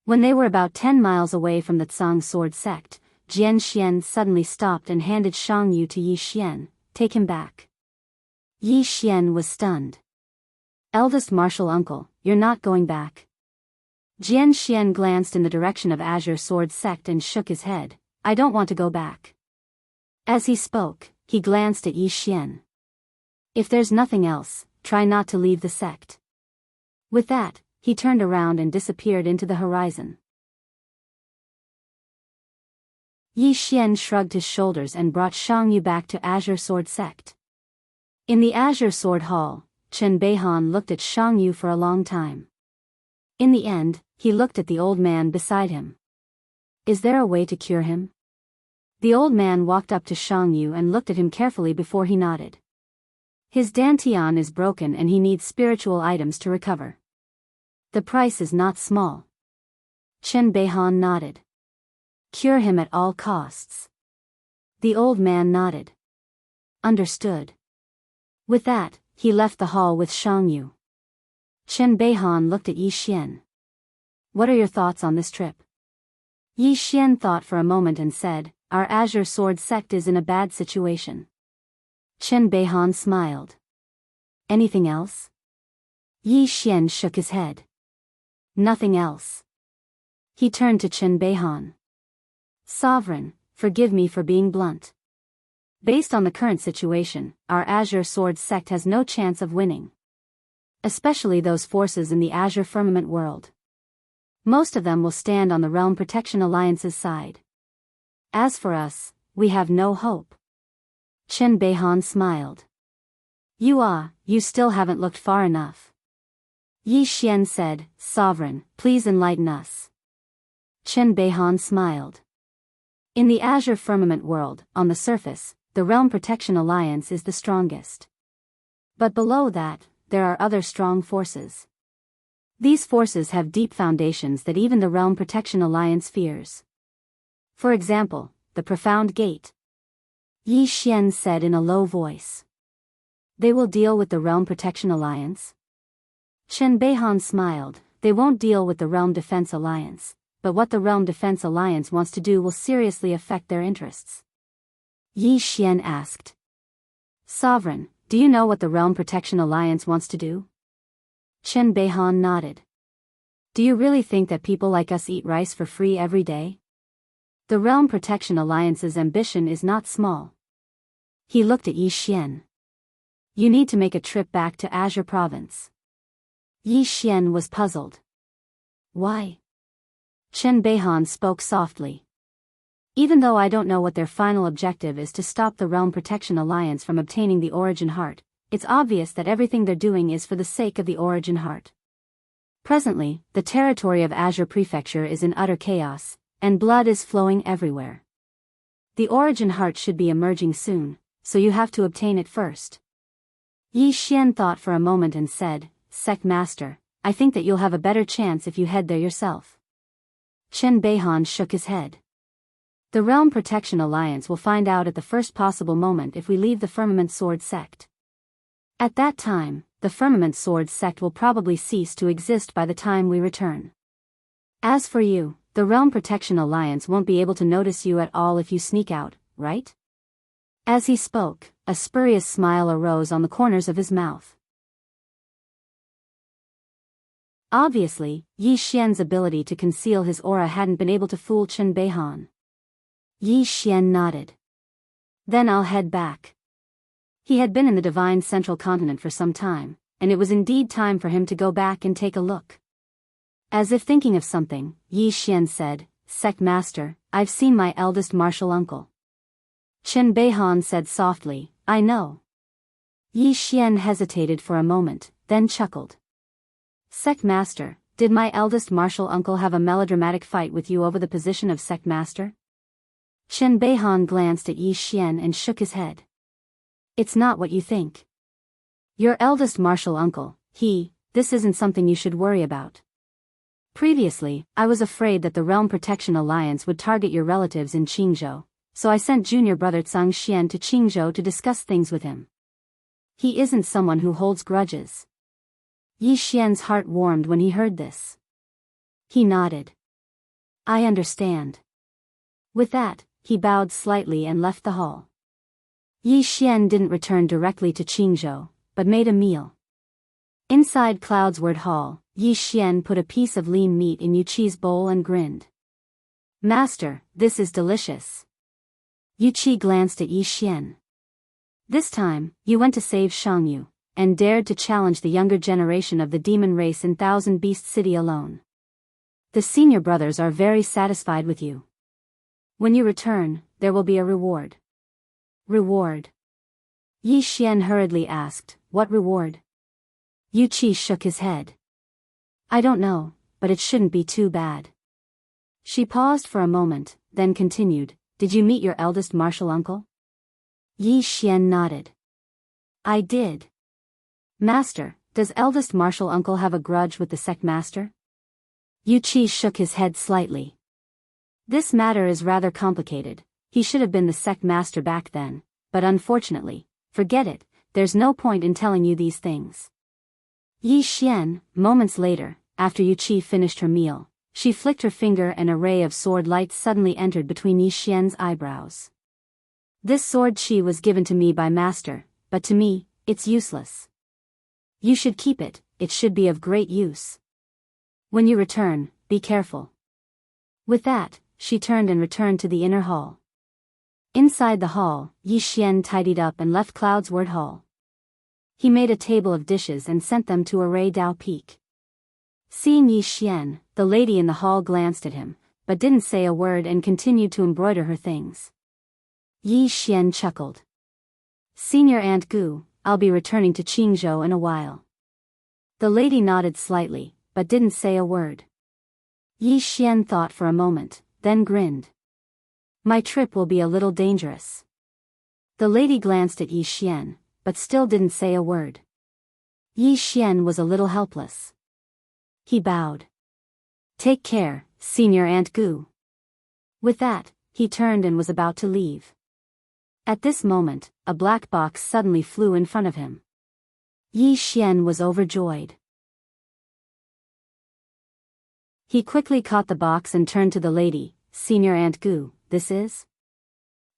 When they were about 10 miles away from the Tsang sword sect, Jian Xian suddenly stopped and handed Shang Yu to Yi Xian, take him back. Yi Xian was stunned. Eldest martial uncle, you're not going back. Jian Xian glanced in the direction of Azure Sword Sect and shook his head, I don't want to go back. As he spoke, he glanced at Yi Xian. If there's nothing else, try not to leave the sect. With that, he turned around and disappeared into the horizon. Yi Xian shrugged his shoulders and brought Shang Yu back to Azure Sword Sect. In the Azure Sword Hall, Chen Beihan looked at Shang Yu for a long time. In the end, he looked at the old man beside him. Is there a way to cure him? The old man walked up to Shang Yu and looked at him carefully before he nodded. His dantian is broken and he needs spiritual items to recover. The price is not small. Chen Beihan nodded. Cure him at all costs. The old man nodded. Understood. With that, he left the hall with Shang Yu. Chen Beihan looked at Yi Xian. What are your thoughts on this trip? Yi Xian thought for a moment and said, our Azure Sword sect is in a bad situation. Chen Beihan smiled. Anything else? Yi Xian shook his head. Nothing else. He turned to Chen Beihan. Sovereign, forgive me for being blunt. Based on the current situation, our Azure Sword sect has no chance of winning. Especially those forces in the Azure Firmament world. Most of them will stand on the Realm Protection Alliance's side. As for us, we have no hope. Chen Beihan smiled. You still haven't looked far enough. Yi Xian said, Sovereign, please enlighten us. Chen Beihan smiled. In the Azure Firmament world, on the surface, the Realm Protection Alliance is the strongest. But below that, there are other strong forces. These forces have deep foundations that even the Realm Protection Alliance fears. For example, the Profound Gate. Yi Xian said in a low voice. They will deal with the Realm Protection Alliance? Chen Beihan smiled, they won't deal with the Realm Defense Alliance, but what the Realm Defense Alliance wants to do will seriously affect their interests. Yi Xian asked. Sovereign, do you know what the Realm Protection Alliance wants to do? Chen Beihan nodded. Do you really think that people like us eat rice for free every day? The Realm Protection Alliance's ambition is not small. He looked at Yi Xian. You need to make a trip back to Azure Province. Yi Xian was puzzled. Why? Chen Beihan spoke softly. Even though I don't know what their final objective is to stop the Realm Protection Alliance from obtaining the Origin Heart, it's obvious that everything they're doing is for the sake of the Origin Heart. Presently, the territory of Azure Prefecture is in utter chaos, and blood is flowing everywhere. The Origin Heart should be emerging soon, so you have to obtain it first. Yi Xian thought for a moment and said, Sect Master, I think that you'll have a better chance if you head there yourself. Chen Beihan shook his head. The Realm Protection Alliance will find out at the first possible moment if we leave the Firmament Sword sect. At that time, the Firmament Sword sect will probably cease to exist by the time we return. As for you, the Realm Protection Alliance won't be able to notice you at all if you sneak out, right? As he spoke, a spurious smile arose on the corners of his mouth. Obviously, Yi Xian's ability to conceal his aura hadn't been able to fool Chen Beihan. Yi Xian nodded. Then I'll head back. He had been in the Divine Central Continent for some time, and it was indeed time for him to go back and take a look. As if thinking of something, Yi Xian said, Sect Master, I've seen my eldest martial uncle. Chen Beihan said softly, I know. Yi Xian hesitated for a moment, then chuckled. Sect Master, did my eldest martial uncle have a melodramatic fight with you over the position of Sect Master? Chen Beihan glanced at Yi Xian and shook his head. It's not what you think. Your eldest martial uncle, this isn't something you should worry about. Previously, I was afraid that the Realm Protection Alliance would target your relatives in Qingzhou, so I sent junior brother Zhang Xian to Qingzhou to discuss things with him. He isn't someone who holds grudges. Yi Xian's heart warmed when he heard this. He nodded. I understand. With that, he bowed slightly and left the hall. Yi Xian didn't return directly to Qingzhou, but made a meal. Inside Cloudsword Hall, Yi Xian put a piece of lean meat in Yu Qi's bowl and grinned. Master, this is delicious. Yu Qi glanced at Yi Xian. This time, you went to save Shangyu, and dared to challenge the younger generation of the demon race in Thousand Beast City alone. The senior brothers are very satisfied with you. When you return, there will be a reward. Reward? Yi Xian hurriedly asked, what reward? Yu Qi shook his head. I don't know, but it shouldn't be too bad. She paused for a moment, then continued, did you meet your eldest martial uncle? Yi Xian nodded. I did. Master, does eldest martial uncle have a grudge with the sect master? Yu Qi shook his head slightly. This matter is rather complicated. He should have been the sect master back then, but unfortunately, forget it, there's no point in telling you these things. Yi Xian, moments later, after Yu Qi finished her meal, she flicked her finger and a ray of sword light suddenly entered between Yi Xian's eyebrows. This sword qi was given to me by master, but to me, it's useless. You should keep it, it should be of great use. When you return, be careful. With that, she turned and returned to the inner hall. Inside the hall, Yi Xian tidied up and left Cloudsword Hall. He made a table of dishes and sent them to array Dao Peak. Seeing Yi Xian, the lady in the hall glanced at him, but didn't say a word and continued to embroider her things. Yi Xian chuckled. Senior Aunt Gu, I'll be returning to Qingzhou in a while. The lady nodded slightly, but didn't say a word. Yi Xian thought for a moment, then grinned. My trip will be a little dangerous. The lady glanced at Yi Xian, but still didn't say a word. Yi Xian was a little helpless. He bowed. Take care, Senior Aunt Gu. With that, he turned and was about to leave. At this moment, a black box suddenly flew in front of him. Yi Xian was overjoyed. He quickly caught the box and turned to the lady, Senior Aunt Gu, this is?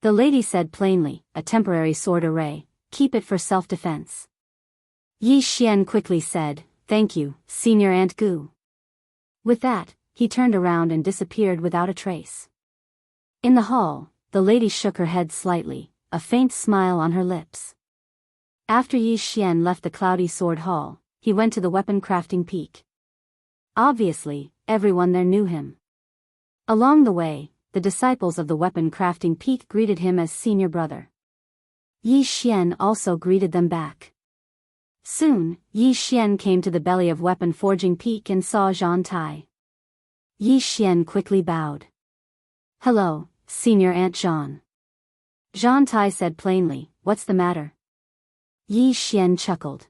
The lady said plainly, a temporary sword array, keep it for self-defense. Yi Xian quickly said, thank you, Senior Aunt Gu. With that, he turned around and disappeared without a trace. In the hall, the lady shook her head slightly, a faint smile on her lips. After Yi Xian left the Cloudy Sword Hall, he went to the weapon crafting peak. Obviously, everyone there knew him. Along the way, the disciples of the weapon crafting peak greeted him as senior brother. Yi Xian also greeted them back. Soon, Yi Xian came to the belly of weapon forging peak and saw Zhang Tai. Yi Xian quickly bowed. Hello, Senior Aunt Zhang. Zhang Tai said plainly, what's the matter? Yi Xian chuckled.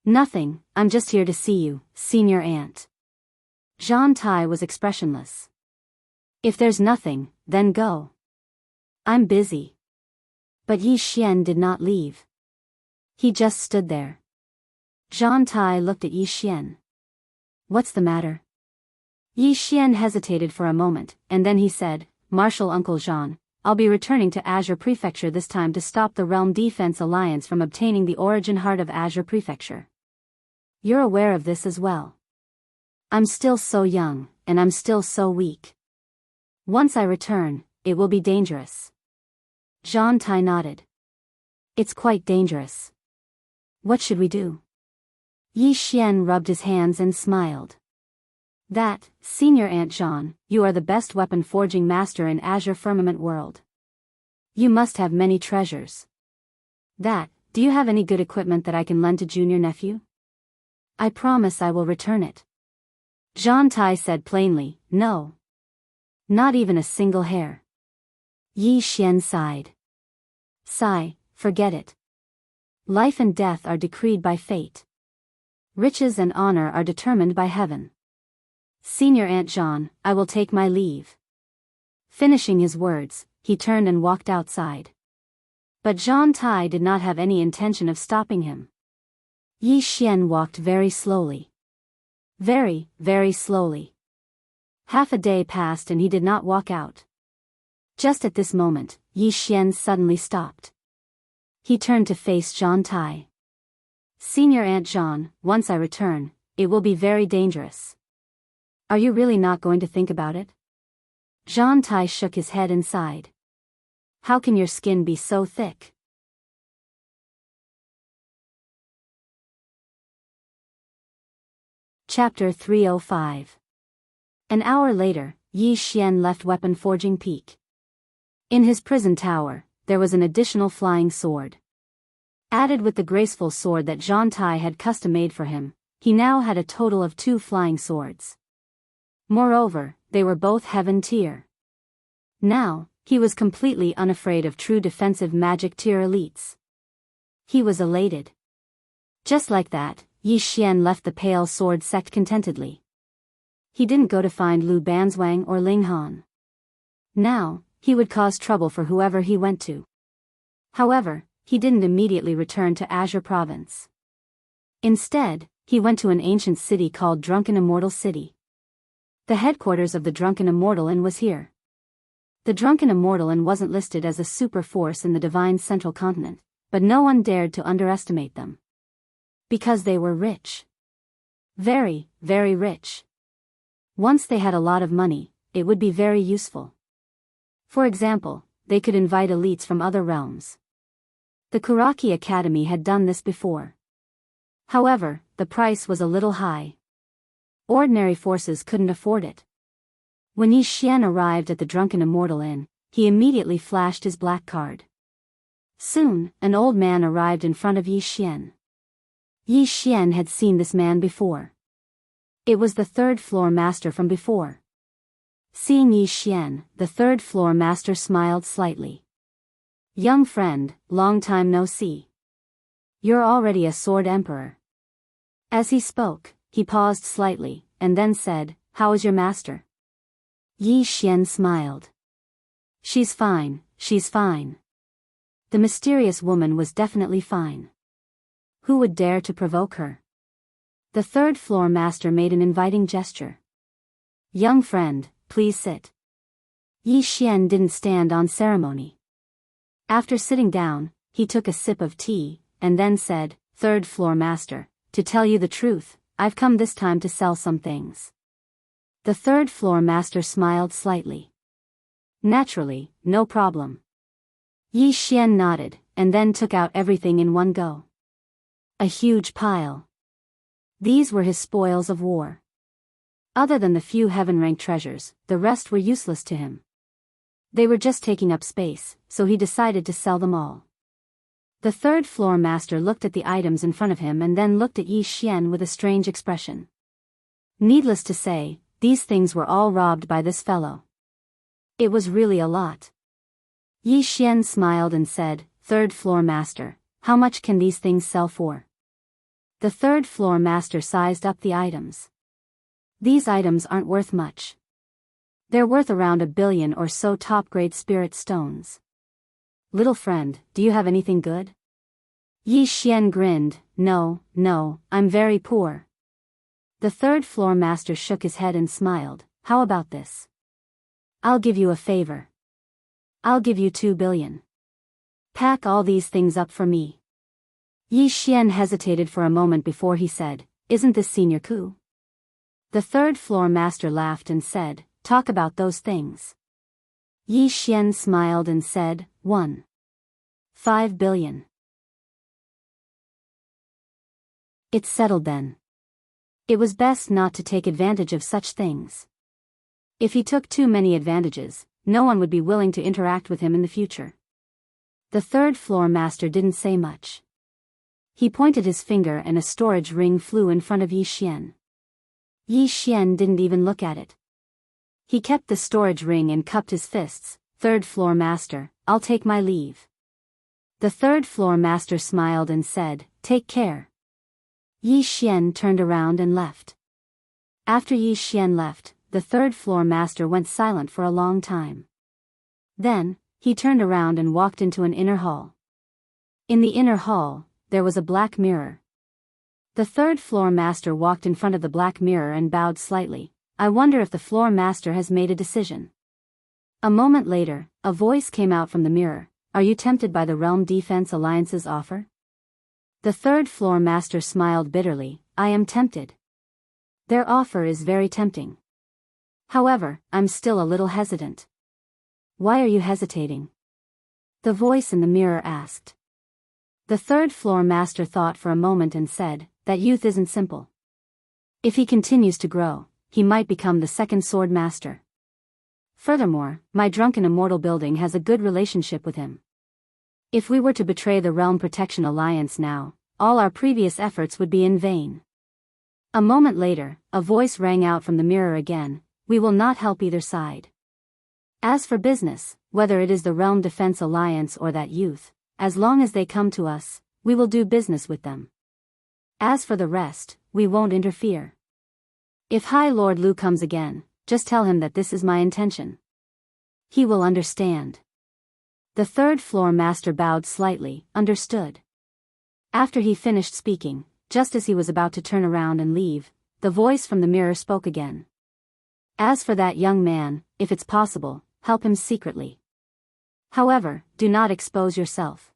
Nothing, I'm just here to see you, Senior Aunt. Zhang Tai was expressionless. If there's nothing, then go. I'm busy. But Yi Xian did not leave. He just stood there. Zhang Tai looked at Yi Xian. What's the matter? Yi Xian hesitated for a moment, and then he said, Martial Uncle Zhang, I'll be returning to Azure Prefecture this time to stop the Realm Defense Alliance from obtaining the origin heart of Azure Prefecture. You're aware of this as well. I'm still so young, and I'm still so weak. Once I return, it will be dangerous. Zhang Tai nodded. It's quite dangerous. What should we do? Yi Xian rubbed his hands and smiled. That, Senior Aunt Zhang, you are the best weapon forging master in Azure Firmament world. You must have many treasures. Do you have any good equipment that I can lend to junior nephew? I promise I will return it. Zhang Tai said plainly, no. Not even a single hair. Yi Xian sighed. Sigh, forget it. Life and death are decreed by fate. Riches and honor are determined by heaven. Senior Aunt Jean, I will take my leave. Finishing his words, he turned and walked outside. But Zhang Tai did not have any intention of stopping him. Yi Xian walked very slowly. Very, very slowly. Half a day passed and he did not walk out. Just at this moment, Yi Xian suddenly stopped. He turned to face Zhang Tai. Senior Aunt Jean, once I return, it will be very dangerous. Are you really not going to think about it? Zhang Tai shook his head and sighed. How can your skin be so thick? Chapter 305. An hour later, Yi Xian left Weapon Forging Peak. In his prison tower, there was an additional flying sword. Added with the graceful sword that Zhang Tai had custom-made for him, he now had a total of 2 flying swords. Moreover, they were both heaven tier. Now, he was completely unafraid of true defensive magic tier elites. He was elated. Just like that, Yi Xian left the Pale Sword sect contentedly. He didn't go to find Lu Banzwang or Ling Han. Now, he would cause trouble for whoever he went to. However, he didn't immediately return to Azure Province. Instead, he went to an ancient city called Drunken Immortal City. The headquarters of the Drunken Immortal Inn was here. The Drunken Immortal Inn wasn't listed as a super force in the Divine Central Continent, but no one dared to underestimate them. Because they were rich. Very, very rich. Once they had a lot of money, it would be very useful. For example, they could invite elites from other realms. The Kuraki Academy had done this before. However, the price was a little high. Ordinary forces couldn't afford it. When Yi Xian arrived at the Drunken Immortal Inn, he immediately flashed his black card. Soon, an old man arrived in front of Yi Xian. Yi Xian had seen this man before. It was the 3rd floor master from before. Seeing Yi Xian, the 3rd floor master smiled slightly. Young friend, long time no see. You're already a sword emperor. As he spoke, he paused slightly, and then said, how is your master? Yi Xian smiled. She's fine, she's fine. The mysterious woman was definitely fine. Who would dare to provoke her? The 3rd floor master made an inviting gesture. Young friend, please sit. Yi Xian didn't stand on ceremony. After sitting down, he took a sip of tea, and then said, 3rd floor master, to tell you the truth, I've come this time to sell some things. The 3rd floor master smiled slightly. Naturally, no problem. Yi Xian nodded, and then took out everything in one go. A huge pile. These were his spoils of war. Other than the few heaven-ranked treasures, the rest were useless to him. They were just taking up space, so he decided to sell them all. The 3rd floor master looked at the items in front of him and then looked at Yi Xian with a strange expression. Needless to say, these things were all robbed by this fellow. It was really a lot. Yi Xian smiled and said, 3rd floor master, how much can these things sell for? The 3rd floor master sized up the items. These items aren't worth much. They're worth around 1 billion or so top-grade spirit stones. Little friend, do you have anything good? Yi Xian grinned, no, I'm very poor. The 3rd floor master shook his head and smiled, how about this? I'll give you a favor. I'll give you 2 billion. Pack all these things up for me. Yi Xian hesitated for a moment before he said, isn't this Senior Ku? The 3rd floor master laughed and said, talk about those things. Yi Xian smiled and said, 5 billion. It's settled then. It was best not to take advantage of such things. If he took too many advantages, no one would be willing to interact with him in the future. The third floor master didn't say much. He pointed his finger and a storage ring flew in front of Yi Xian. Yi Xian didn't even look at it. He kept the storage ring and cupped his fists. Third floor master, I'll take my leave. The third floor master smiled and said, take care. Yi Xian turned around and left. After Yi Xian left, the third floor master went silent for a long time. Then, he turned around and walked into an inner hall. In the inner hall, there was a black mirror. The third floor master walked in front of the black mirror and bowed slightly. I wonder if the floor master has made a decision. A moment later, a voice came out from the mirror. Are you tempted by the Realm Defense Alliance's offer? The third floor master smiled bitterly. I am tempted. Their offer is very tempting. However, I'm still a little hesitant. Why are you hesitating? The voice in the mirror asked. The third floor master thought for a moment and said, that youth isn't simple. If he continues to grow, he might become the second sword master. Furthermore, my drunken immortal building has a good relationship with him. If we were to betray the Realm Protection Alliance now, all our previous efforts would be in vain. A moment later, a voice rang out from the mirror again. We will not help either side. As for business, whether it is the Realm Defense Alliance or that youth, as long as they come to us, we will do business with them. As for the rest, we won't interfere. If High Lord Lu comes again, just tell him that this is my intention. He will understand. The third floor master bowed slightly, understood. After he finished speaking, just as he was about to turn around and leave, the voice from the mirror spoke again. As for that young man, if it's possible, help him secretly. However, do not expose yourself.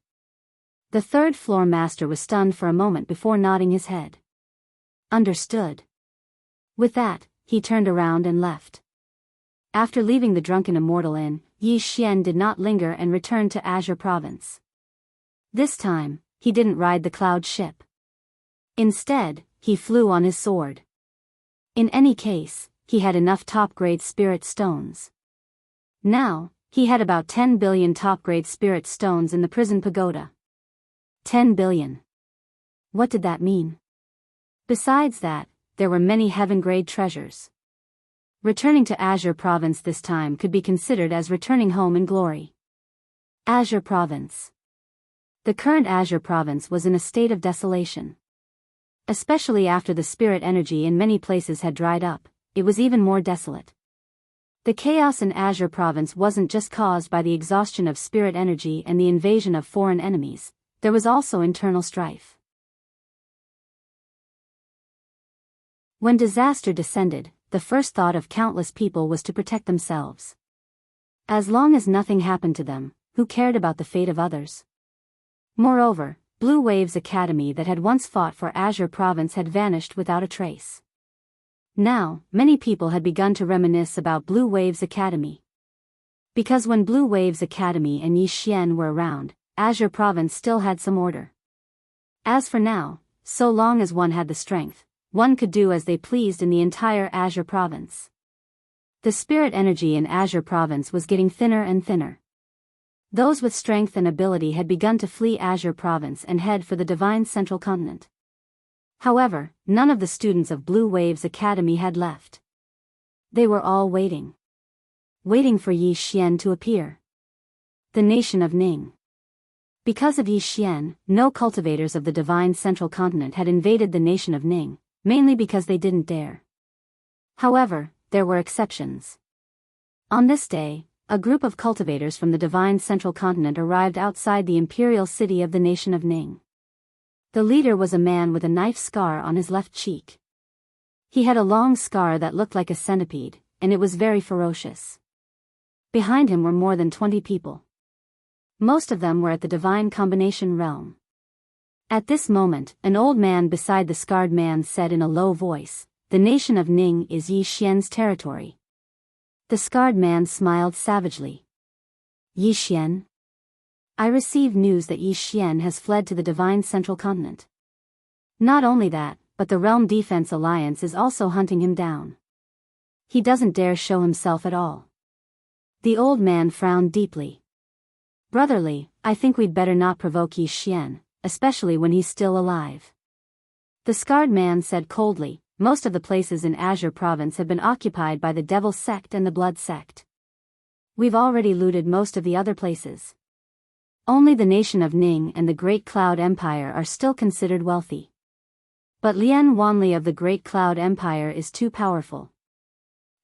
The third floor master was stunned for a moment before nodding his head. Understood. With that, he turned around and left. After leaving the Drunken Immortal Inn, Yi Xian did not linger and returned to Azure Province. This time, he didn't ride the cloud ship. Instead, he flew on his sword. In any case, he had enough top-grade spirit stones. Now, he had about 10 billion top-grade spirit stones in the prison pagoda. 10 billion. What did that mean? Besides that, there were many heaven-grade treasures. Returning to Azure Province this time could be considered as returning home in glory. Azure Province. The current Azure Province was in a state of desolation. Especially after the spirit energy in many places had dried up, it was even more desolate. The chaos in Azure Province wasn't just caused by the exhaustion of spirit energy and the invasion of foreign enemies, there was also internal strife. When disaster descended, the first thought of countless people was to protect themselves. As long as nothing happened to them, who cared about the fate of others? Moreover, Blue Waves Academy that had once fought for Azure Province had vanished without a trace. Now, many people had begun to reminisce about Blue Waves Academy. Because when Blue Waves Academy and Yi Xian were around, Azure Province still had some order. As for now, so long as one had the strength, one could do as they pleased in the entire Azure Province. The spirit energy in Azure Province was getting thinner and thinner. Those with strength and ability had begun to flee Azure Province and head for the Divine Central Continent. However, none of the students of Blue Waves Academy had left. They were all waiting. Waiting for Yi Xian to appear. The nation of Ning. Because of Yi Xian, no cultivators of the Divine Central Continent had invaded the nation of Ning, mainly because they didn't dare. However, there were exceptions. On this day, a group of cultivators from the Divine Central Continent arrived outside the imperial city of the nation of Ning. The leader was a man with a knife scar on his left cheek. He had a long scar that looked like a centipede, and it was very ferocious. Behind him were more than 20 people. Most of them were at the Divine Combination realm. At this moment, an old man beside the scarred man said in a low voice, "The nation of Ning is Yi Xian's territory." The scarred man smiled savagely. Yi Xian? I received news that Yi Xian has fled to the Divine Central Continent. Not only that, but the Realm Defense Alliance is also hunting him down. He doesn't dare show himself at all. The old man frowned deeply. Brotherly, I think we'd better not provoke Yi Xian, especially when he's still alive. The scarred man said coldly, most of the places in Azure province have been occupied by the Devil sect and the Blood sect. We've already looted most of the other places. Only the nation of Ning and the Great Cloud Empire are still considered wealthy. But Lian Wanli of the Great Cloud Empire is too powerful.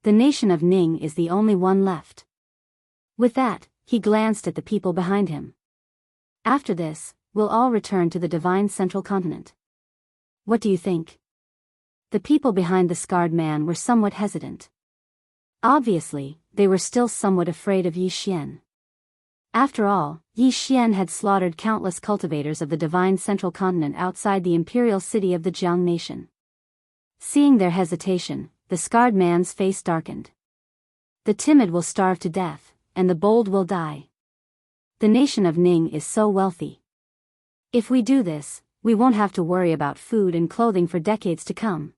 The nation of Ning is the only one left. With that, he glanced at the people behind him. After this, we'll all return to the divine central continent. What do you think? The people behind the scarred man were somewhat hesitant. Obviously, they were still somewhat afraid of Yi Xian. After all, Yi Xian had slaughtered countless cultivators of the divine central continent outside the imperial city of the Jiang nation. Seeing their hesitation, the scarred man's face darkened. The timid will starve to death, and the bold will die. The nation of Ning is so wealthy. If we do this, we won't have to worry about food and clothing for decades to come.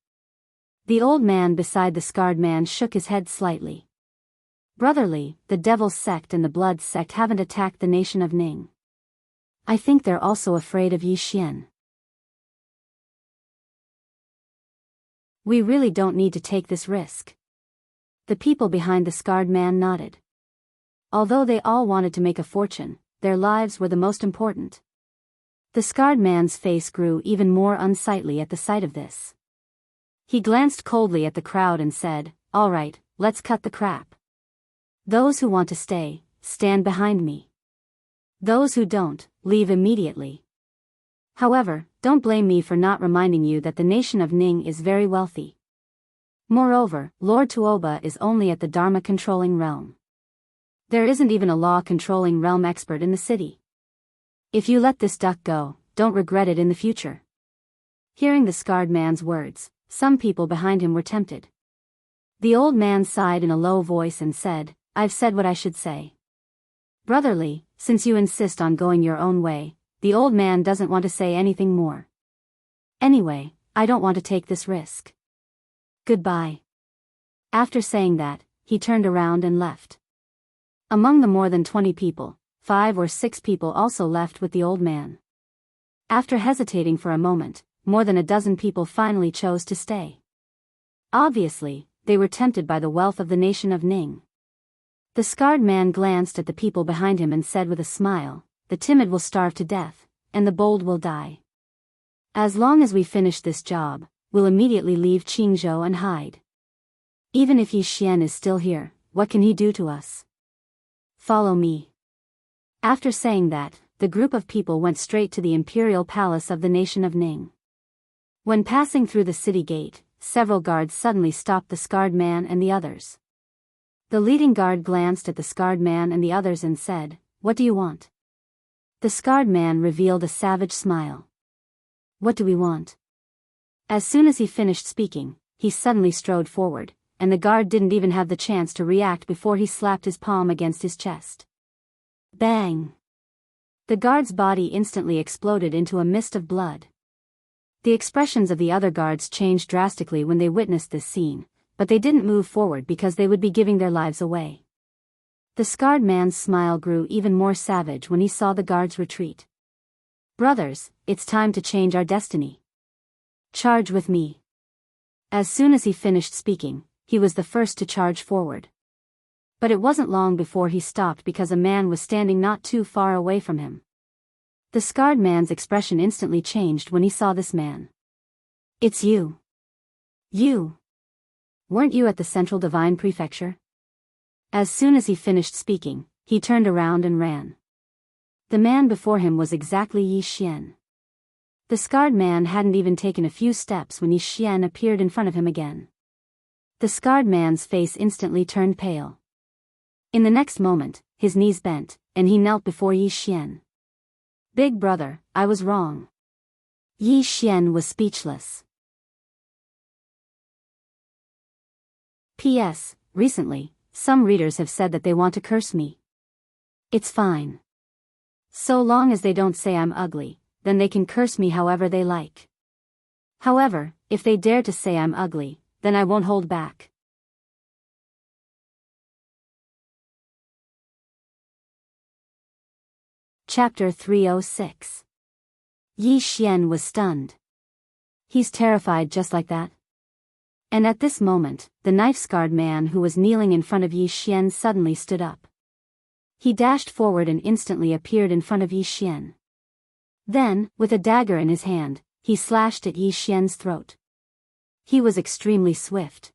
The old man beside the scarred man shook his head slightly. Brotherly, the Devil sect and the Blood sect haven't attacked the nation of Ning. I think they're also afraid of Yi Xian. We really don't need to take this risk. The people behind the scarred man nodded. Although they all wanted to make a fortune, their lives were the most important. The scarred man's face grew even more unsightly at the sight of this. He glanced coldly at the crowd and said, "All right, let's cut the crap. Those who want to stay, stand behind me. Those who don't, leave immediately. However, don't blame me for not reminding you that the nation of Ning is very wealthy. Moreover, Lord Tuoba is only at the Dharma-controlling realm. There isn't even a law-controlling realm expert in the city. If you let this duck go, don't regret it in the future." Hearing the scarred man's words, some people behind him were tempted. The old man sighed in a low voice and said, "I've said what I should say. Brotherly, since you insist on going your own way," the old man doesn't want to say anything more. "Anyway, I don't want to take this risk. Goodbye." After saying that, he turned around and left. Among the more than 20 people, 5 or 6 people also left with the old man. After hesitating for a moment, more than a dozen people finally chose to stay. Obviously, they were tempted by the wealth of the nation of Ning. The scarred man glanced at the people behind him and said with a smile, "The timid will starve to death, and the bold will die. As long as we finish this job, we'll immediately leave Qingzhou and hide. Even if Yi Xian is still here, what can he do to us? Follow me." After saying that, the group of people went straight to the imperial palace of the nation of Ning. When passing through the city gate, several guards suddenly stopped the scarred man and the others. The leading guard glanced at the scarred man and the others and said, "What do you want?" The scarred man revealed a savage smile. "What do we want?" As soon as he finished speaking, he suddenly strode forward, and the guard didn't even have the chance to react before he slapped his palm against his chest. Bang! The guard's body instantly exploded into a mist of blood. The expressions of the other guards changed drastically when they witnessed this scene, but they didn't move forward because they would be giving their lives away. The scarred man's smile grew even more savage when he saw the guards retreat. "Brothers, it's time to change our destiny. Charge with me." As soon as he finished speaking, he was the first to charge forward. But it wasn't long before he stopped because a man was standing not too far away from him. The scarred man's expression instantly changed when he saw this man. "It's you. You. Weren't you at the Central Divine Prefecture?" As soon as he finished speaking, he turned around and ran. The man before him was exactly Yi Xian. The scarred man hadn't even taken a few steps when Yi Xian appeared in front of him again. The scarred man's face instantly turned pale. In the next moment, his knees bent, and he knelt before Yi Xian. "Big brother, I was wrong." Yi Xian was speechless. P.S. Recently, some readers have said that they want to curse me. It's fine. So long as they don't say I'm ugly, then they can curse me however they like. However, if they dare to say I'm ugly, then I won't hold back. Chapter 306. Yi Xian was stunned. He's terrified just like that? And at this moment, the knife-scarred man who was kneeling in front of Yi Xian suddenly stood up. He dashed forward and instantly appeared in front of Yi Xian. Then, with a dagger in his hand, he slashed at Yi Xian's throat. He was extremely swift.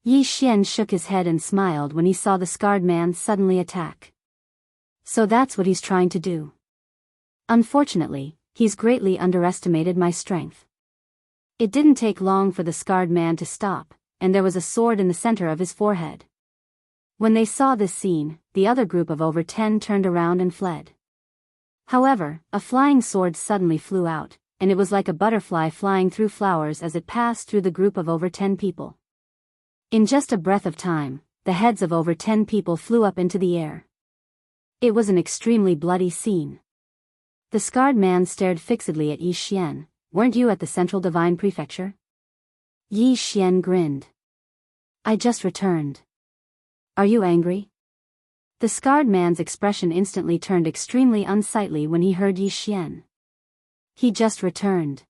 Yi Xian shook his head and smiled when he saw the scarred man suddenly attack. So that's what he's trying to do. Unfortunately, he's greatly underestimated my strength. It didn't take long for the scarred man to stop, and there was a sword in the center of his forehead. When they saw this scene, the other group of over 10 turned around and fled. However, a flying sword suddenly flew out, and it was like a butterfly flying through flowers as it passed through the group of over 10 people. In just a breath of time, the heads of over 10 people flew up into the air. It was an extremely bloody scene. The scarred man stared fixedly at Yi Xian. Weren't you at the Central Divine Prefecture? Yi Xian grinned. I just returned. Are you angry? The scarred man's expression instantly turned extremely unsightly when he heard Yi Xian. He just returned.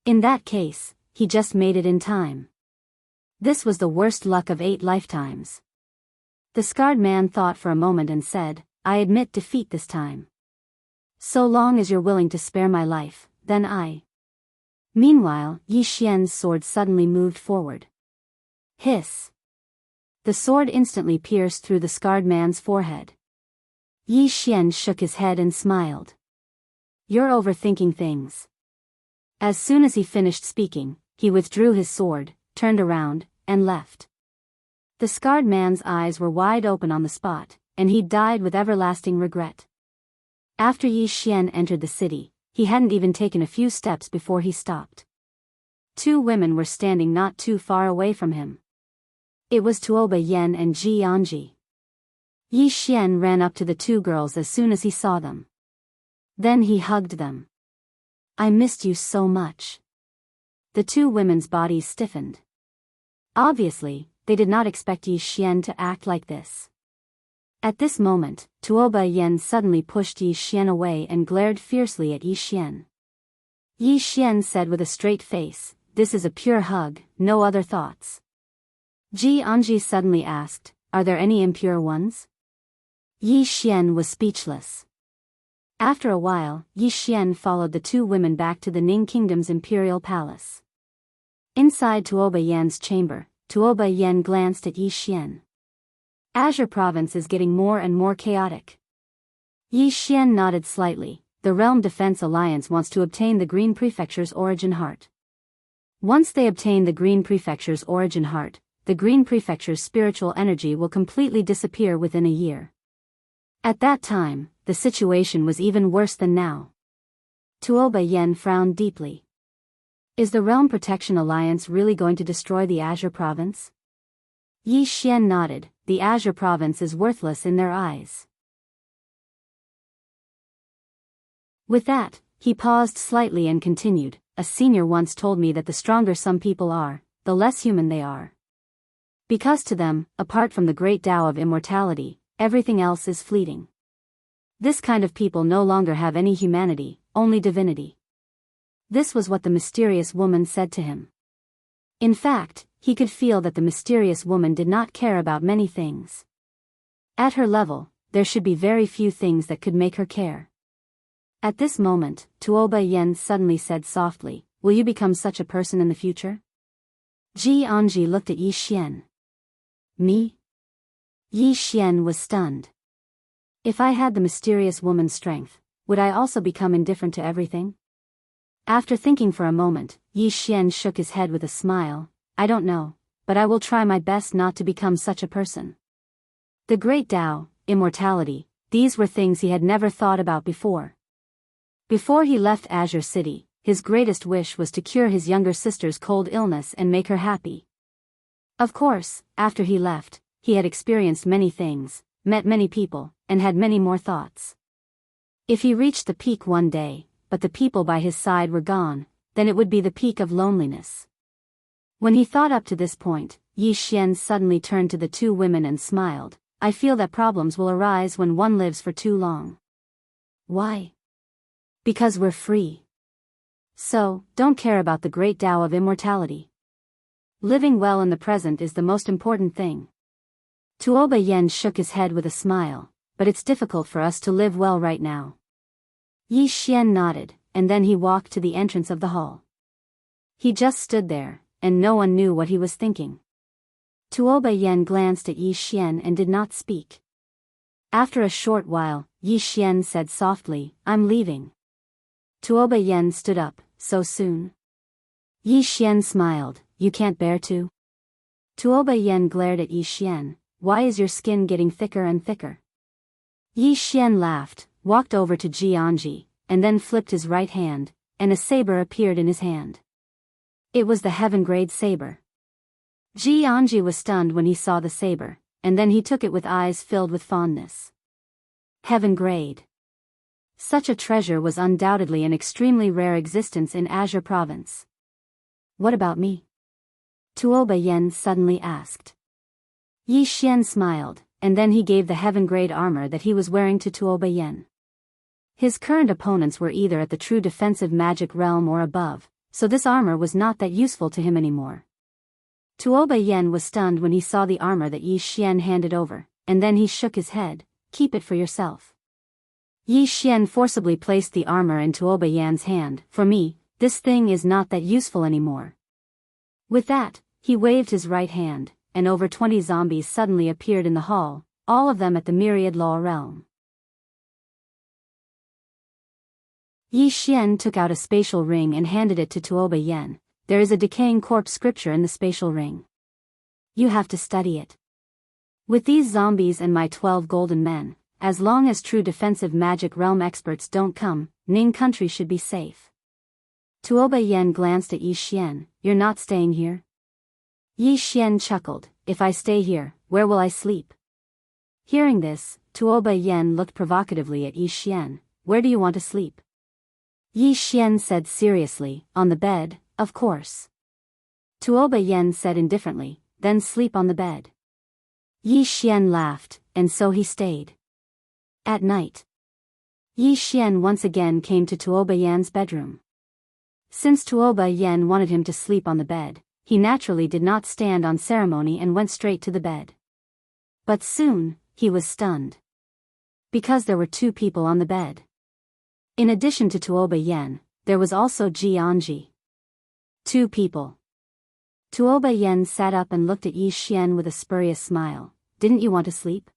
In that case, he just made it in time. This was the worst luck of 8 lifetimes. The scarred man thought for a moment and said, I admit defeat this time. So long as you're willing to spare my life, then I. Meanwhile, Yi Xian's sword suddenly moved forward. Hiss. The sword instantly pierced through the scarred man's forehead. Yi Xian shook his head and smiled. You're overthinking things. As soon as he finished speaking, he withdrew his sword, turned around, and left. The scarred man's eyes were wide open on the spot, and he died with everlasting regret. After Yi Xian entered the city, he hadn't even taken a few steps before he stopped. 2 women were standing not too far away from him. It was Tuoba Yen and Jianghu. Yi Xian ran up to the 2 girls as soon as he saw them. Then he hugged them. I missed you so much. The 2 women's bodies stiffened. Obviously, they did not expect Yi Xian to act like this. At this moment, Tuoba Yen suddenly pushed Yi Xian away and glared fiercely at Yi Xian. Yi Xian said with a straight face, this is a pure hug, no other thoughts. Jianghu suddenly asked, are there any impure ones? Yi Xian was speechless. After a while, Yi Xian followed the 2 women back to the Ning Kingdom's imperial palace. Inside Tuoba Yan's chamber, Tuoba Yan glanced at Yi Xian. Azure Province is getting more and more chaotic. Yi Xian nodded slightly. The Realm Defense Alliance wants to obtain the Green Prefecture's origin heart. Once they obtain the Green Prefecture's origin heart, the Green Prefecture's spiritual energy will completely disappear within a year. At that time, the situation was even worse than now. Tuoba Yen frowned deeply. Is the Realm Protection Alliance really going to destroy the Azure Province? Yi Xian nodded. The Azure Province is worthless in their eyes. With that, he paused slightly and continued, a senior once told me that the stronger some people are, the less human they are. Because to them, apart from the great Tao of immortality, everything else is fleeting. This kind of people no longer have any humanity, only divinity. This was what the mysterious woman said to him. In fact, he could feel that the mysterious woman did not care about many things. At her level, there should be very few things that could make her care. At this moment, Tuoba Yen suddenly said softly, will you become such a person in the future? Jianghu looked at Yi Xian. Me? Yi Xian was stunned. If I had the mysterious woman's strength, would I also become indifferent to everything? After thinking for a moment, Yi Xian shook his head with a smile. I don't know, but I will try my best not to become such a person. The great Tao, immortality, these were things he had never thought about before. Before he left Azure City, his greatest wish was to cure his younger sister's cold illness and make her happy. Of course, after he left, he had experienced many things, met many people, and had many more thoughts. If he reached the peak one day, but the people by his side were gone, then it would be the peak of loneliness. When he thought up to this point, Yi Xian suddenly turned to the 2 women and smiled. I feel that problems will arise when one lives for too long. Why? Because we're free. So, don't care about the great Tao of immortality. Living well in the present is the most important thing. Tuoba Yen shook his head with a smile, but it's difficult for us to live well right now. Yi Xian nodded, and then he walked to the entrance of the hall. He just stood there, and no one knew what he was thinking. Tuoba Yen glanced at Yi Xian and did not speak. After a short while, Yi Xian said softly, "I'm leaving." Tuoba Yen stood up, "So soon?" Yi Xian smiled, "You can't bear to?" Tuoba Yen glared at Yi Xian, "Why is your skin getting thicker and thicker?" Yi Xian laughed, walked over to Jianghu, and then flipped his right hand, and a saber appeared in his hand. It was the heaven-grade saber. Jianghu was stunned when he saw the saber, and then he took it with eyes filled with fondness. Heaven-grade. Such a treasure was undoubtedly an extremely rare existence in Azure Province. What about me? Tuoba Yen suddenly asked. Yi Xian smiled, and then he gave the heaven-grade armor that he was wearing to Tuoba Yen. His current opponents were either at the true defensive magic realm or above, so this armor was not that useful to him anymore. Tuoba Yen was stunned when he saw the armor that Yi Xian handed over, and then he shook his head, "Keep it for yourself." Yi Xian forcibly placed the armor in Tuoba Yan's hand. "For me, this thing is not that useful anymore." With that, he waved his right hand, and over 20 zombies suddenly appeared in the hall, all of them at the Myriad Law realm. Yi Xian took out a spatial ring and handed it to Tuoba Yen. "There is a decaying corpse scripture in the spatial ring. You have to study it. With these zombies and my 12 golden men, as long as true defensive magic realm experts don't come, Ning country should be safe." Tuoba Yen glanced at Yi Xian, "You're not staying here?" Yi Xian chuckled, "If I stay here, where will I sleep?" Hearing this, Tuoba Yen looked provocatively at Yi Xian, "Where do you want to sleep?" Yi Xian said seriously, "On the bed, of course." Tuoba Yen said indifferently, "Then sleep on the bed." Yi Xian laughed, and so he stayed. At night, Yi Xian once again came to Tuoba Yan's bedroom. Since Tuoba Yen wanted him to sleep on the bed, he naturally did not stand on ceremony and went straight to the bed. But soon, he was stunned. Because there were two people on the bed. In addition to Tuoba Yen, there was also Jianghu. Two people. Tuoba Yen sat up and looked at Yi Xian with a spurious smile. "Didn't you want to sleep?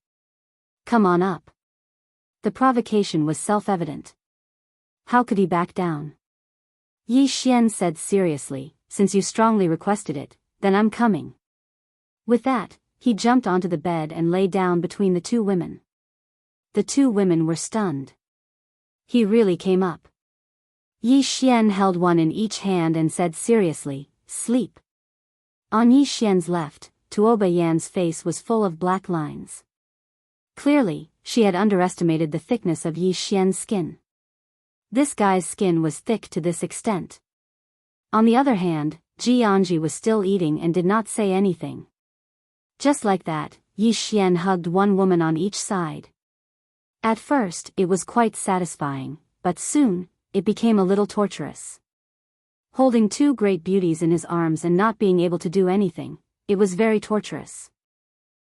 Come on up." The provocation was self-evident. How could he back down? Yi Xian said seriously, "Since you strongly requested it, then I'm coming." With that, he jumped onto the bed and lay down between the two women. The two women were stunned. He really came up. Yi Xian held one in each hand and said seriously, "Sleep." On Yi Xian's left, Tuoba Yan's face was full of black lines. Clearly, she had underestimated the thickness of Yi Xian's skin. This guy's skin was thick to this extent. On the other hand, Jianghu was still eating and did not say anything. Just like that, Yi Xian hugged one woman on each side. At first, it was quite satisfying, but soon, it became a little torturous. Holding two great beauties in his arms and not being able to do anything, it was very torturous.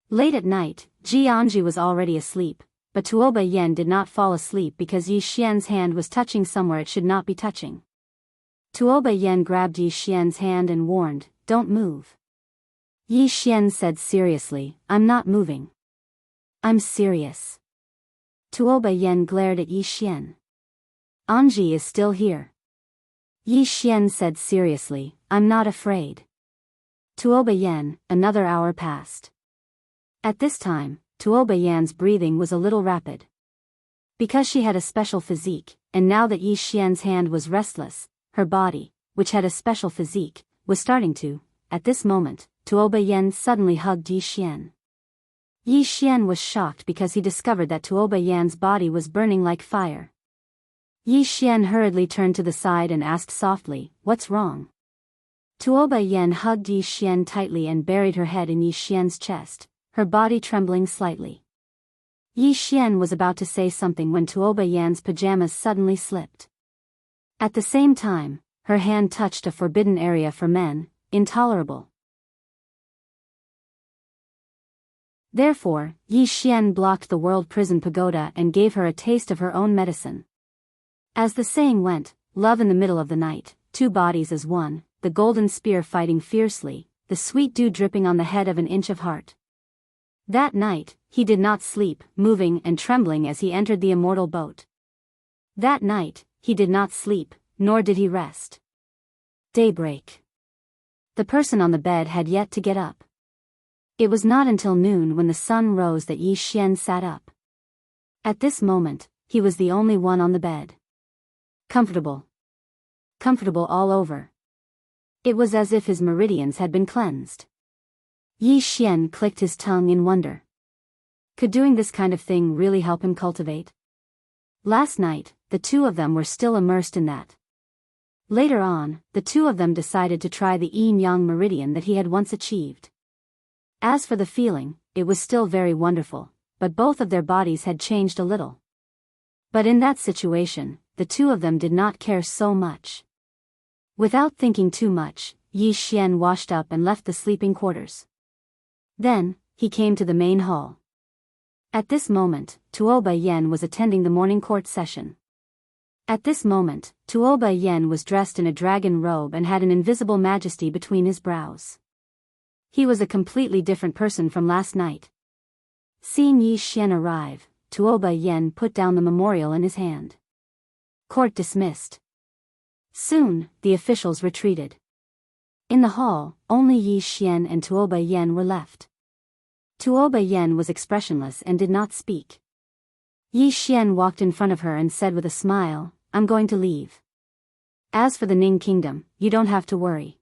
Late at night, Jianghu was already asleep, but Tuoba Yen did not fall asleep because Yi Xian's hand was touching somewhere it should not be touching. Tuoba Yen grabbed Yi Xian's hand and warned, "Don't move." Yi Xian said seriously, "I'm not moving. I'm serious." Tuoba Yen glared at Yi Xian. "Anji is still here." Yi Xian said seriously, "I'm not afraid." Tuoba Yen, another hour passed. At this time, Tuoba Yan's breathing was a little rapid. Because she had a special physique, and now that Yi Xian's hand was restless, her body, which had a special physique, was starting to. At this moment, Tuoba Yen suddenly hugged Yi Xian. Yi Xian was shocked because he discovered that Tuoba Yan's body was burning like fire. Yi Xian hurriedly turned to the side and asked softly, "What's wrong?" Tuoba Yen hugged Yi Xian tightly and buried her head in Yi Xian's chest, her body trembling slightly. Yi Xian was about to say something when Tuoba Yan's pajamas suddenly slipped. At the same time, her hand touched a forbidden area for men, intolerable. Therefore, Yi Xian blocked the world prison pagoda and gave her a taste of her own medicine. As the saying went, love in the middle of the night, two bodies as one, the golden spear fighting fiercely, the sweet dew dripping on the head of an inch of heart. That night, he did not sleep, moving and trembling as he entered the immortal boat. That night, he did not sleep, nor did he rest. Daybreak. The person on the bed had yet to get up. It was not until noon when the sun rose that Yi Xian sat up. At this moment, he was the only one on the bed. Comfortable. Comfortable all over. It was as if his meridians had been cleansed. Yi Xian clicked his tongue in wonder. Could doing this kind of thing really help him cultivate? Last night, the two of them were still immersed in that. Later on, the two of them decided to try the yin-yang meridian that he had once achieved. As for the feeling, it was still very wonderful, but both of their bodies had changed a little. But in that situation, the two of them did not care so much. Without thinking too much, Yi Xian washed up and left the sleeping quarters. Then, he came to the main hall. At this moment, Tuoba Yan was attending the morning court session. At this moment, Tuoba Yan was dressed in a dragon robe and had an invisible majesty between his brows. He was a completely different person from last night. Seeing Yi Xian arrive, Tuoba Yan put down the memorial in his hand. Court dismissed. Soon, the officials retreated. In the hall, only Yi Xian and Tuoba Yan were left. Tuoba Yan was expressionless and did not speak. Yi Xian walked in front of her and said with a smile, "I'm going to leave. As for the Ning Kingdom, you don't have to worry.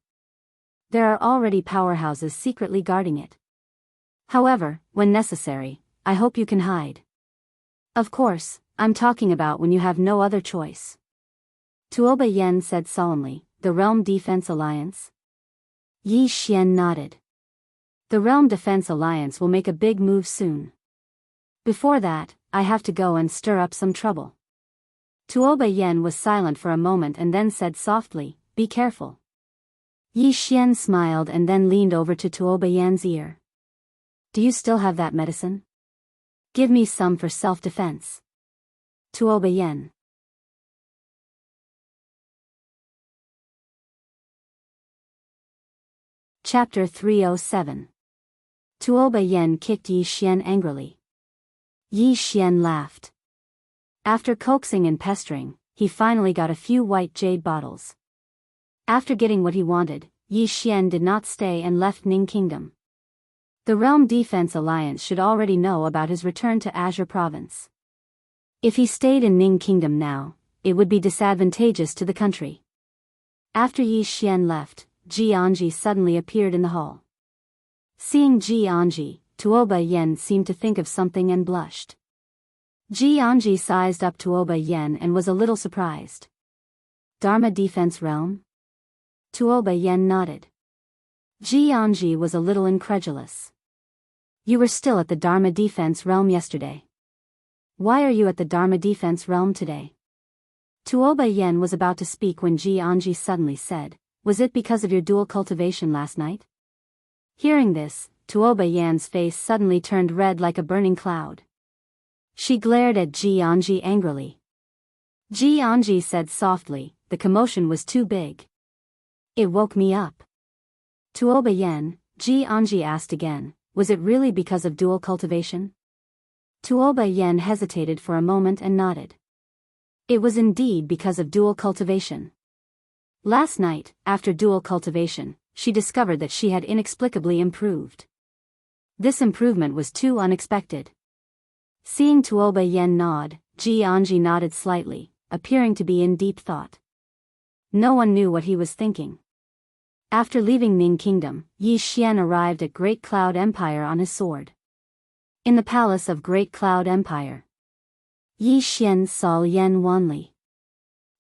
There are already powerhouses secretly guarding it. However, when necessary, I hope you can hide. Of course, I'm talking about when you have no other choice." Tuoba Yan said solemnly, "The Realm Defense Alliance?" Yi Xian nodded. "The Realm Defense Alliance will make a big move soon. Before that, I have to go and stir up some trouble." Tuoba Yan was silent for a moment and then said softly, "Be careful." Yi Xian smiled and then leaned over to Tuoba Yan's ear. "Do you still have that medicine? Give me some for self-defense." Tuoba Yan. Chapter 307. Tuoba Yan kicked Yi Xian angrily. Yi Xian laughed. After coaxing and pestering, he finally got a few white jade bottles. After getting what he wanted, Yi Xian did not stay and left Ning Kingdom. The Realm Defense Alliance should already know about his return to Azure Province. If he stayed in Ning Kingdom now, it would be disadvantageous to the country. After Yi Xian left, Jianghu suddenly appeared in the hall. Seeing Jianghu, Tuoba Yan seemed to think of something and blushed. Jianghu sized up Tuoba Yan and was a little surprised. "Dharma Defense Realm?" Tuoba Yan nodded. Jianghu was a little incredulous. "You were still at the Dharma Defense Realm yesterday. Why are you at the Dharma Defense Realm today?" Tuoba Yan was about to speak when Jianghu suddenly said, "Was it because of your dual cultivation last night?" Hearing this, Tuoba Yan's face suddenly turned red like a burning cloud. She glared at Jianghu angrily. Jianghu said softly, "The commotion was too big. It woke me up." Tuoba Yan, Jianghu asked again, "Was it really because of dual cultivation?" Tuoba Yan hesitated for a moment and nodded. It was indeed because of dual cultivation. Last night, after dual cultivation, she discovered that she had inexplicably improved. This improvement was too unexpected. Seeing Tuoba Yan nod, Jianghu nodded slightly, appearing to be in deep thought. No one knew what he was thinking. After leaving Ning Kingdom, Yi Xian arrived at Great Cloud Empire on his sword. In the palace of Great Cloud Empire, Yi Xian saw Lian Wanli.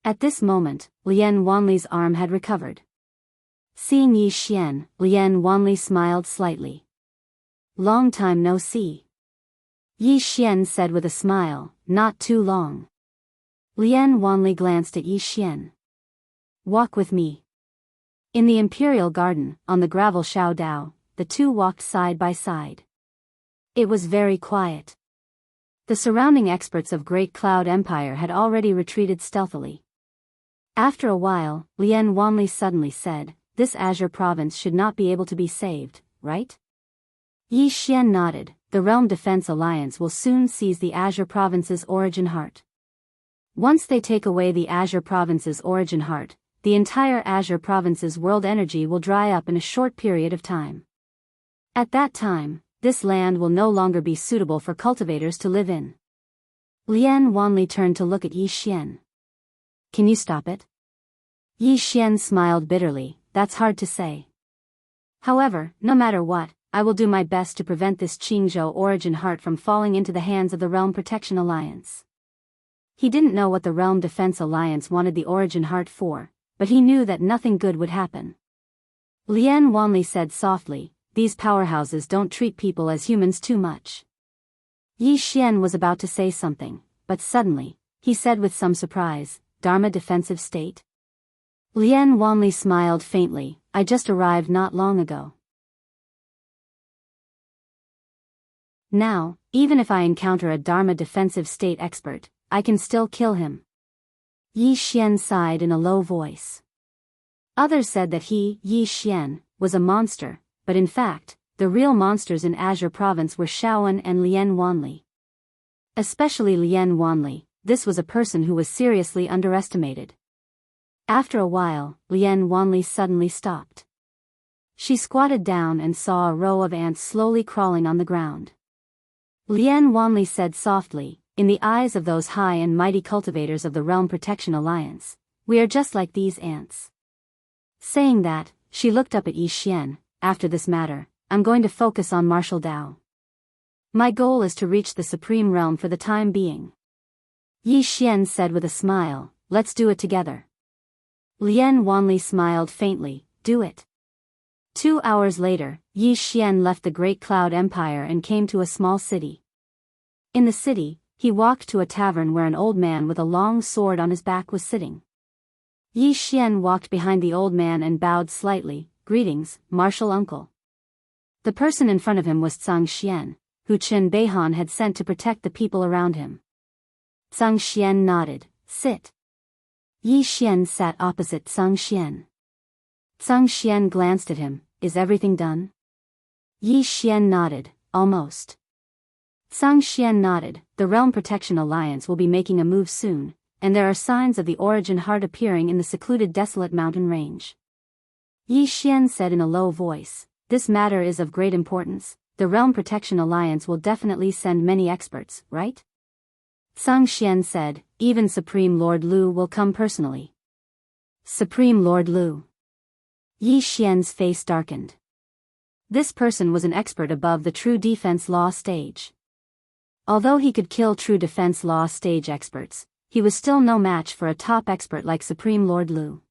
At this moment, Lian Wanli's arm had recovered. Seeing Yi Xian, Lian Wanli smiled slightly. "Long time no see. Yi Xian said with a smile, not too long. Lian Wanli glanced at Yi Xian. Walk with me. In the imperial garden, on the gravel Shao Dao, the two walked side by side. It was very quiet. The surrounding experts of Great Cloud Empire had already retreated stealthily. After a while, Lian Wanli suddenly said, "This Azure province should not be able to be saved, right?" Yi Xian nodded. The Realm Defense Alliance will soon seize the Azure province's origin heart. Once they take away the Azure province's origin heart, the entire Azure province's world energy will dry up in a short period of time. At that time, this land will no longer be suitable for cultivators to live in. Lian Wanli turned to look at Yi Xian. Can you stop it? Yi Xian smiled bitterly. That's hard to say. However, no matter what, I will do my best to prevent this Qingzhou origin heart from falling into the hands of the Realm Protection Alliance. He didn't know what the Realm Defense Alliance wanted the origin heart for, but he knew that nothing good would happen. Lian Wanli said softly, "These powerhouses don't treat people as humans too much." Yi Xian was about to say something, but suddenly, he said with some surprise, "Dharma defensive state?" Lian Wanli smiled faintly, "I just arrived not long ago. Now, even if I encounter a Dharma defensive state expert, I can still kill him." Yi Xian sighed in a low voice. Others said that he, Yi Xian, was a monster, but in fact, the real monsters in Azure Province were Shaoan and Lian Wanli. Especially Lian Wanli, this was a person who was seriously underestimated. After a while, Lian Wanli suddenly stopped. She squatted down and saw a row of ants slowly crawling on the ground. Lian Wanli said softly, "In the eyes of those high and mighty cultivators of the Realm Protection Alliance, we are just like these ants." Saying that, she looked up at Yi Xian. "After this matter, I'm going to focus on martial Dao. My goal is to reach the Supreme Realm for the time being." Yi Xian said with a smile, "Let's do it together." Lian Wanli smiled faintly, "Do it." 2 hours later, Yi Xian left the Great Cloud Empire and came to a small city. In the city, he walked to a tavern where an old man with a long sword on his back was sitting. Yi Xian walked behind the old man and bowed slightly, "Greetings, martial uncle." The person in front of him was Zhang Xian, who Chen Beihan had sent to protect the people around him. Zhang Xian nodded, "Sit." Yi Xian sat opposite Zhang Xian. Zhang Xian glanced at him, "Is everything done?" Yi Xian nodded, "Almost." Zhang Xian nodded, "The Realm Protection Alliance will be making a move soon, and there are signs of the origin heart appearing in the secluded desolate mountain range." Yi Xian said in a low voice, "This matter is of great importance. The Realm Protection Alliance will definitely send many experts, right?" Zhang Xian said, "Even Supreme Lord Lu will come personally." Supreme Lord Lu. Yi Xian's face darkened. This person was an expert above the True Defense Law stage. Although he could kill True Defense Law stage experts, he was still no match for a top expert like Supreme Lord Lu.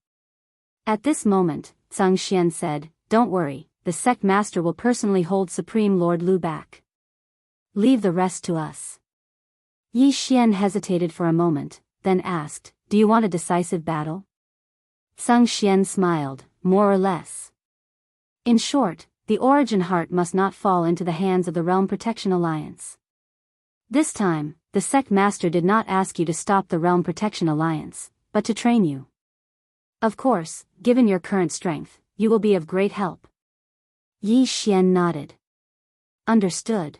At this moment, Zhang Xian said, "Don't worry, the sect master will personally hold Supreme Lord Lu back. Leave the rest to us." Yi Xian hesitated for a moment, then asked, "Do you want a decisive battle?" Zhang Xian smiled, "More or less." In short, the origin heart must not fall into the hands of the Realm Protection Alliance. This time, the sect master did not ask you to stop the Realm Protection Alliance, but to train you. Of course, given your current strength, you will be of great help. Yi Xian nodded. Understood.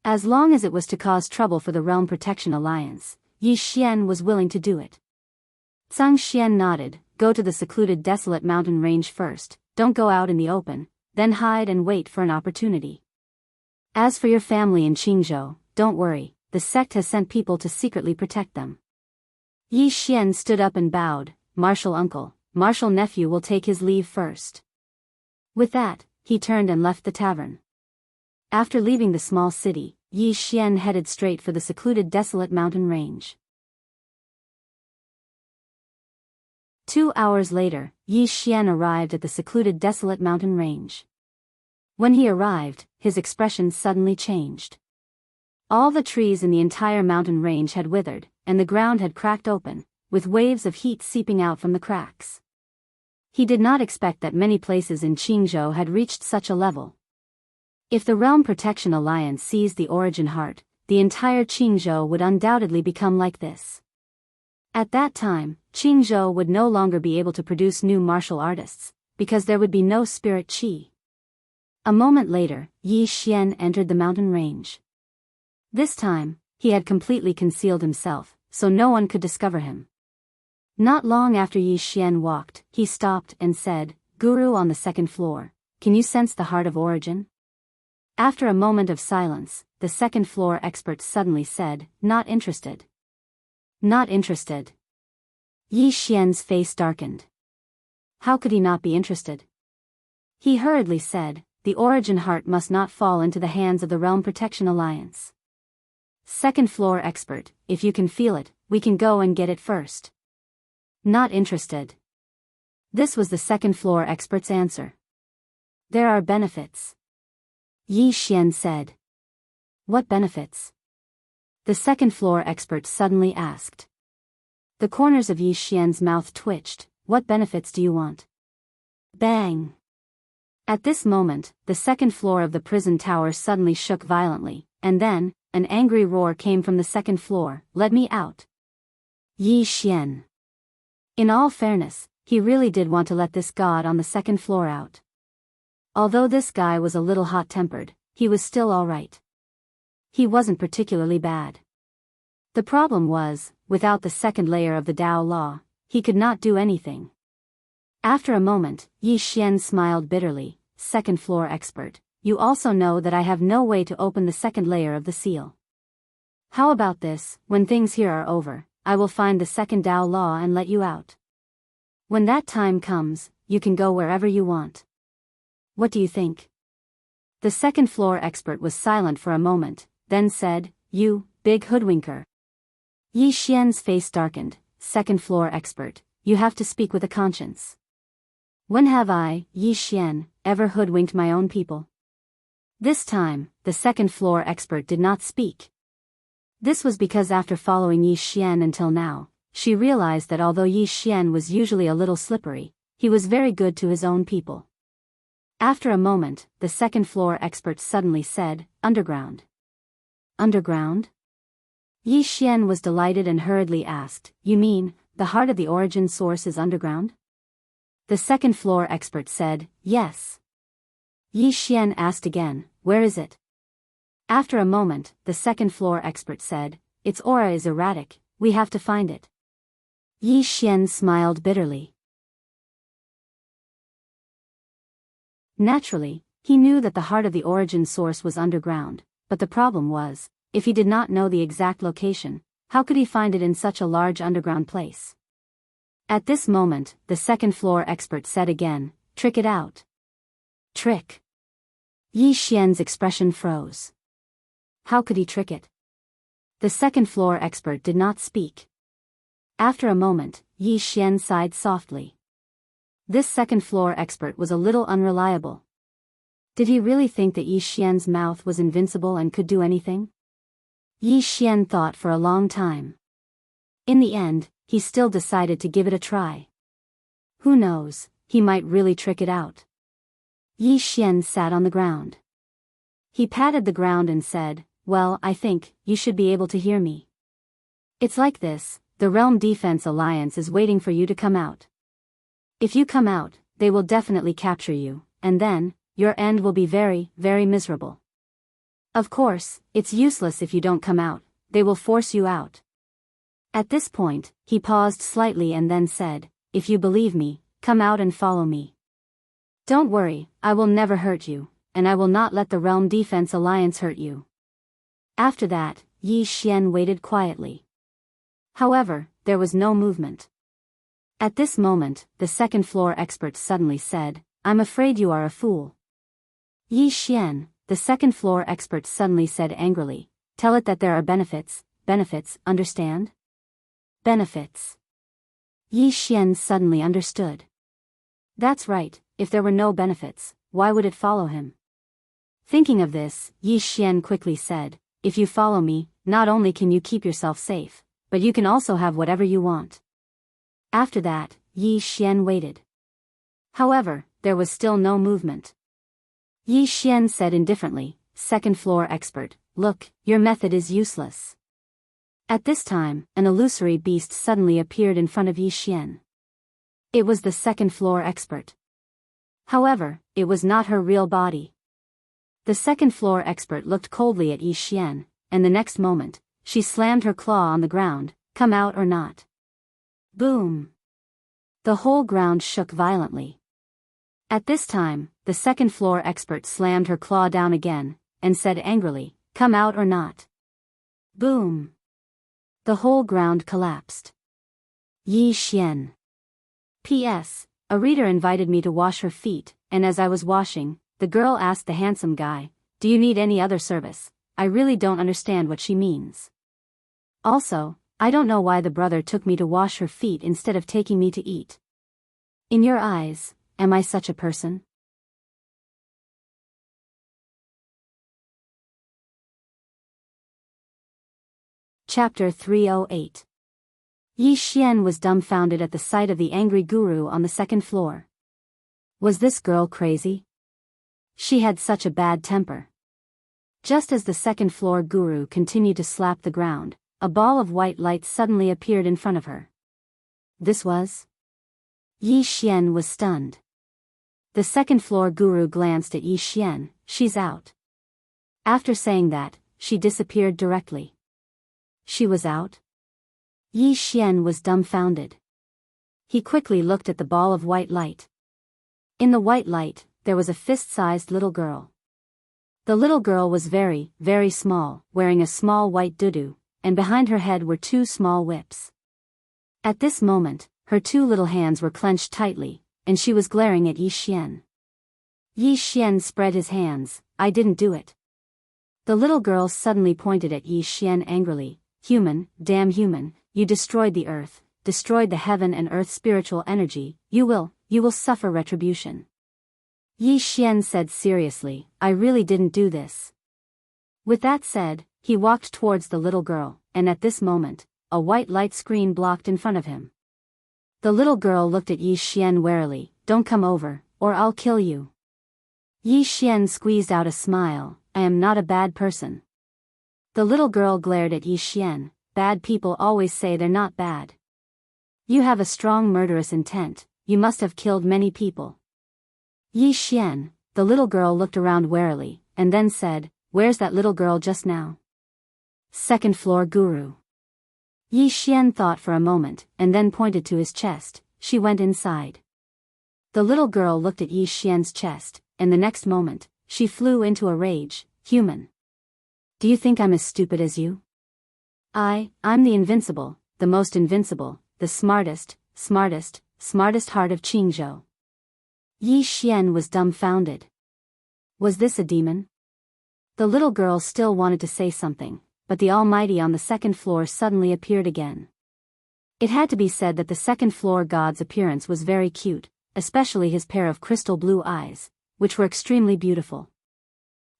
As long as it was to cause trouble for the Realm Protection Alliance, Yi Xian was willing to do it. Zhang Xian nodded, "Go to the secluded desolate mountain range first, don't go out in the open, then hide and wait for an opportunity. As for your family in Qingzhou, don't worry, the sect has sent people to secretly protect them." Yi Xian stood up and bowed, "Martial uncle, martial nephew will take his leave first." With that, he turned and left the tavern. After leaving the small city, Yi Xian headed straight for the secluded desolate mountain range. 2 hours later, Yi Xian arrived at the secluded desolate mountain range. When he arrived, his expression suddenly changed. All the trees in the entire mountain range had withered, and the ground had cracked open, with waves of heat seeping out from the cracks. He did not expect that many places in Jianghu had reached such a level. If the Realm Protection Alliance seized the Origin Heart, the entire Jianghu would undoubtedly become like this. At that time, Jianghu would no longer be able to produce new martial artists, because there would be no spirit qi. A moment later, Yi Xian entered the mountain range. This time, he had completely concealed himself, so no one could discover him. Not long after Yi Xian walked, he stopped and said, "Guru on the second floor, can you sense the heart of origin?" After a moment of silence, the second floor expert suddenly said, "Not interested." Not interested. Yi Xian's face darkened. How could he not be interested? He hurriedly said, "The Origin Heart must not fall into the hands of the Realm Protection Alliance." Second floor expert, if you can feel it, we can go and get it first. Not interested. This was the second floor expert's answer. There are benefits. Yi Xian said. What benefits? The second floor expert suddenly asked. The corners of Yi Xian's mouth twitched. What benefits do you want? Bang! At this moment, the second floor of the prison tower suddenly shook violently, and then, an angry roar came from the second floor, "Let me out!" Yi Xian. In all fairness, he really did want to let this god on the second floor out. Although this guy was a little hot-tempered, he was still alright. He wasn't particularly bad. The problem was, without the second layer of the Dao Law, he could not do anything. After a moment, Yi Xian smiled bitterly, "Second floor expert, you also know that I have no way to open the second layer of the seal. How about this, when things here are over, I will find the second Dao Law and let you out. When that time comes, you can go wherever you want. What do you think?" The second floor expert was silent for a moment, then said, "You, big hoodwinker." Yi Xian's face darkened. Second floor expert, you have to speak with a conscience. When have I, Yi Xian, ever hoodwinked my own people? This time, the second floor expert did not speak. This was because after following Yi Xian until now, she realized that although Yi Xian was usually a little slippery, he was very good to his own people. After a moment, the second floor expert suddenly said, "Underground." Underground? Yi Xian was delighted and hurriedly asked, "You mean, the heart of the origin source is underground?" The second floor expert said, "Yes." Yi Xian asked again, "Where is it?" After a moment, the second floor expert said, "Its aura is erratic, we have to find it." Yi Xian smiled bitterly. Naturally, he knew that the heart of the origin source was underground, but the problem was, if he did not know the exact location, how could he find it in such a large underground place? At this moment, the second floor expert said again, "Trick it out." Trick. Yi Xian's expression froze. How could he trick it? The second floor expert did not speak. After a moment, Yi Xian sighed softly. This second floor expert was a little unreliable. Did he really think that Yi Xian's mouth was invincible and could do anything? Yi Xian thought for a long time. In the end, he still decided to give it a try. Who knows, he might really trick it out. Yi Xian sat on the ground. He patted the ground and said, "Well, I think, you should be able to hear me. It's like this, the Realm Defense Alliance is waiting for you to come out. If you come out, they will definitely capture you, and then, your end will be very, very miserable. Of course, it's useless if you don't come out, they will force you out." At this point, he paused slightly and then said, "If you believe me, come out and follow me. Don't worry, I will never hurt you, and I will not let the Realm Defense Alliance hurt you." After that, Yi Xian waited quietly. However, there was no movement. At this moment, the second floor expert suddenly said, "I'm afraid you are a fool." Yi Xian, the second floor expert suddenly said angrily, "Tell it that there are benefits, understand? Benefits." Yi Xian suddenly understood. That's right, if there were no benefits, why would it follow him? Thinking of this, Yi Xian quickly said, if you follow me, not only can you keep yourself safe, but you can also have whatever you want." After that, Yi Xian waited. However, there was still no movement. Yi Xian said indifferently, "Second floor expert, look, your method is useless." At this time, an illusory beast suddenly appeared in front of Yi Xian. It was the second floor expert. However, it was not her real body. The second floor expert looked coldly at Yi Xian, and the next moment, she slammed her claw on the ground, "Come out or not." Boom! The whole ground shook violently. At this time, the second floor expert slammed her claw down again, and said angrily, "Come out or not." Boom! The whole ground collapsed. Yi Xian. P.S. A reader invited me to wash her feet, and as I was washing, the girl asked the handsome guy, "Do you need any other service? I really don't understand what she means. Also, I don't know why the brother took me to wash her feet instead of taking me to eat. In your eyes, am I such a person?" Chapter 308. Yi Xian was dumbfounded at the sight of the angry guru on the second floor. Was this girl crazy? She had such a bad temper. Just as the second floor guru continued to slap the ground, a ball of white light suddenly appeared in front of her. This was? Yi Xian was stunned. The second floor guru glanced at Yi Xian, "She's out." After saying that, she disappeared directly. She was out? Yi Xian was dumbfounded. He quickly looked at the ball of white light. In the white light, there was a fist-sized little girl. The little girl was very, very small, wearing a small white dudu, and behind her head were two small whips. At this moment, her two little hands were clenched tightly, and she was glaring at Yi Xian. Yi Xian spread his hands, "I didn't do it." The little girl suddenly pointed at Yi Xian angrily, "Human, damn human, you destroyed the earth, destroyed the heaven and earth spiritual energy, you will suffer retribution." Yi Xian said seriously, "I really didn't do this." With that said, he walked towards the little girl, and at this moment, a white light screen blocked in front of him. The little girl looked at Yi Xian warily, "Don't come over, or I'll kill you." Yi Xian squeezed out a smile, "I am not a bad person." The little girl glared at Yi Xian, "Bad people always say they're not bad. You have a strong murderous intent, you must have killed many people." Yi Xian, the little girl looked around warily, and then said, "Where's that little girl just now?" Second floor guru. Yi Xian thought for a moment, and then pointed to his chest, "She went inside." The little girl looked at Yi Xian's chest, and the next moment, she flew into a rage, "Human! Do you think I'm as stupid as you? I'm the invincible, the most invincible, the smartest heart of Qingzhou." Yi Xian was dumbfounded. Was this a demon? The little girl still wanted to say something, but the Almighty on the second floor suddenly appeared again. It had to be said that the second floor god's appearance was very cute, especially his pair of crystal blue eyes, which were extremely beautiful.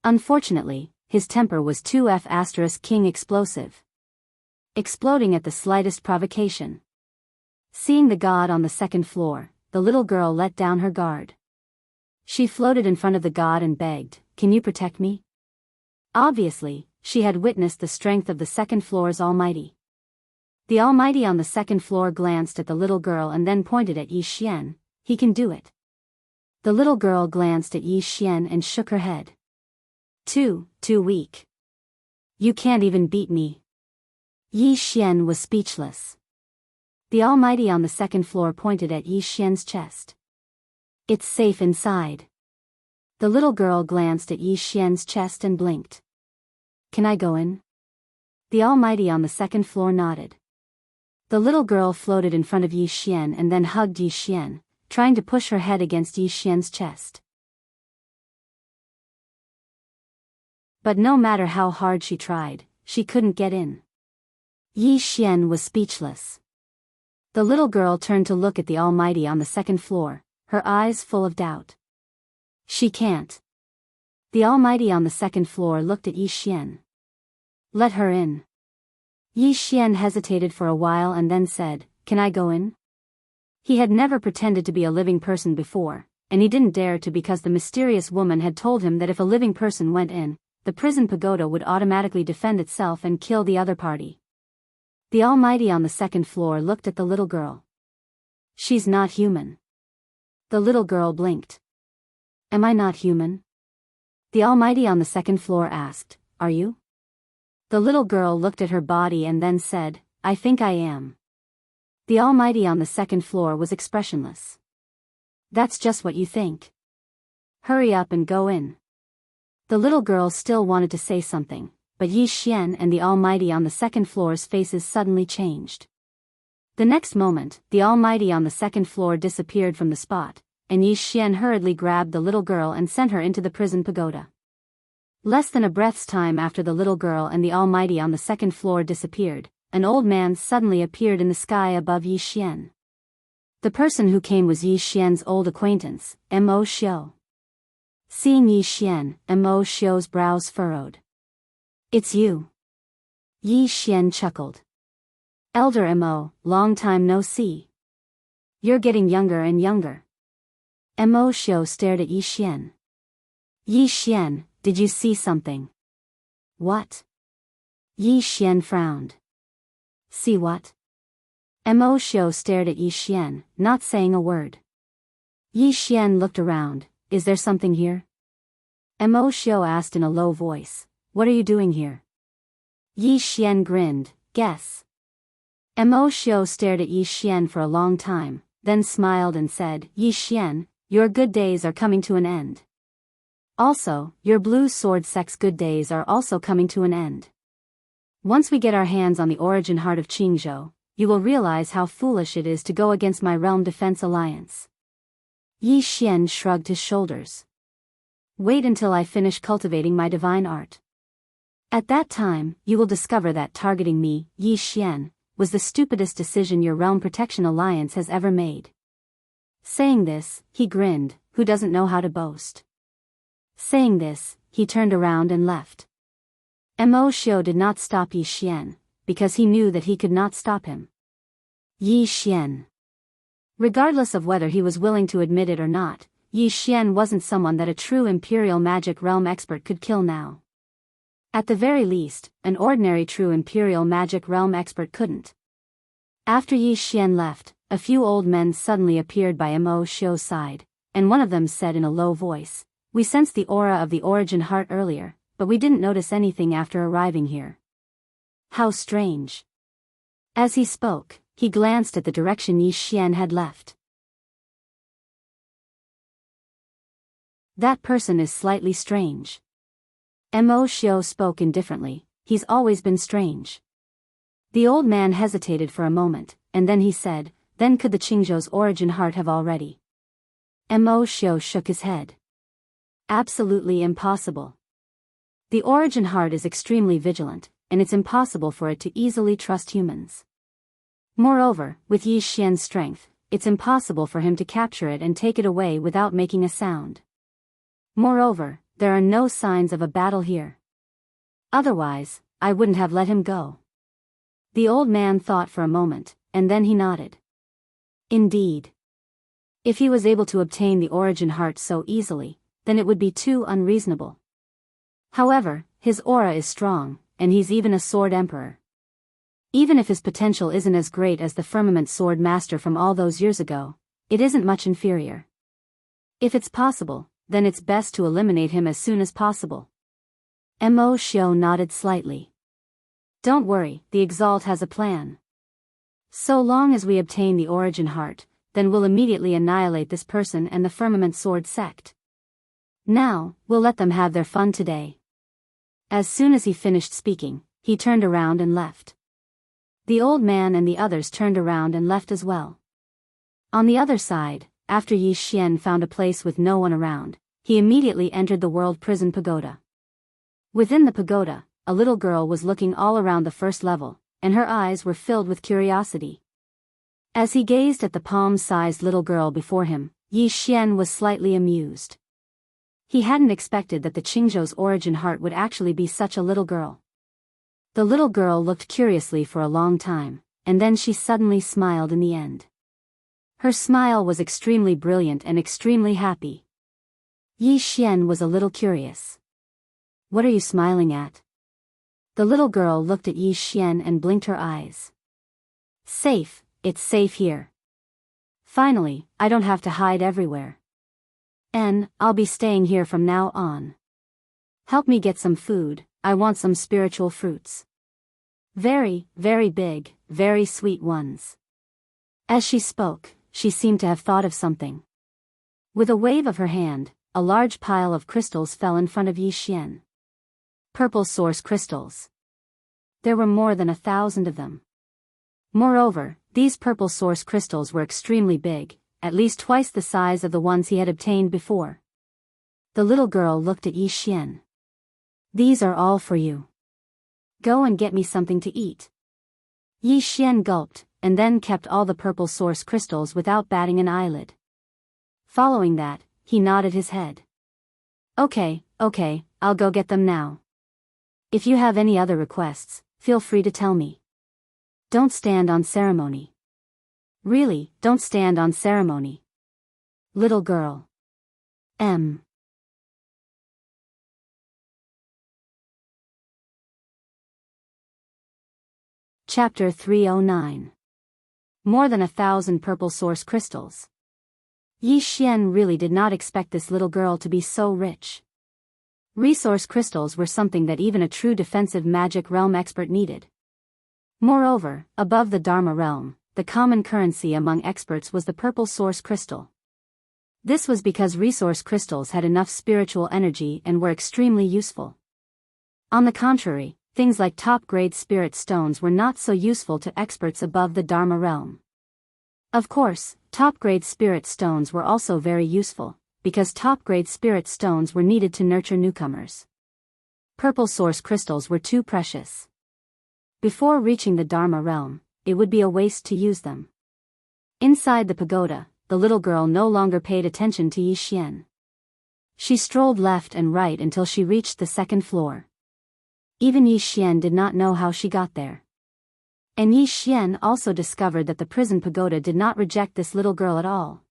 Unfortunately, his temper was 2F** king explosive, exploding at the slightest provocation. Seeing the god on the second floor, the little girl let down her guard. She floated in front of the god and begged, "Can you protect me?" Obviously, she had witnessed the strength of the second floor's Almighty. The Almighty on the second floor glanced at the little girl and then pointed at Yi Xian, "He can do it." The little girl glanced at Yi Xian and shook her head. Too weak. You can't even beat me." Yi Xian was speechless. The Almighty on the second floor pointed at Yi Xian's chest. "It's safe inside." The little girl glanced at Yi Xian's chest and blinked. "Can I go in?" The Almighty on the second floor nodded. The little girl floated in front of Yi Xian and then hugged Yi Xian, trying to push her head against Yi Xian's chest. But no matter how hard she tried, she couldn't get in. Yi Xian was speechless. The little girl turned to look at the Almighty on the second floor, her eyes full of doubt. "She can't." The Almighty on the second floor looked at Yi Xian. Let her in. Yi Xian hesitated for a while and then said, Can I go in? He had never pretended to be a living person before, and he didn't dare to because the mysterious woman had told him that if a living person went in, the prison pagoda would automatically defend itself and kill the other party. The Almighty on the second floor looked at the little girl. She's not human. The little girl blinked. Am I not human? The Almighty on the second floor asked, Are you? The little girl looked at her body and then said, I think I am. The Almighty on the second floor was expressionless. That's just what you think. Hurry up and go in. The little girl still wanted to say something, but Yi Xian and the Almighty on the second floor's faces suddenly changed. The next moment, the Almighty on the second floor disappeared from the spot, and Yi Xian hurriedly grabbed the little girl and sent her into the prison pagoda. Less than a breath's time after the little girl and the Almighty on the second floor disappeared, an old man suddenly appeared in the sky above Yi Xian. The person who came was Yi Xian's old acquaintance, Mo Xiu. Seeing Yi Xian, Mo Xiu's brows furrowed. It's you. Yi Xian chuckled. Elder Mo, long time no see. You're getting younger and younger. Mo Xiu stared at Yi Xian. Yi Xian, did you see something? What? Yi Xian frowned. See what? Mo Xiu stared at Yi Xian, not saying a word. Yi Xian looked around. Is there something here? Mo Xiu asked in a low voice. What are you doing here? Yi Xian grinned. Guess. Mo Xiu stared at Yi Xian for a long time, then smiled and said, Yi Xian, your good days are coming to an end. Also, your blue sword sect's good days are also coming to an end. Once we get our hands on the origin heart of Jianghu, you will realize how foolish it is to go against my realm defense alliance. Yi Xian shrugged his shoulders. Wait until I finish cultivating my divine art. At that time, you will discover that targeting me, Yi Xian, was the stupidest decision your realm protection alliance has ever made. Saying this, he grinned, who doesn't know how to boast. Saying this, he turned around and left. Mo Xiu did not stop Yi Xian, because he knew that he could not stop him. Yi Xian. Regardless of whether he was willing to admit it or not, Yi Xian wasn't someone that a true imperial magic realm expert could kill now. At the very least, an ordinary true imperial magic realm expert couldn't. After Yi Xian left, a few old men suddenly appeared by Mo Xiu's side, and one of them said in a low voice, We sensed the aura of the origin heart earlier, but we didn't notice anything after arriving here. How strange. As he spoke, he glanced at the direction Yi Xian had left. That person is slightly strange. Mo Xiu spoke indifferently, he's always been strange. The old man hesitated for a moment, and then he said, Then could the Jianghu's origin heart have already? Mo Xiu shook his head. Absolutely impossible. The origin heart is extremely vigilant, and it's impossible for it to easily trust humans. Moreover, with Yi Xian's strength, it's impossible for him to capture it and take it away without making a sound. Moreover, there are no signs of a battle here. Otherwise, I wouldn't have let him go. The old man thought for a moment, and then he nodded. Indeed. If he was able to obtain the origin heart so easily, then it would be too unreasonable. However, his aura is strong, and he's even a sword emperor. Even if his potential isn't as great as the firmament sword master from all those years ago, it isn't much inferior. If it's possible, then it's best to eliminate him as soon as possible. Mo Xiu nodded slightly. Don't worry, the Exalt has a plan. So long as we obtain the origin heart, then we'll immediately annihilate this person and the firmament sword sect. Now, we'll let them have their fun today. As soon as he finished speaking, he turned around and left. The old man and the others turned around and left as well. On the other side, after Yi Xian found a place with no one around, he immediately entered the world prison pagoda. Within the pagoda, a little girl was looking all around the first level, and her eyes were filled with curiosity. As he gazed at the palm-sized little girl before him, Yi Xian was slightly amused. He hadn't expected that the Jianghu's origin heart would actually be such a little girl. The little girl looked curiously for a long time, and then she suddenly smiled in the end. Her smile was extremely brilliant and extremely happy. Yi Xian was a little curious. What are you smiling at? The little girl looked at Yi Xian and blinked her eyes. Safe, it's safe here. Finally, I don't have to hide everywhere. I'll be staying here from now on. Help me get some food, I want some spiritual fruits. Very, very big, very sweet ones. As she spoke, she seemed to have thought of something. With a wave of her hand, a large pile of crystals fell in front of Yi Xian. Purple source crystals. There were more than 1,000 of them. Moreover, these purple source crystals were extremely big, at least twice the size of the ones he had obtained before. The little girl looked at Yi Xian. These are all for you. Go and get me something to eat. Yi Xian gulped, and then kept all the purple source crystals without batting an eyelid. Following that, he nodded his head. Okay, I'll go get them now. If you have any other requests, feel free to tell me. Don't stand on ceremony. Really, don't stand on ceremony. Little girl. Chapter 309. More than 1,000 purple source crystals. Yi Xian really did not expect this little girl to be so rich. Resource crystals were something that even a true defensive magic realm expert needed. Moreover, above the Dharma realm, the common currency among experts was the purple source crystal. This was because resource crystals had enough spiritual energy and were extremely useful. On the contrary, things like top-grade spirit stones were not so useful to experts above the Dharma realm. Of course, top-grade spirit stones were also very useful, because top-grade spirit stones were needed to nurture newcomers. Purple source crystals were too precious. Before reaching the Dharma realm, it would be a waste to use them. Inside the pagoda, the little girl no longer paid attention to Yi Xian. She strolled left and right until she reached the second floor. Even Yi Xian did not know how she got there. And Yi Xian also discovered that the prison pagoda did not reject this little girl at all.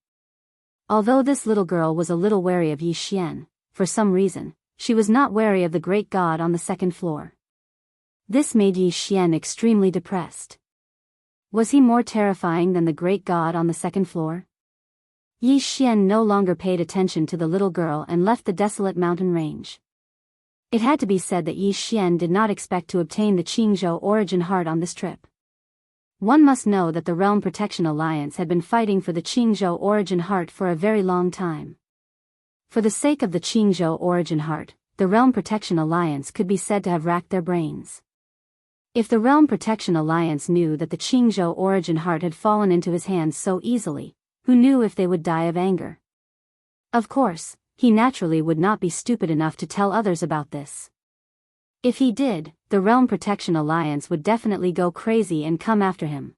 Although this little girl was a little wary of Yi Xian, for some reason, she was not wary of the great god on the second floor. This made Yi Xian extremely depressed. Was he more terrifying than the great god on the second floor? Yi Xian no longer paid attention to the little girl and left the desolate mountain range. It had to be said that Yi Xian did not expect to obtain the Qingzhou origin heart on this trip. One must know that the Realm Protection Alliance had been fighting for the Qingzhou origin heart for a very long time. For the sake of the Qingzhou origin heart, the Realm Protection Alliance could be said to have racked their brains. If the Realm Protection Alliance knew that the Qingzhou origin heart had fallen into his hands so easily, who knew if they would die of anger? Of course, he naturally would not be stupid enough to tell others about this. If he did, the Realm Protection Alliance would definitely go crazy and come after him.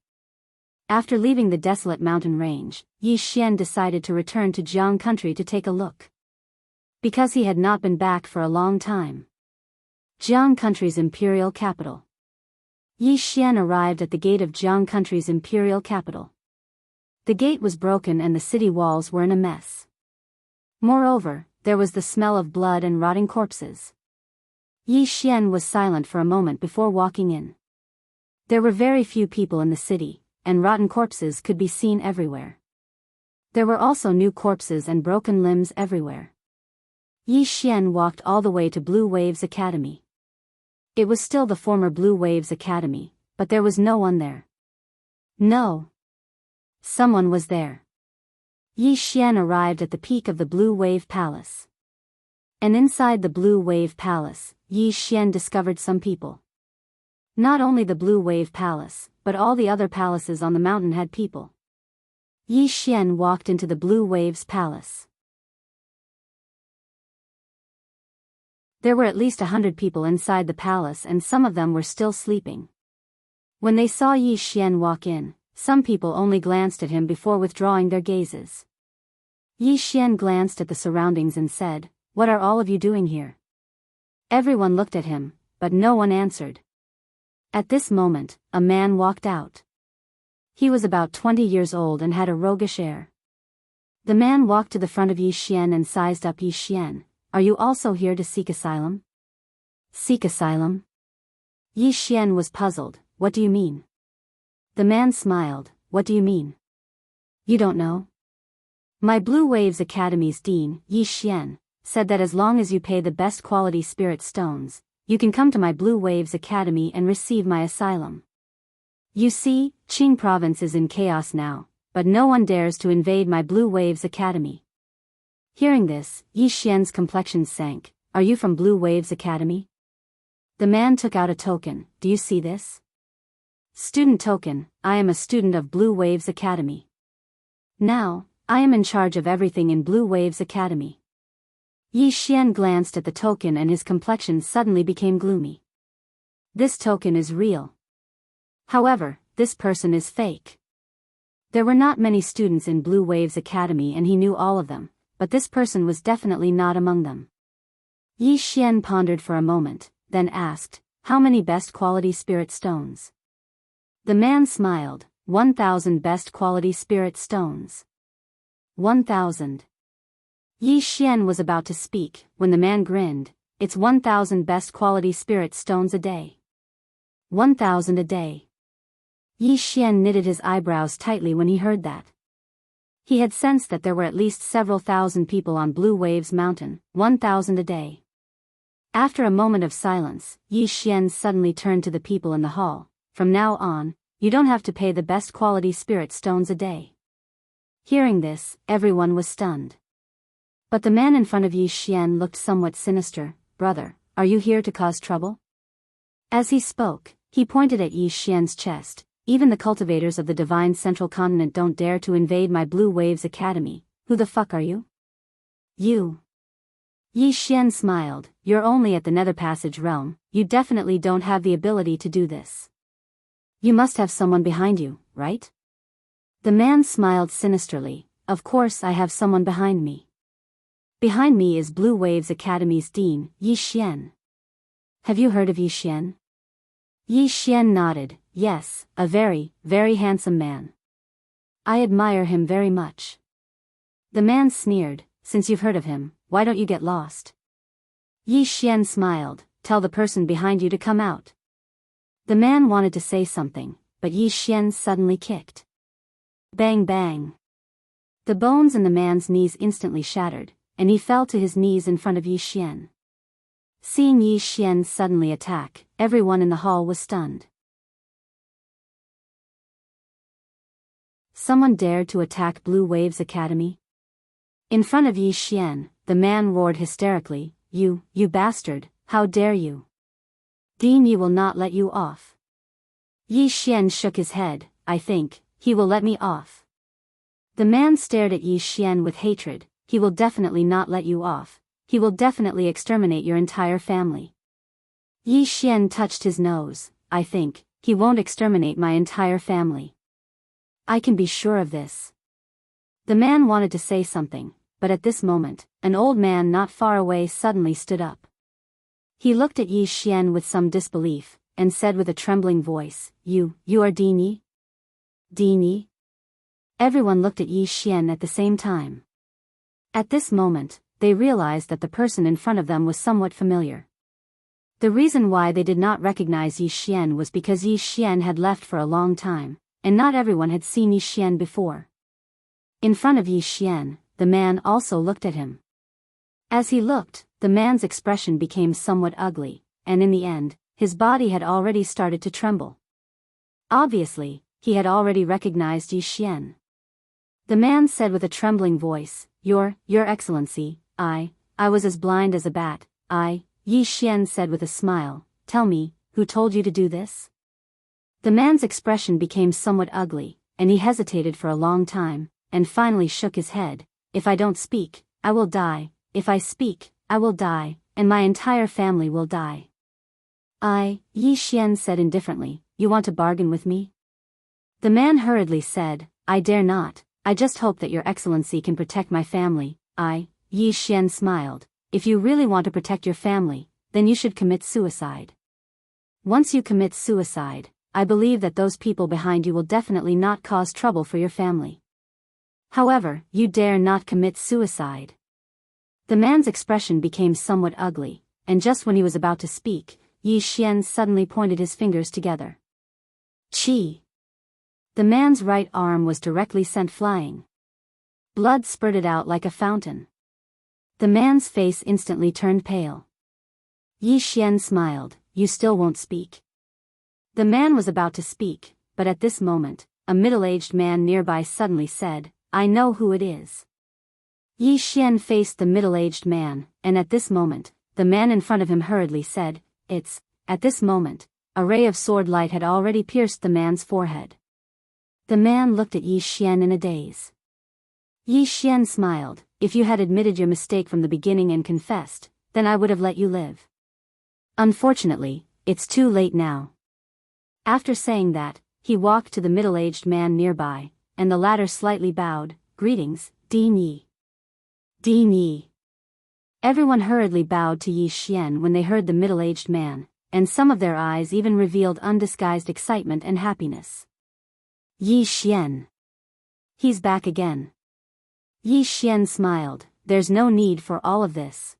After leaving the desolate mountain range, Yi Xian decided to return to Jianghu country to take a look. Because he had not been back for a long time. Jianghu country's imperial capital. Yi Xian arrived at the gate of Jianghu country's imperial capital. The gate was broken and the city walls were in a mess. Moreover, there was the smell of blood and rotting corpses. Yi Xian was silent for a moment before walking in. There were very few people in the city, and rotten corpses could be seen everywhere. There were also new corpses and broken limbs everywhere. Yi Xian walked all the way to Blue Waves Academy. It was still the former Blue Waves Academy, but there was no one there. No. Someone was there. Yi Xian arrived at the peak of the Blue Wave Palace. And inside the Blue Wave Palace, Yi Xian discovered some people. Not only the Blue Wave Palace, but all the other palaces on the mountain had people. Yi Xian walked into the Blue Waves Palace. There were at least 100 people inside the palace and some of them were still sleeping. When they saw Yi Xian walk in, some people only glanced at him before withdrawing their gazes. Yi Xian glanced at the surroundings and said, "What are all of you doing here?" Everyone looked at him, but no one answered. At this moment, a man walked out. He was about 20 years old and had a roguish air. The man walked to the front of Yi Xian and sized up Yi Xian. Are you also here to seek asylum? Seek asylum? Yi Xian was puzzled. What do you mean? The man smiled. What do you mean? You don't know? My Blue Waves Academy's dean, Yi Xian, said that as long as you pay the best quality spirit stones, you can come to my Blue Waves Academy and receive my asylum. You see, Qing province is in chaos now, but no one dares to invade my Blue Waves Academy. Hearing this, Yi Xian's complexion sank. Are you from Blue Waves Academy? The man took out a token. Do you see this? Student token. I am a student of Blue Waves Academy. Now, I am in charge of everything in Blue Waves Academy. Yi Xian glanced at the token and his complexion suddenly became gloomy. This token is real. However, this person is fake. There were not many students in Blue Waves Academy and he knew all of them, but this person was definitely not among them. Yi Xian pondered for a moment, then asked, how many best quality spirit stones? The man smiled. 1,000 best quality spirit stones. 1,000. Yi Xian was about to speak, when the man grinned. It's 1,000 best quality spirit stones a day. 1,000 a day. Yi Xian knitted his eyebrows tightly when he heard that. He had sensed that there were at least several thousand people on Blue Waves Mountain. 1,000 a day. After a moment of silence, Yi Xian suddenly turned to the people in the hall. From now on, you don't have to pay the best quality spirit stones a day. Hearing this, everyone was stunned. But the man in front of Yi Xian looked somewhat sinister. Brother, are you here to cause trouble? As he spoke, he pointed at Yi Xian's chest. Even the cultivators of the Divine Central Continent don't dare to invade my Blue Waves Academy. Who the fuck are you? You. Yi Xian smiled. You're only at the Nether Passage realm. You definitely don't have the ability to do this. You must have someone behind you, right? The man smiled sinisterly. Of course I have someone behind me. Behind me is Blue Waves Academy's dean, Yi Xian. Have you heard of Yi Xian? Yi Xian nodded. Yes, a very, very handsome man. I admire him very much. The man sneered. Since you've heard of him, why don't you get lost? Yi Xian smiled. Tell the person behind you to come out. The man wanted to say something, but Yi Xian suddenly kicked. Bang bang. The bones in the man's knees instantly shattered, and he fell to his knees in front of Yi Xian. Seeing Yi Xian suddenly attack, everyone in the hall was stunned. Someone dared to attack Blue Waves Academy? In front of Yi Xian, the man roared hysterically, You bastard, how dare you? Dean Yi will not let you off. Yi Xian shook his head. I think he will let me off. The man stared at Yi Xian with hatred. He will definitely not let you off. He will definitely exterminate your entire family. Yi Xian touched his nose. I think he won't exterminate my entire family. I can be sure of this. The man wanted to say something, but at this moment, an old man not far away suddenly stood up. He looked at Yi Xian with some disbelief, and said with a trembling voice, You are Dean Yi? Dean Yi? Everyone looked at Yi Xian at the same time. At this moment, they realized that the person in front of them was somewhat familiar. The reason why they did not recognize Yi Xian was because Yi Xian had left for a long time, and not everyone had seen Yi Xian before. In front of Yi Xian, the man also looked at him. As he looked, the man's expression became somewhat ugly, and in the end, his body had already started to tremble. Obviously, he had already recognized Yi Xian. The man said with a trembling voice, Your Excellency, I was as blind as a bat. Yi Xian said with a smile, Tell me, who told you to do this? The man's expression became somewhat ugly, and he hesitated for a long time, and finally shook his head. If I don't speak, I will die. If I speak, I will die, and my entire family will die. Yi Xian said indifferently, You want to bargain with me? The man hurriedly said, I dare not. I just hope that your excellency can protect my family. Yi Xian smiled. If you really want to protect your family, then you should commit suicide. Once you commit suicide, I believe that those people behind you will definitely not cause trouble for your family. However, you dare not commit suicide. The man's expression became somewhat ugly, and just when he was about to speak, Yi Xian suddenly pointed his fingers together. Chi! The man's right arm was directly sent flying. Blood spurted out like a fountain. The man's face instantly turned pale. Yi Xian smiled. You still won't speak? The man was about to speak, but at this moment, a middle-aged man nearby suddenly said, I know who it is. Yi Xian faced the middle-aged man, and at this moment, the man in front of him hurriedly said, It's. At this moment, a ray of sword light had already pierced the man's forehead. The man looked at Yi Xian in a daze. Yi Xian smiled. If you had admitted your mistake from the beginning and confessed, then I would have let you live. Unfortunately, it's too late now. After saying that, he walked to the middle-aged man nearby, and the latter slightly bowed. Greetings, Dean Yi. Dean Yi. Everyone hurriedly bowed to Yi Xian when they heard the middle-aged man, and some of their eyes even revealed undisguised excitement and happiness. Yi Xian. He's back again. Yi Xian smiled. There's no need for all of this.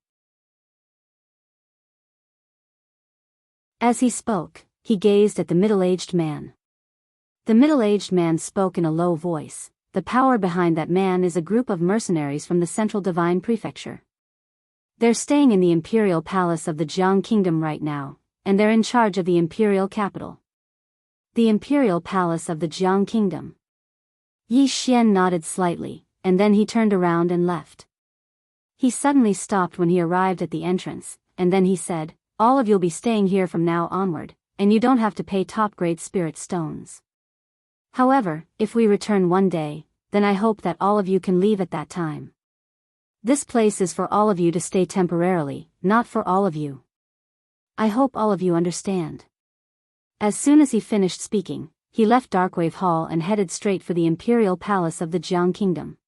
As he spoke, he gazed at the middle-aged man. The middle-aged man spoke in a low voice. The power behind that man is a group of mercenaries from the Central Divine Prefecture. They're staying in the Imperial Palace of the Jianghu Kingdom right now, and they're in charge of the Imperial capital. The Imperial Palace of the Jianghu Kingdom. Yi Xian nodded slightly, and then he turned around and left. He suddenly stopped when he arrived at the entrance, and then he said, All of you'll be staying here from now onward, and you don't have to pay top-grade spirit stones. However, if we return one day, then I hope that all of you can leave at that time. This place is for all of you to stay temporarily, not for all of you. I hope all of you understand. As soon as he finished speaking, he left Darkwave Hall and headed straight for the Imperial Palace of the Jianghu Kingdom.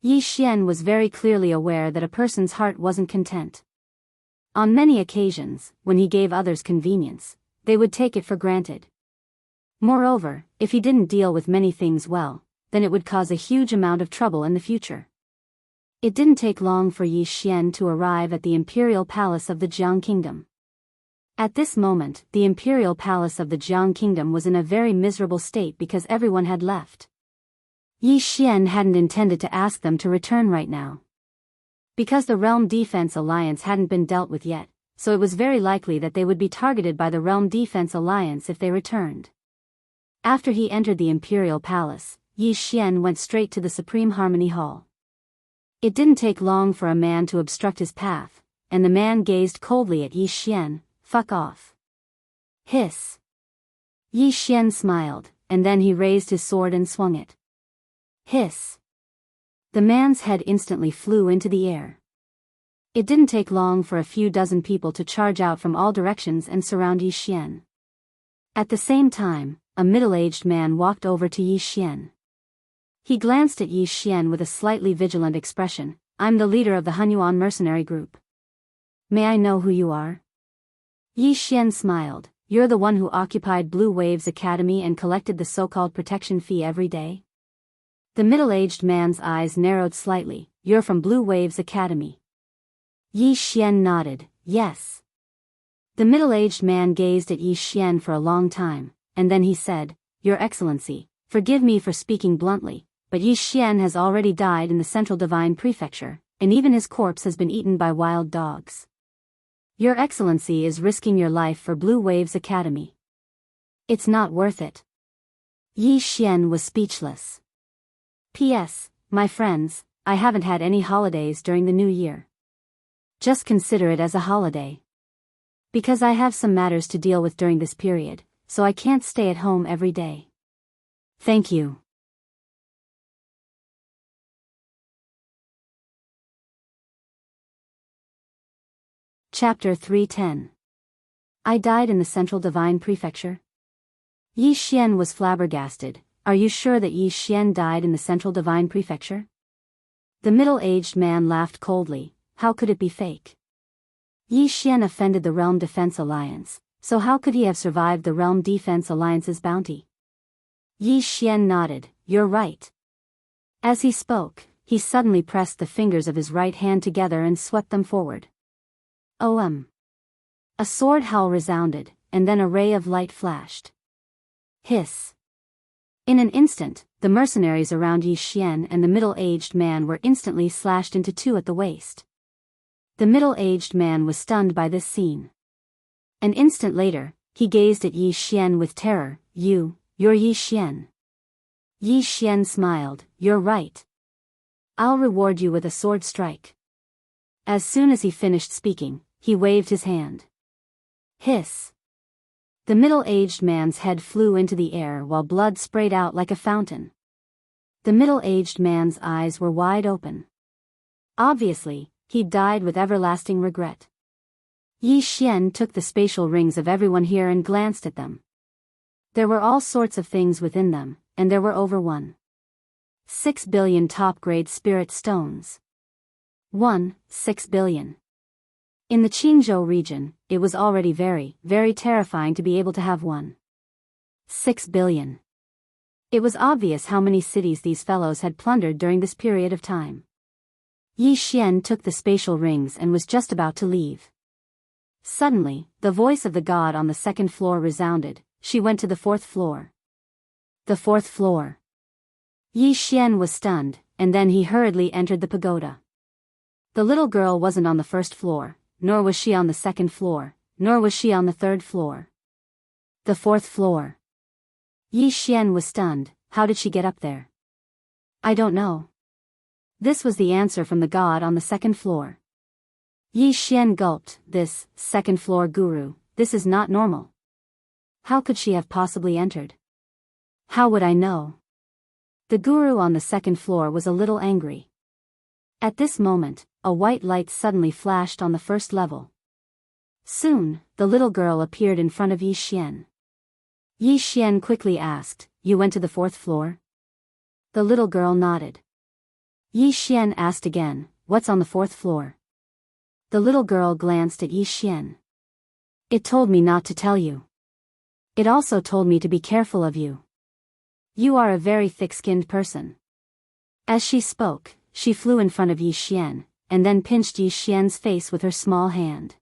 Yi Xian was very clearly aware that a person's heart wasn't content. On many occasions, when he gave others convenience, they would take it for granted. Moreover, if he didn't deal with many things well, then it would cause a huge amount of trouble in the future. It didn't take long for Yi Xian to arrive at the Imperial Palace of the Jianghu Kingdom. At this moment, the Imperial Palace of the Jianghu Kingdom was in a very miserable state because everyone had left. Yi Xian hadn't intended to ask them to return right now. Because the Realm Defense Alliance hadn't been dealt with yet, so it was very likely that they would be targeted by the Realm Defense Alliance if they returned. After he entered the Imperial Palace, Yi Xian went straight to the Supreme Harmony Hall. It didn't take long for a man to obstruct his path, and the man gazed coldly at Yi Xian. Fuck off. Hiss. Yi Xian smiled, and then he raised his sword and swung it. Hiss. The man's head instantly flew into the air. It didn't take long for a few dozen people to charge out from all directions and surround Yi Xian. At the same time, a middle-aged man walked over to Yi Xian. He glanced at Yi Xian with a slightly vigilant expression. I'm the leader of the Hunyuan mercenary group. May I know who you are? Yi Xian smiled. You're the one who occupied Blue Waves Academy and collected the so-called protection fee every day? The middle-aged man's eyes narrowed slightly. You're from Blue Waves Academy. Yi Xian nodded. Yes. The middle-aged man gazed at Yi Xian for a long time, and then he said, Your Excellency, forgive me for speaking bluntly, but Yi Xian has already died in the Central Divine Prefecture, and even his corpse has been eaten by wild dogs. Your Excellency is risking your life for Blue Waves Academy. It's not worth it. Yi Xian was speechless. P.S. My friends, I haven't had any holidays during the new year. Just consider it as a holiday. Because I have some matters to deal with during this period, so I can't stay at home every day. Thank you. Chapter 310. I died in the Central Divine Prefecture? Yi Xian was flabbergasted. Are you sure that Yi Xian died in the Central Divine Prefecture? The middle-aged man laughed coldly. How could it be fake? Yi Xian offended the Realm Defense Alliance, so how could he have survived the Realm Defense Alliance's bounty? Yi Xian nodded, "You're right." As he spoke, he suddenly pressed the fingers of his right hand together and swept them forward. OM. A sword howl resounded, and then a ray of light flashed. Hiss. In an instant, the mercenaries around Yi Xian and the middle-aged man were instantly slashed into two at the waist. The middle-aged man was stunned by this scene. An instant later, he gazed at Yi Xian with terror. You're Yi Xian. Yi Xian smiled, "You're right. I'll reward you with a sword strike." As soon as he finished speaking, he waved his hand. Hiss. The middle-aged man's head flew into the air while blood sprayed out like a fountain. The middle-aged man's eyes were wide open. Obviously, he'd died with everlasting regret. Yi Xian took the spatial rings of everyone here and glanced at them. There were all sorts of things within them, and there were over 1.6 billion top-grade spirit stones. 1.6 billion. In the Jianghu region, it was already very, very terrifying to be able to have 1.6 billion. It was obvious how many cities these fellows had plundered during this period of time. Yi Xian took the spatial rings and was just about to leave. Suddenly, the voice of the god on the second floor resounded. She went to the fourth floor. The fourth floor. Yi Xian was stunned, and then he hurriedly entered the pagoda. The little girl wasn't on the first floor, nor was she on the second floor, nor was she on the third floor. The fourth floor. Yi Xian was stunned. How did she get up there? "I don't know." This was the answer from the god on the second floor. Yi Xian gulped. "This, second floor guru, this is not normal. How could she have possibly entered? How would I know?" The guru on the second floor was a little angry. At this moment, a white light suddenly flashed on the first level. Soon, the little girl appeared in front of Yi Xian. Yi Xian quickly asked, "You went to the fourth floor?" The little girl nodded. Yi Xian asked again, "What's on the fourth floor?" The little girl glanced at Yi Xian. "It told me not to tell you. It also told me to be careful of you. You are a very thick-skinned person." As she spoke, she flew in front of Yi Xian, and then pinched Yi Xian's face with her small hand.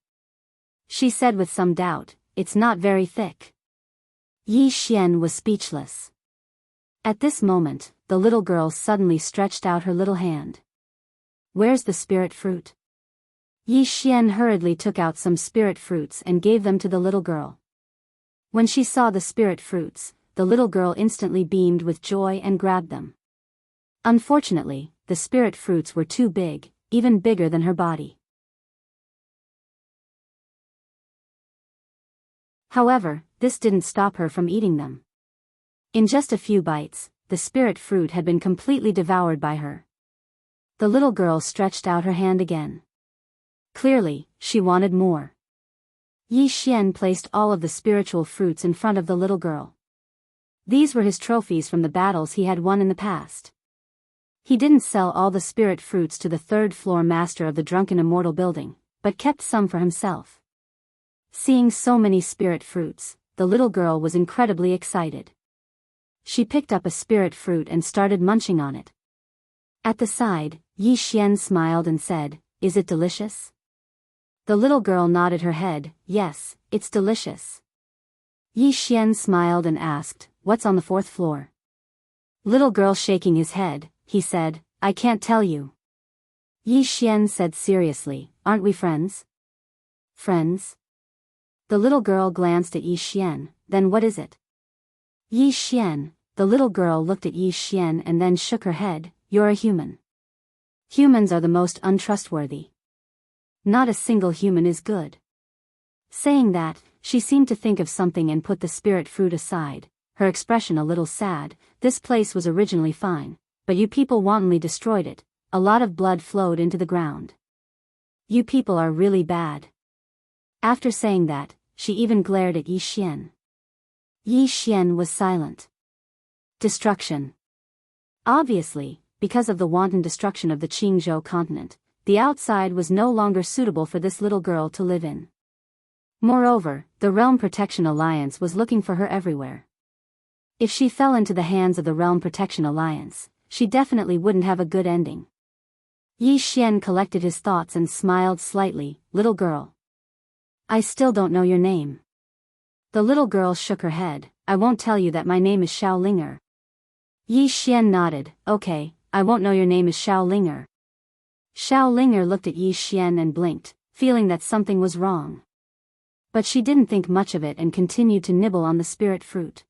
She said with some doubt, "It's not very thick." Yi Xian was speechless. At this moment, the little girl suddenly stretched out her little hand. "Where's the spirit fruit?" Yi Xian hurriedly took out some spirit fruits and gave them to the little girl. When she saw the spirit fruits, the little girl instantly beamed with joy and grabbed them. Unfortunately, the spirit fruits were too big, even bigger than her body. However, this didn't stop her from eating them. In just a few bites, the spirit fruit had been completely devoured by her. The little girl stretched out her hand again. Clearly, she wanted more. Yi Xian placed all of the spiritual fruits in front of the little girl. These were his trophies from the battles he had won in the past. He didn't sell all the spirit fruits to the third-floor master of the drunken Immortal building, but kept some for himself. Seeing so many spirit fruits, the little girl was incredibly excited. She picked up a spirit fruit and started munching on it. At the side, Yi Xian smiled and said, "Is it delicious?" The little girl nodded her head. "Yes, it's delicious." Yi Xian smiled and asked, "What's on the fourth floor?" Little girl shaking his head, he said, "I can't tell you." Yi Xian said seriously, "Aren't we friends?" "Friends?" The little girl glanced at Yi Xian. "Then what is it?" "Yi Xian." The little girl looked at Yi Xian and then shook her head. "You're a human. Humans are the most untrustworthy. Not a single human is good." Saying that, she seemed to think of something and put the spirit fruit aside, her expression a little sad. "This place was originally fine, but you people wantonly destroyed it. A lot of blood flowed into the ground. You people are really bad." After saying that, she even glared at Yi Xian. Yi Xian was silent. Destruction. Obviously, because of the wanton destruction of the Jianghu continent, the outside was no longer suitable for this little girl to live in. Moreover, the Realm Protection Alliance was looking for her everywhere. If she fell into the hands of the Realm Protection Alliance, she definitely wouldn't have a good ending. Yi Xian collected his thoughts and smiled slightly. Little girl. I still don't know your name. The little girl shook her head. I won't tell you that my name is Xiaolinger. Yi Xian nodded. Okay, I won't know your name is Xiaolinger. Xiaolinger looked at Yi Xian and blinked, feeling that something was wrong. But she didn't think much of it and continued to nibble on the spirit fruit.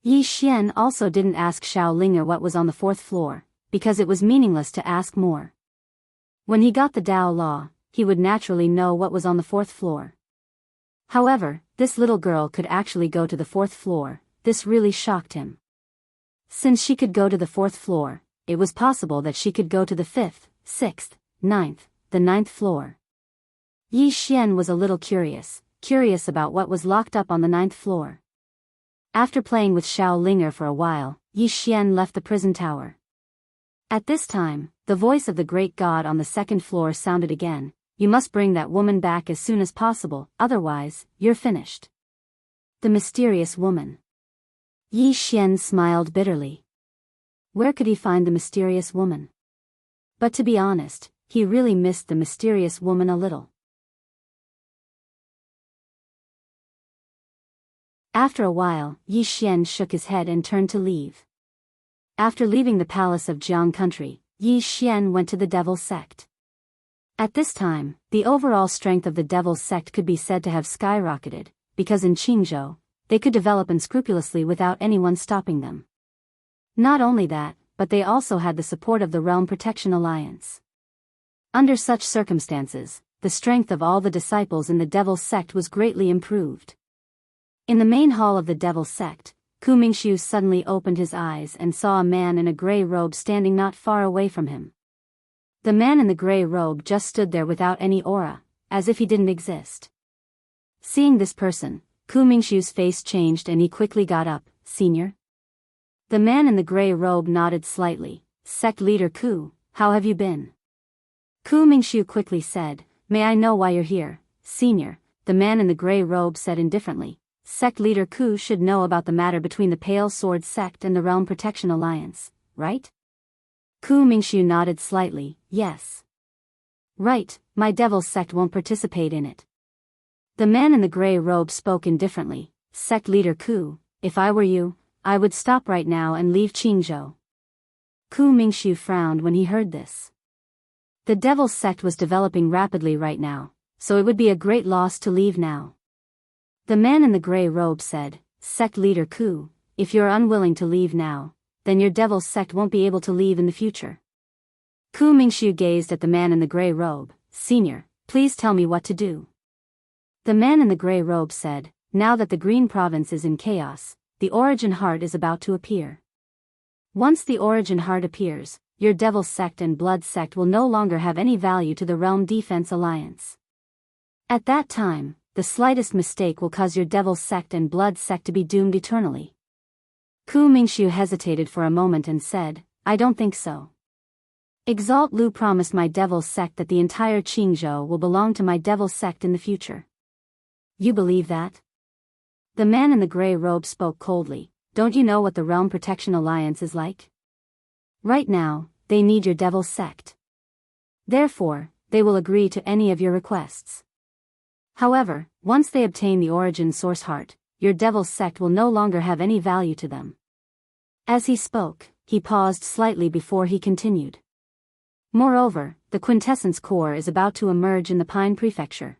Yi Xian also didn't ask Xiaolinger what was on the 4th floor, because it was meaningless to ask more. When he got the Tao Law, he would naturally know what was on the 4th floor. However, this little girl could actually go to the 4th floor. This really shocked him. Since she could go to the 4th floor, it was possible that she could go to the 5th, 6th, 9th, the 9th floor. Yi Xian was a little curious about what was locked up on the 9th floor. After playing with Xiaolinger for a while, Yi Xian left the prison tower. At this time, the voice of the great god on the 2nd floor sounded again. You must bring that woman back as soon as possible, otherwise, you're finished. The mysterious woman. Yi Xian smiled bitterly. Where could he find the mysterious woman? But to be honest, he really missed the mysterious woman a little. After a while, Yi Xian shook his head and turned to leave. After leaving the palace of Jianghu country, Yi Xian went to the Devil Sect. At this time, the overall strength of the Devil Sect could be said to have skyrocketed, because in Qingzhou, they could develop unscrupulously without anyone stopping them. Not only that, but they also had the support of the Realm Protection Alliance. Under such circumstances, the strength of all the disciples in the Devil Sect was greatly improved. In the main hall of the Devil Sect, Ku Mingxiu suddenly opened his eyes and saw a man in a gray robe standing not far away from him. The man in the gray robe just stood there without any aura, as if he didn't exist. Seeing this person, Ku Mingxiu's face changed and he quickly got up. Senior? The man in the gray robe nodded slightly. Sect leader Ku, how have you been? Ku Mingxiu quickly said, May I know why you're here, senior? The man in the gray robe said indifferently. Sect leader Ku should know about the matter between the Pale Sword Sect and the Realm Protection Alliance, right? Ku Mingxiu nodded slightly. Yes. Right, my Devil Sect won't participate in it. The man in the gray robe spoke indifferently. Sect leader Ku, if I were you, I would stop right now and leave Qingzhou. Ku Mingxiu frowned when he heard this. The Devil Sect was developing rapidly right now, so it would be a great loss to leave now. The man in the gray robe said, Sect leader Ku, if you're unwilling to leave now, then your Devil Sect won't be able to leave in the future. Ku Mingxiu gazed at the man in the gray robe. Senior, please tell me what to do. The man in the gray robe said, Now that the Green Province is in chaos, the Origin Heart is about to appear. Once the Origin Heart appears, your Devil Sect and Blood Sect will no longer have any value to the Realm Defense Alliance. At that time, the slightest mistake will cause your Devil Sect and Blood Sect to be doomed eternally. Ku Mingxiu hesitated for a moment and said, I don't think so. Exalt Lu promised my Devil Sect that the entire Qingzhou will belong to my Devil Sect in the future. You believe that? The man in the gray robe spoke coldly. Don't you know what the Realm Protection Alliance is like? Right now, they need your Devil Sect. Therefore, they will agree to any of your requests. However, once they obtain the Origin Source Heart, your Devil Sect will no longer have any value to them. As he spoke, he paused slightly before he continued. Moreover, the Quintessence Core is about to emerge in the Pine Prefecture.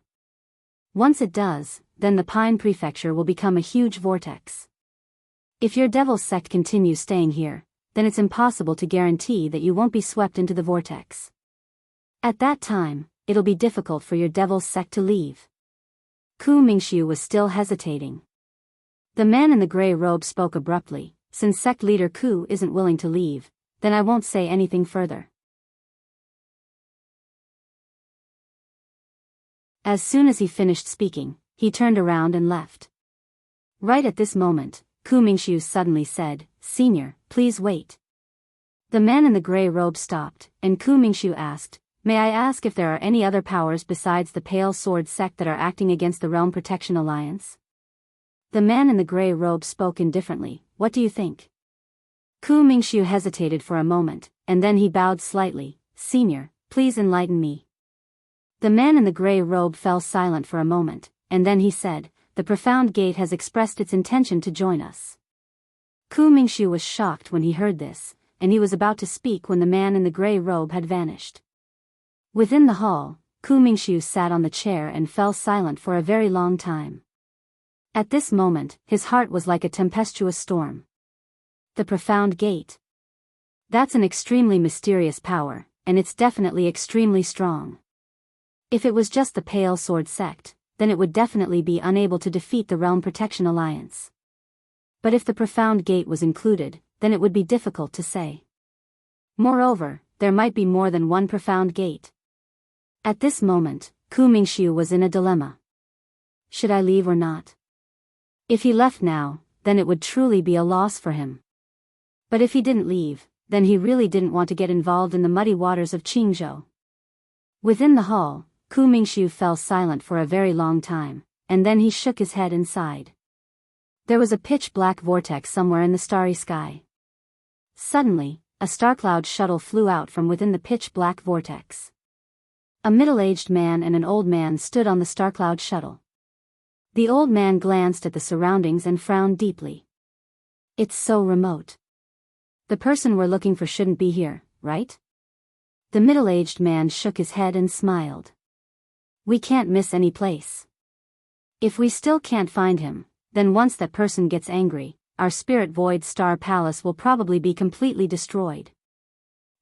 Once it does, then the Pine Prefecture will become a huge vortex. If your Devil Sect continues staying here, then it's impossible to guarantee that you won't be swept into the vortex. At that time, it'll be difficult for your Devil Sect to leave. Ku Mingxiu was still hesitating. The man in the gray robe spoke abruptly. Since Sect leader Ku isn't willing to leave, then I won't say anything further. As soon as he finished speaking, he turned around and left. Right at this moment, Ku Mingxiu suddenly said, Senior, please wait. The man in the gray robe stopped, and Ku Mingxiu asked, May I ask if there are any other powers besides the Pale Sword sect that are acting against the Realm Protection Alliance? The man in the gray robe spoke indifferently. What do you think? Ku Mingxiu hesitated for a moment, and then he bowed slightly. Senior, please enlighten me. The man in the gray robe fell silent for a moment, and then he said, the Profound Gate has expressed its intention to join us. Ku Mingxiu was shocked when he heard this, and he was about to speak when the man in the gray robe had vanished. Within the hall, Ku Mingxiu sat on the chair and fell silent for a very long time. At this moment, his heart was like a tempestuous storm. The Profound Gate. That's an extremely mysterious power, and it's definitely extremely strong. If it was just the Pale Sword sect, then it would definitely be unable to defeat the Realm Protection Alliance. But if the Profound Gate was included, then it would be difficult to say. Moreover, there might be more than one Profound Gate. At this moment, Ku Mingxiu was in a dilemma. Should I leave or not? If he left now, then it would truly be a loss for him. But if he didn't leave, then he really didn't want to get involved in the muddy waters of Jianghu. Within the hall, Ku Mingxiu fell silent for a very long time, and then he shook his head and sighed. There was a pitch-black vortex somewhere in the starry sky. Suddenly, a star-cloud shuttle flew out from within the pitch-black vortex. A middle-aged man and an old man stood on the star-cloud shuttle. The old man glanced at the surroundings and frowned deeply. It's so remote. The person we're looking for shouldn't be here, right? The middle-aged man shook his head and smiled. We can't miss any place. If we still can't find him, then once that person gets angry, our Spirit Void Star Palace will probably be completely destroyed.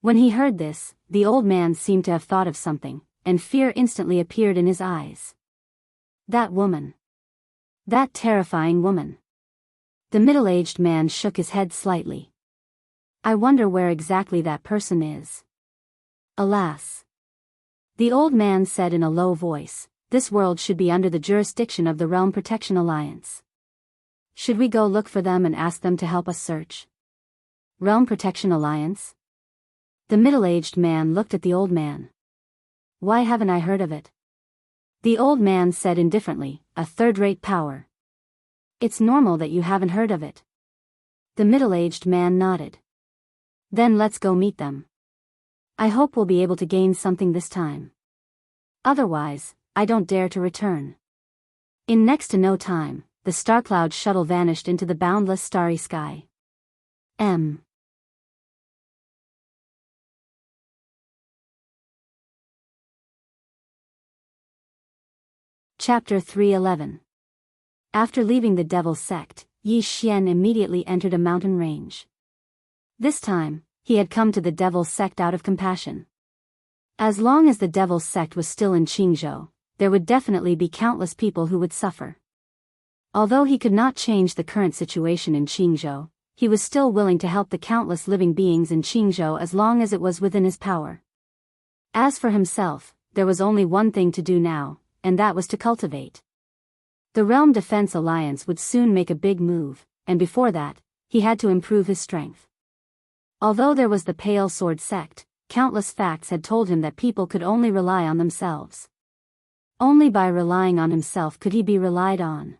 When he heard this, the old man seemed to have thought of something, and fear instantly appeared in his eyes. That woman. That terrifying woman. The middle-aged man shook his head slightly. I wonder where exactly that person is. Alas. The old man said in a low voice, this world should be under the jurisdiction of the Realm Protection Alliance. Should we go look for them and ask them to help us search? Realm Protection Alliance? The middle-aged man looked at the old man. Why haven't I heard of it? The old man said indifferently, a third-rate power. It's normal that you haven't heard of it. The middle-aged man nodded. Then let's go meet them. I hope we'll be able to gain something this time. Otherwise, I don't dare to return. In next to no time, the star-cloud shuttle vanished into the boundless starry sky. Chapter 311. After leaving the Devil's Sect, Yi Xian immediately entered a mountain range. This time, he had come to the Devil's Sect out of compassion. As long as the Devil's Sect was still in Jianghu, there would definitely be countless people who would suffer. Although he could not change the current situation in Jianghu, he was still willing to help the countless living beings in Jianghu as long as it was within his power. As for himself, there was only one thing to do now, and that was to cultivate. The Realm Defense Alliance would soon make a big move, and before that, he had to improve his strength. Although there was the Pale Sword sect, countless facts had told him that people could only rely on themselves. Only by relying on himself could he be relied on.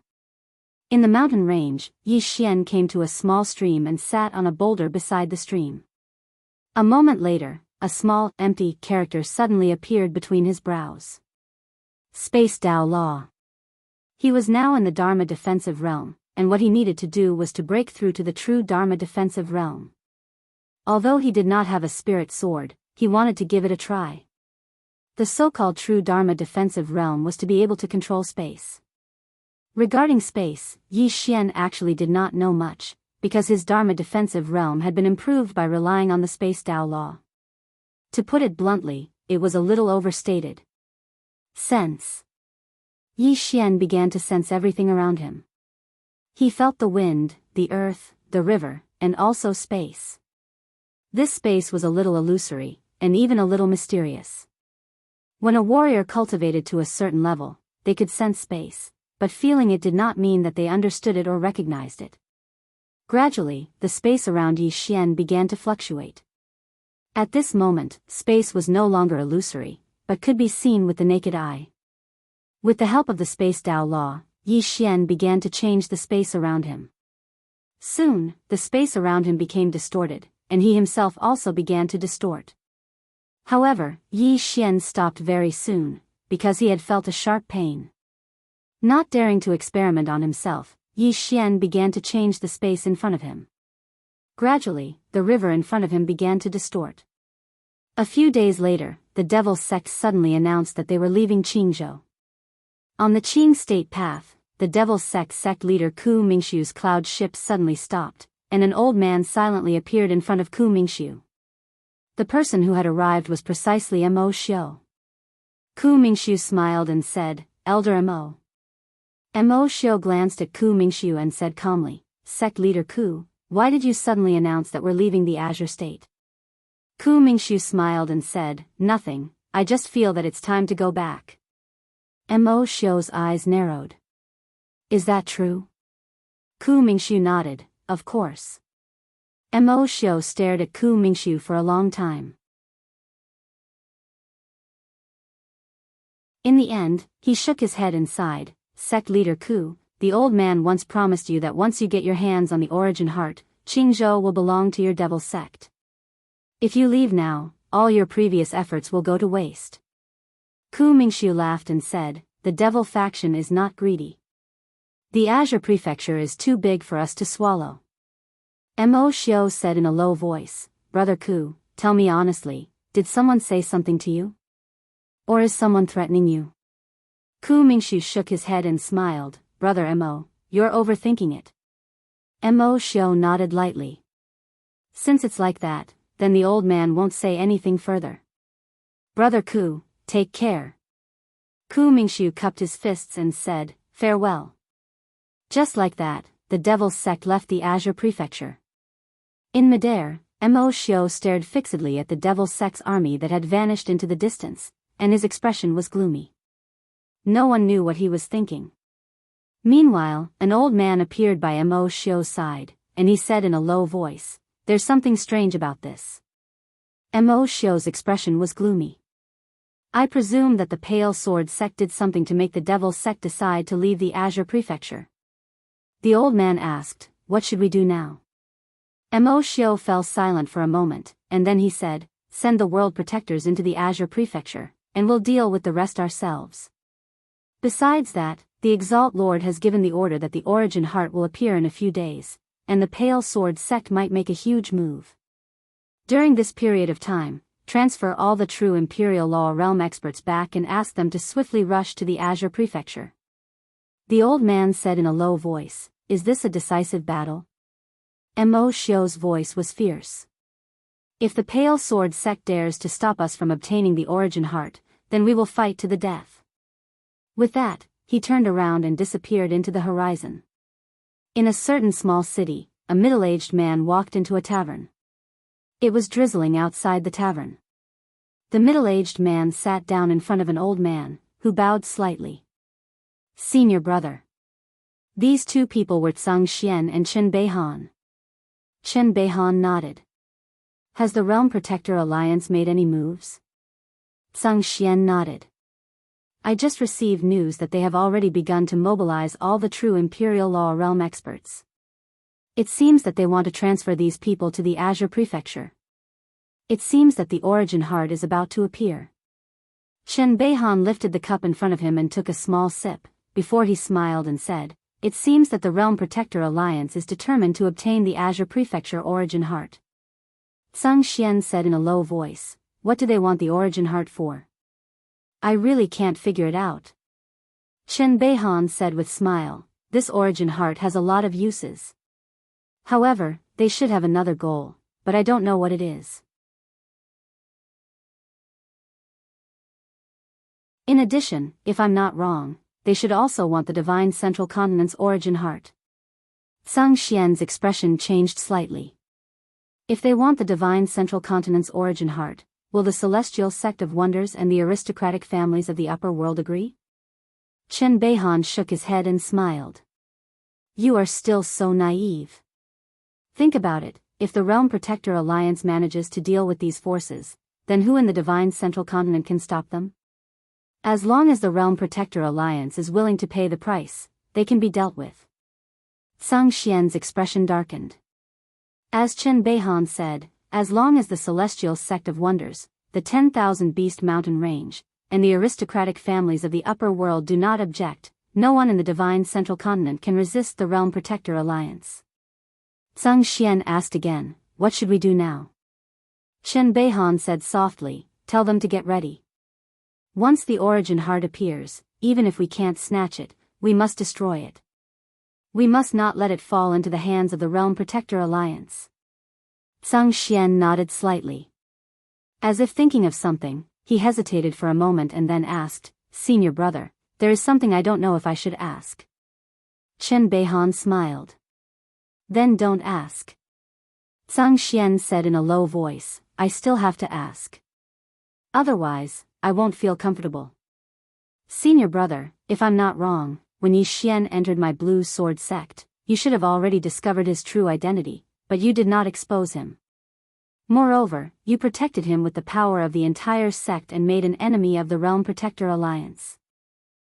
In the mountain range, Yi Xian came to a small stream and sat on a boulder beside the stream. A moment later, a small, empty character suddenly appeared between his brows. Space Dao Law. He was now in the Dharma defensive realm, and what he needed to do was to break through to the true Dharma defensive realm. Although he did not have a spirit sword, he wanted to give it a try. The so-called true Dharma defensive realm was to be able to control space. Regarding space, Yi Xian actually did not know much, because his Dharma defensive realm had been improved by relying on the Space Dao Law. To put it bluntly, it was a little overstated. Sense. Yi Xian began to sense everything around him. He felt the wind, the earth, the river, and also space. This space was a little illusory, and even a little mysterious. When a warrior cultivated to a certain level, they could sense space, but feeling it did not mean that they understood it or recognized it. Gradually, the space around Yi Xian began to fluctuate. At this moment, space was no longer illusory, but could be seen with the naked eye. With the help of the space Tao law, Yi Xian began to change the space around him. Soon, the space around him became distorted, and he himself also began to distort. However, Yi Xian stopped very soon, because he had felt a sharp pain. Not daring to experiment on himself, Yi Xian began to change the space in front of him. Gradually, the river in front of him began to distort. A few days later, the Devil sect suddenly announced that they were leaving Qingzhou. On the Qing state path, the Devil sect leader Ku Mingxiu's cloud ship suddenly stopped, and an old man silently appeared in front of Ku Mingxiu. The person who had arrived was precisely Mo Xiu. Ku Mingxiu smiled and said, "Elder Mo." Mo Xiu glanced at Ku Mingxiu and said calmly, "Sect leader Ku, why did you suddenly announce that we're leaving the Azure State?" Ku Mingxiu smiled and said, "Nothing, I just feel that it's time to go back." Mo Xiu's eyes narrowed. "Is that true?" Ku Mingxiu nodded, "Of course." Mo Xiu stared at Ku Mingxiu for a long time. In the end, he shook his head and sighed, "Sect leader Ku, the old man once promised you that once you get your hands on the origin heart, Qingzhou will belong to your devil sect. If you leave now, all your previous efforts will go to waste." Ku Mingxiu laughed and said, "The devil faction is not greedy. The Azure Prefecture is too big for us to swallow." Mo Xiu said in a low voice, "Brother Ku, tell me honestly, did someone say something to you? Or is someone threatening you?" Ku Mingxiu shook his head and smiled, "Brother Mo, you're overthinking it." Mo Xiu nodded lightly. "Since it's like that, then the old man won't say anything further. Brother Ku, take care." Ku Mingxiu cupped his fists and said, "Farewell." Just like that, the Devil sect left the Azure Prefecture. In midair, Mo Xiu stared fixedly at the Devil sect's army that had vanished into the distance, and his expression was gloomy. No one knew what he was thinking. Meanwhile, an old man appeared by Mo Xiu's side, and he said in a low voice, "There's something strange about this." Mo Xiu's expression was gloomy. "I presume that the Pale Sword sect did something to make the Devil sect decide to leave the Azure Prefecture." The old man asked, "What should we do now?" Mo Xiu fell silent for a moment, and then he said, "Send the World Protectors into the Azure Prefecture, and we'll deal with the rest ourselves. Besides that, the Exalt Lord has given the order that the Origin Heart will appear in a few days, and the Pale Sword sect might make a huge move. During this period of time, transfer all the true Imperial Law Realm experts back and ask them to swiftly rush to the Azure Prefecture." The old man said in a low voice, "Is this a decisive battle?" Mo Xiu's voice was fierce. "If the Pale Sword sect dares to stop us from obtaining the Origin Heart, then we will fight to the death." With that, he turned around and disappeared into the horizon. In a certain small city, a middle-aged man walked into a tavern. It was drizzling outside the tavern. The middle-aged man sat down in front of an old man, who bowed slightly. "Senior brother." These two people were Zhang Xian and Chen Beihan. Chen Beihan nodded. "Has the Realm Protector Alliance made any moves?" Zhang Xian nodded. "I just received news that they have already begun to mobilize all the true Imperial Law Realm experts. It seems that they want to transfer these people to the Azure Prefecture. It seems that the Origin Heart is about to appear." Chen Beihan lifted the cup in front of him and took a small sip, before he smiled and said, "It seems that the Realm Protector Alliance is determined to obtain the Azure Prefecture Origin Heart." Zhang Xian said in a low voice, "What do they want the Origin Heart for? I really can't figure it out." Chen Beihan said with smile, "This Origin Heart has a lot of uses. However, they should have another goal, but I don't know what it is. In addition, if I'm not wrong, they should also want the Divine Central Continent's Origin Heart." Zhang Xian's expression changed slightly. "If they want the Divine Central Continent's Origin Heart, will the Celestial Sect of Wonders and the aristocratic families of the upper world agree?" Chen Beihan shook his head and smiled. "You are still so naive. Think about it, if the Realm Protector Alliance manages to deal with these forces, then who in the Divine Central Continent can stop them? As long as the Realm Protector Alliance is willing to pay the price, they can be dealt with. Zhang Xian's expression darkened. As Chen Beihan said, as long as the Celestial Sect of Wonders, the 10,000 Beast Mountain Range, and the aristocratic families of the upper world do not object, no one in the Divine Central Continent can resist the Realm Protector Alliance. Zhang Xian asked again, what should we do now? Chen Beihan said softly, tell them to get ready. Once the origin heart appears, even if we can't snatch it, we must destroy it. We must not let it fall into the hands of the Realm Protector Alliance. Zhang Xian nodded slightly. As if thinking of something, he hesitated for a moment and then asked, Senior brother, there is something I don't know if I should ask. Chen Beihan smiled. Then don't ask. Zhang Xian said in a low voice, I still have to ask. Otherwise, I won't feel comfortable. Senior brother, if I'm not wrong, when Yi Xian entered my Blue Sword sect, you should have already discovered his true identity, but you did not expose him. Moreover, you protected him with the power of the entire sect and made an enemy of the Realm Protector Alliance.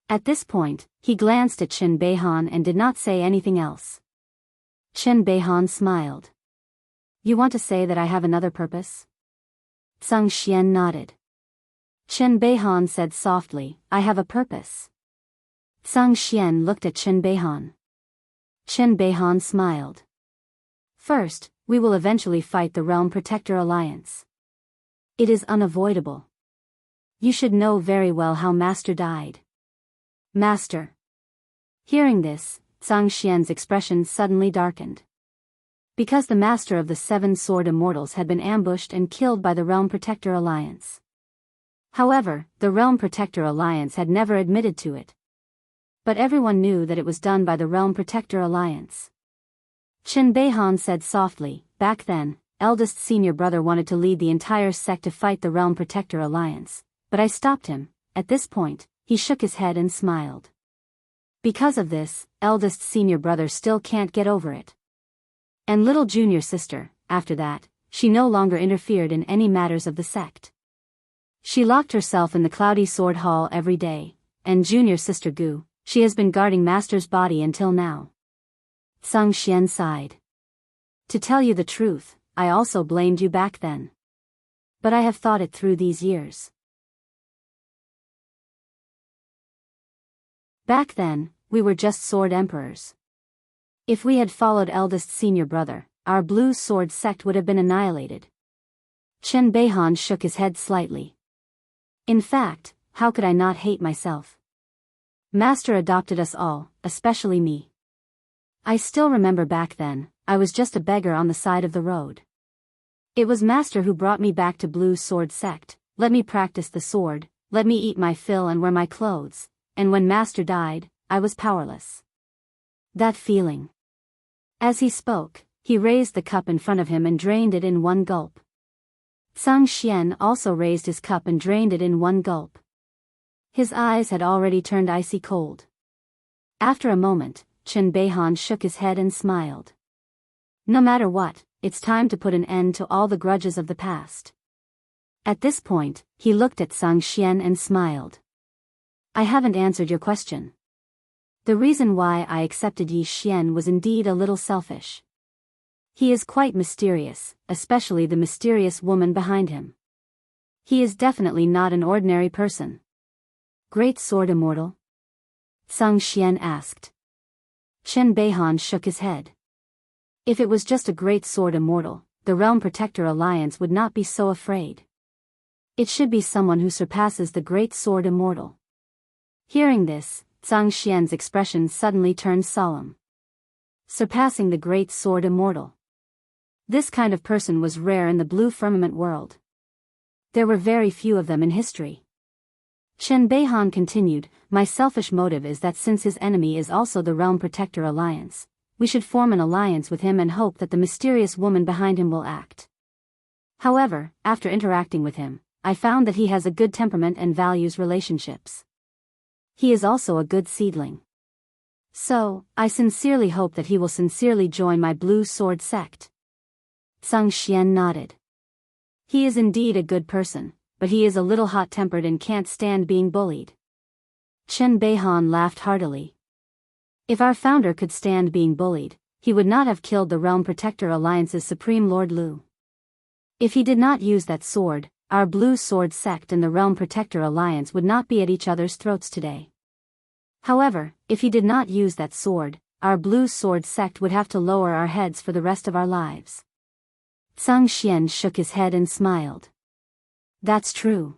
At this point, he glanced at Chen Beihan and did not say anything else. Chen Beihan smiled. You want to say that I have another purpose? Zhang Xian nodded. Chen Beihan said softly, I have a purpose. Zhang Xian looked at Chen Beihan. Chen Beihan smiled. First, we will eventually fight the Realm Protector Alliance. It is unavoidable. You should know very well how Master died. Master. Hearing this, Zhang Xian's expression suddenly darkened. Because the Master of the Seven Sword Immortals had been ambushed and killed by the Realm Protector Alliance. However, the Realm Protector Alliance had never admitted to it. But everyone knew that it was done by the Realm Protector Alliance. Chen Beihan said softly, back then, eldest senior brother wanted to lead the entire sect to fight the Realm Protector Alliance, but I stopped him. At this point, he shook his head and smiled. Because of this, eldest senior brother still can't get over it. And little junior sister, after that, she no longer interfered in any matters of the sect. She locked herself in the Cloudy Sword Hall every day, and junior sister Gu, she has been guarding Master's body until now. Zhang Xian sighed. To tell you the truth, I also blamed you back then. But I have thought it through these years. Back then, we were just sword emperors. If we had followed eldest senior brother, our Blue Sword sect would have been annihilated. Chen Beihan shook his head slightly. In fact, how could I not hate myself? Master adopted us all, especially me. I still remember back then, I was just a beggar on the side of the road. It was Master who brought me back to Blue Sword sect, let me practice the sword, let me eat my fill and wear my clothes, and when Master died, I was powerless. That feeling. As he spoke, he raised the cup in front of him and drained it in one gulp. Zhang Xian also raised his cup and drained it in one gulp. His eyes had already turned icy cold. After a moment, Chen Beihan shook his head and smiled. No matter what, it's time to put an end to all the grudges of the past. At this point, he looked at Zhang Xian and smiled. I haven't answered your question. The reason why I accepted Yi Xian was indeed a little selfish. He is quite mysterious, especially the mysterious woman behind him. He is definitely not an ordinary person. Great Sword Immortal? Zhang Xian asked. Chen Beihan shook his head. If it was just a Great Sword Immortal, the Realm Protector Alliance would not be so afraid. It should be someone who surpasses the Great Sword Immortal. Hearing this, Zhang Xian's expression suddenly turned solemn. Surpassing the Great Sword Immortal. This kind of person was rare in the Blue Firmament world. There were very few of them in history. Chen Beihan continued, my selfish motive is that since his enemy is also the Realm Protector Alliance, we should form an alliance with him and hope that the mysterious woman behind him will act. However, after interacting with him, I found that he has a good temperament and values relationships. He is also a good seedling. So, I sincerely hope that he will sincerely join my Blue Sword sect. Zhang Xian nodded. He is indeed a good person, but he is a little hot-tempered and can't stand being bullied. Chen Beihan laughed heartily. If our founder could stand being bullied, he would not have killed the Realm Protector Alliance's Supreme Lord Lu. If he did not use that sword, our Blue Sword sect and the Realm Protector Alliance would not be at each other's throats today. However, if he did not use that sword, our Blue Sword sect would have to lower our heads for the rest of our lives. Zhang Xian shook his head and smiled. That's true.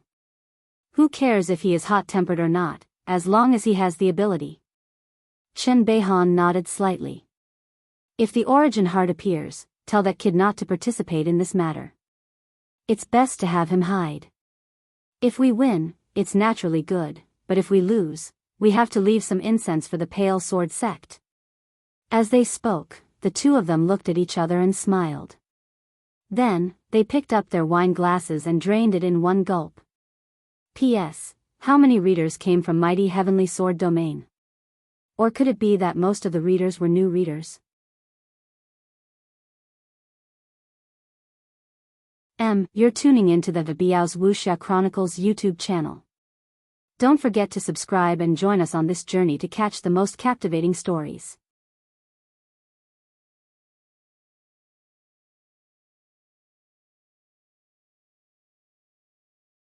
Who cares if he is hot-tempered or not, as long as he has the ability? Chen Beihan nodded slightly. If the origin heart appears, tell that kid not to participate in this matter. It's best to have him hide. If we win, it's naturally good, but if we lose, we have to leave some incense for the Pale Sword sect. As they spoke, the two of them looked at each other and smiled. Then, they picked up their wine glasses and drained it in one gulp. P.S. How many readers came from Mighty Heavenly Sword Domain? Or could it be that most of the readers were new readers? You're tuning into the Biyao's Wuxia Chronicles YouTube channel. Don't forget to subscribe and join us on this journey to catch the most captivating stories.